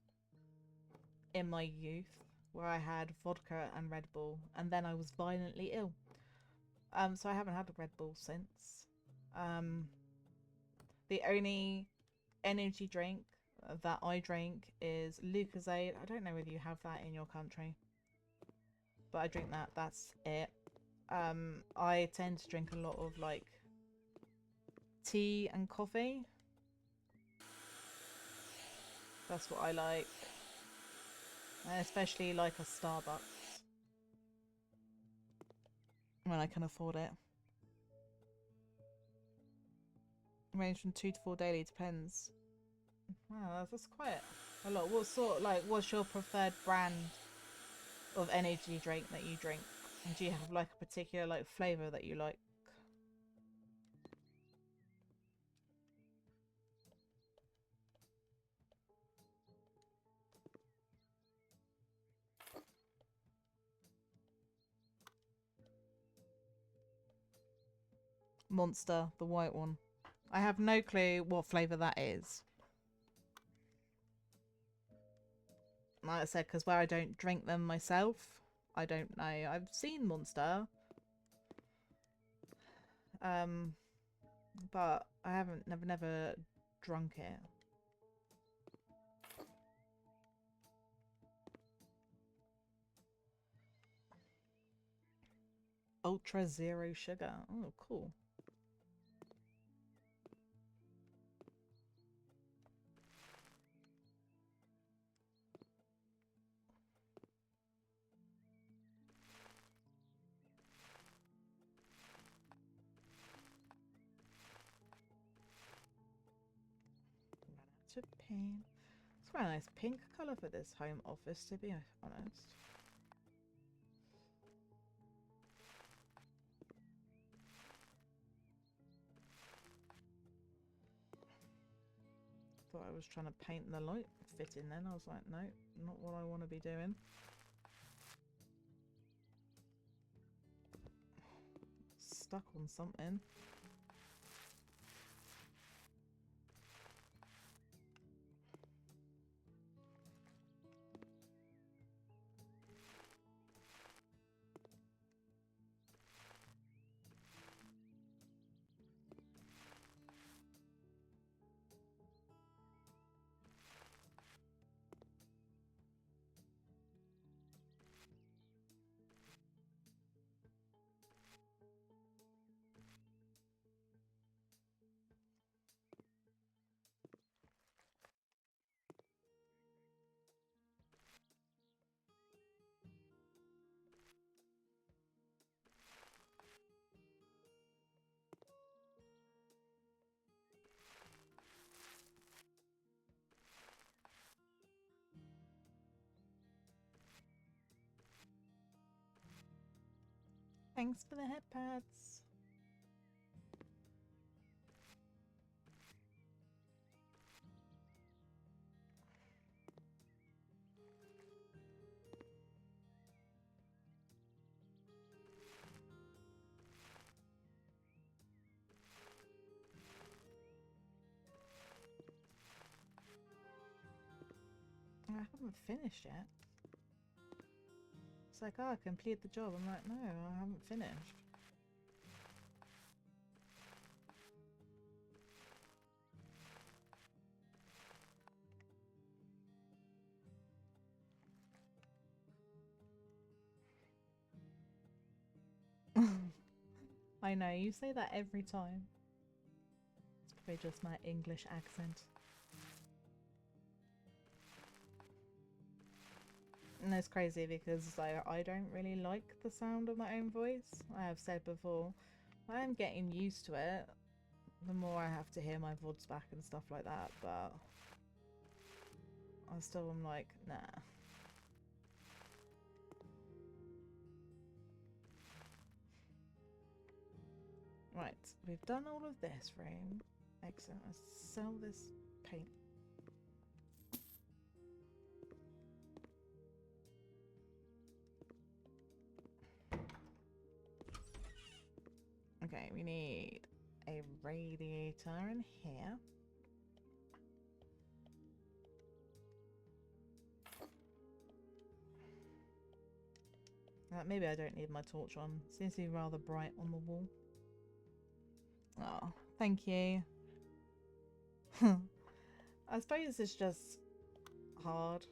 in my youth where I had vodka and Red Bull and then I was violently ill. So I haven't had a Red Bull since. The only energy drink that I drink is Lucozade. I don't know whether you have that in your country, but I drink that. That's it. I tend to drink a lot of like tea and coffee. That's what I like. And especially like a Starbucks when I can afford it. Range from 2 to 4 daily, depends. Wow, that's quite a lot. What sort, like, what's your preferred brand of energy drink that you drink? And do you have like a particular like flavour that you like? Monster, the white one. I have no clue what flavour that is. Like I said, because where I don't drink them myself, I don't know. I've seen Monster. But I haven't, never drunk it. Ultra zero sugar. Oh, cool. to paint. It's quite a nice pink colour for this home office, to be honest. Thought I was trying to paint the light fit in then. I was like, no, not what I want to be doing. Stuck on something. Thanks for the head pads. I haven't finished yet. It's like, oh, I completed the job. I'm like, no, I haven't finished. I know, you say that every time. It's probably just my English accent. And it's crazy because I don't really like the sound of my own voice. I have said before, I am getting used to it. The more I have to hear my VODs back and stuff like that, but I still am like, nah. Right, we've done all of this room. Excellent. Let's sell this paint. Okay, we need a radiator in here. Maybe I don't need my torch on. Seems to be rather bright on the wall. Oh, thank you. I suppose it's just hard,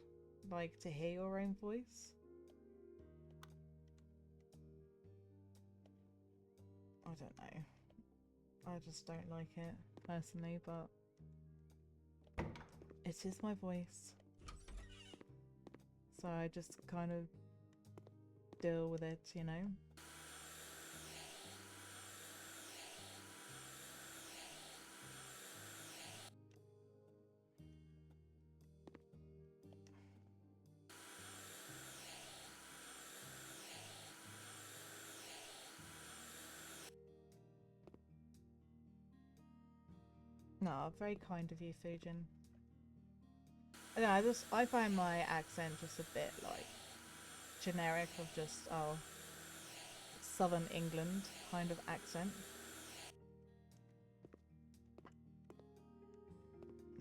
like, to hear your own voice. I don't know. I just don't like it, personally, but it is my voice. So I just kind of deal with it, you know? No, very kind of you, Fujin. I find my accent just a bit like generic of just, oh, Southern England kind of accent.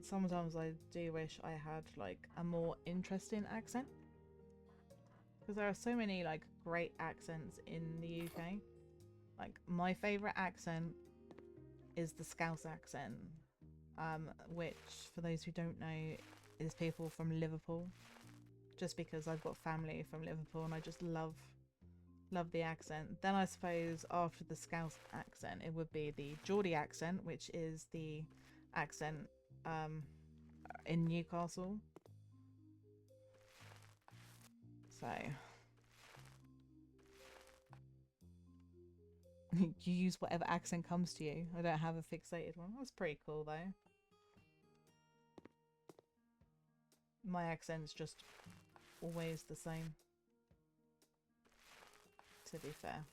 Sometimes I do wish I had like a more interesting accent, because there are so many like great accents in the UK. Like my favourite accent is the Scouse accent, which for those who don't know is people from Liverpool, just because I've got family from Liverpool and I just love the accent. Then I suppose after the Scouse accent it would be the Geordie accent, which is the accent in Newcastle. So you use whatever accent comes to you. I don't have a fixated one. That's pretty cool though. My accent's just always the same, to be fair.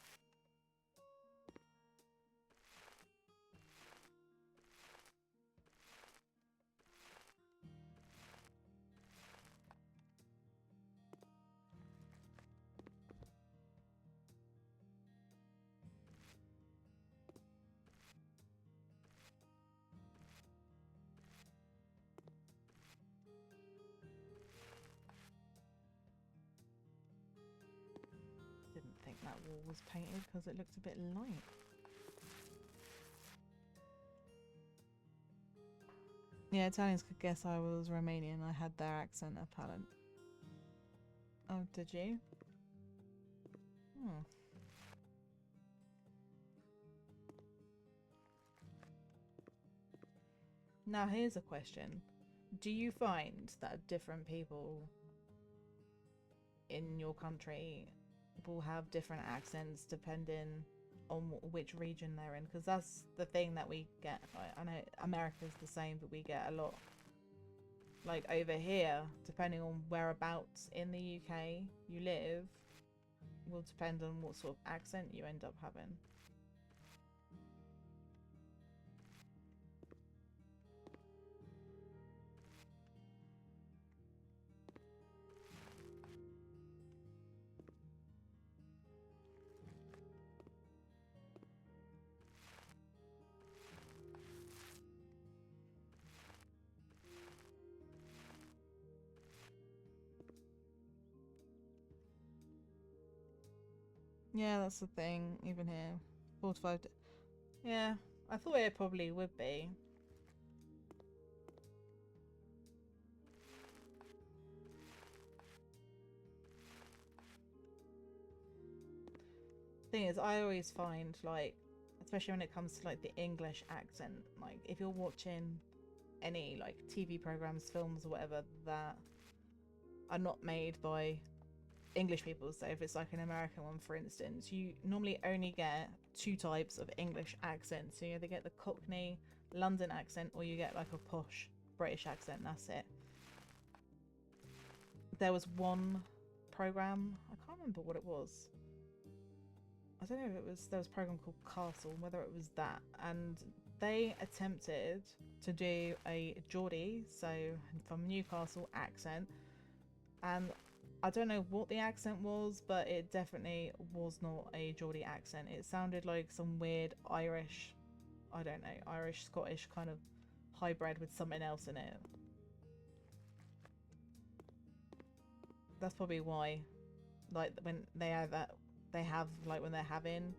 Didn't think that wall was painted because it looked a bit light. Yeah, Italians could guess I was Romanian. I had their accent apparent. Oh, did you? Hmm. Now here's a question. Do you find that different people in your country will have different accents depending on which region they're in? Because that's the thing that we get. I know America's the same, but we get a lot. Like over here, depending on whereabouts in the UK you live, will depend on what sort of accent you end up having. Yeah, that's the thing, even here. 4 to 5. Yeah, I thought it probably would be. Thing is, I always find, like, especially when it comes to, like, the English accent, like, if you're watching any, like, TV programs, films, or whatever, that are not made by English people, so if it's like an American one, for instance, you normally only get 2 types of English accents. So you either get the Cockney London accent or you get like a posh British accent. That's it. There was one program, I can't remember what it was. I don't know if it was, there was a program called Castle, whether it was that, and they attempted to do a Geordie, so from Newcastle accent, and I don't know what the accent was, but it definitely was not a Geordie accent. It sounded like some weird Irish, I don't know, Irish, Scottish kind of hybrid with something else in it. That's probably why, like, when they have that, they have, like, when they're having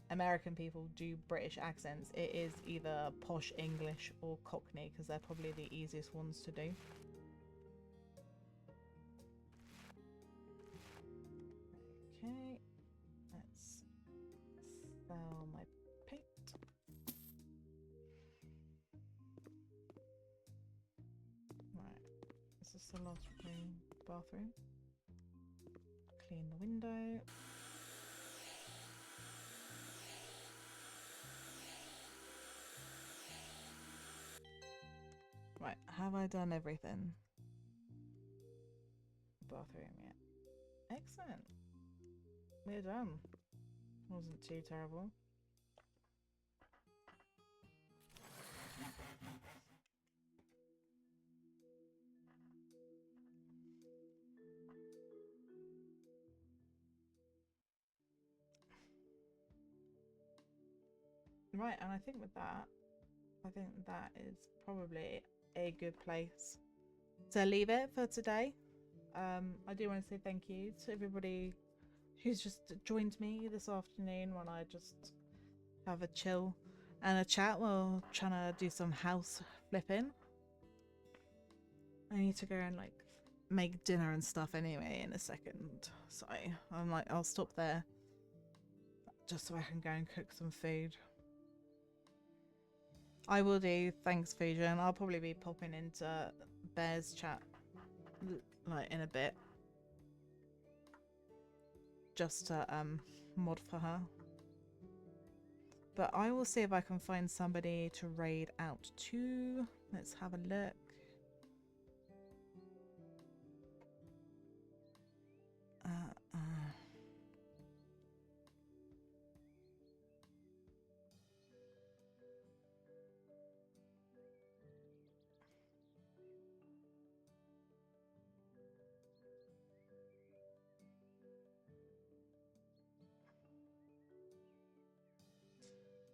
American people do British accents, it is either posh English or Cockney, because they're probably the easiest ones to do. Okay, let's spell my paint. Right, this is the last room, bathroom. Clean the window. Right, have I done everything? Bathroom, yeah. Excellent. We're done. Wasn't too terrible. Right, and I think with that, I think that is probably a good place to leave it for today. I do want to say thank you to everybody who's just joined me this afternoon when I just have a chill and a chat while trying to do some house flipping. I need to go and like make dinner and stuff anyway in a second, so I'm like, I'll stop there just so I can go and cook some food. I will do. Thanks, Fusion. I'll probably be popping into Bear's chat like in a bit, just to mod for her. But I will see if I can find somebody to raid out to. Let's have a look.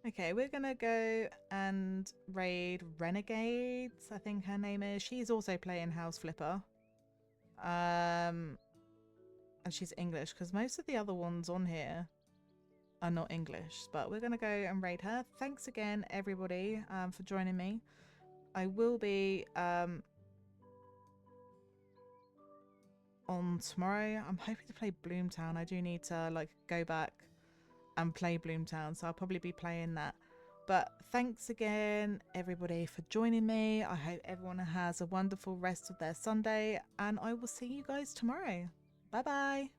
Okay, we're gonna go and raid Renegades, I think her name is. She's also playing House Flipper. And she's English, because most of the other ones on here are not English. But we're gonna go and raid her. Thanks again, everybody, for joining me. I will be on tomorrow. I'm hoping to play Bloomtown. I do need to like go back and play Bloomtown, so I'll probably be playing that. But thanks again, everybody, for joining me. I hope everyone has a wonderful rest of their Sunday, and I will see you guys tomorrow. Bye bye.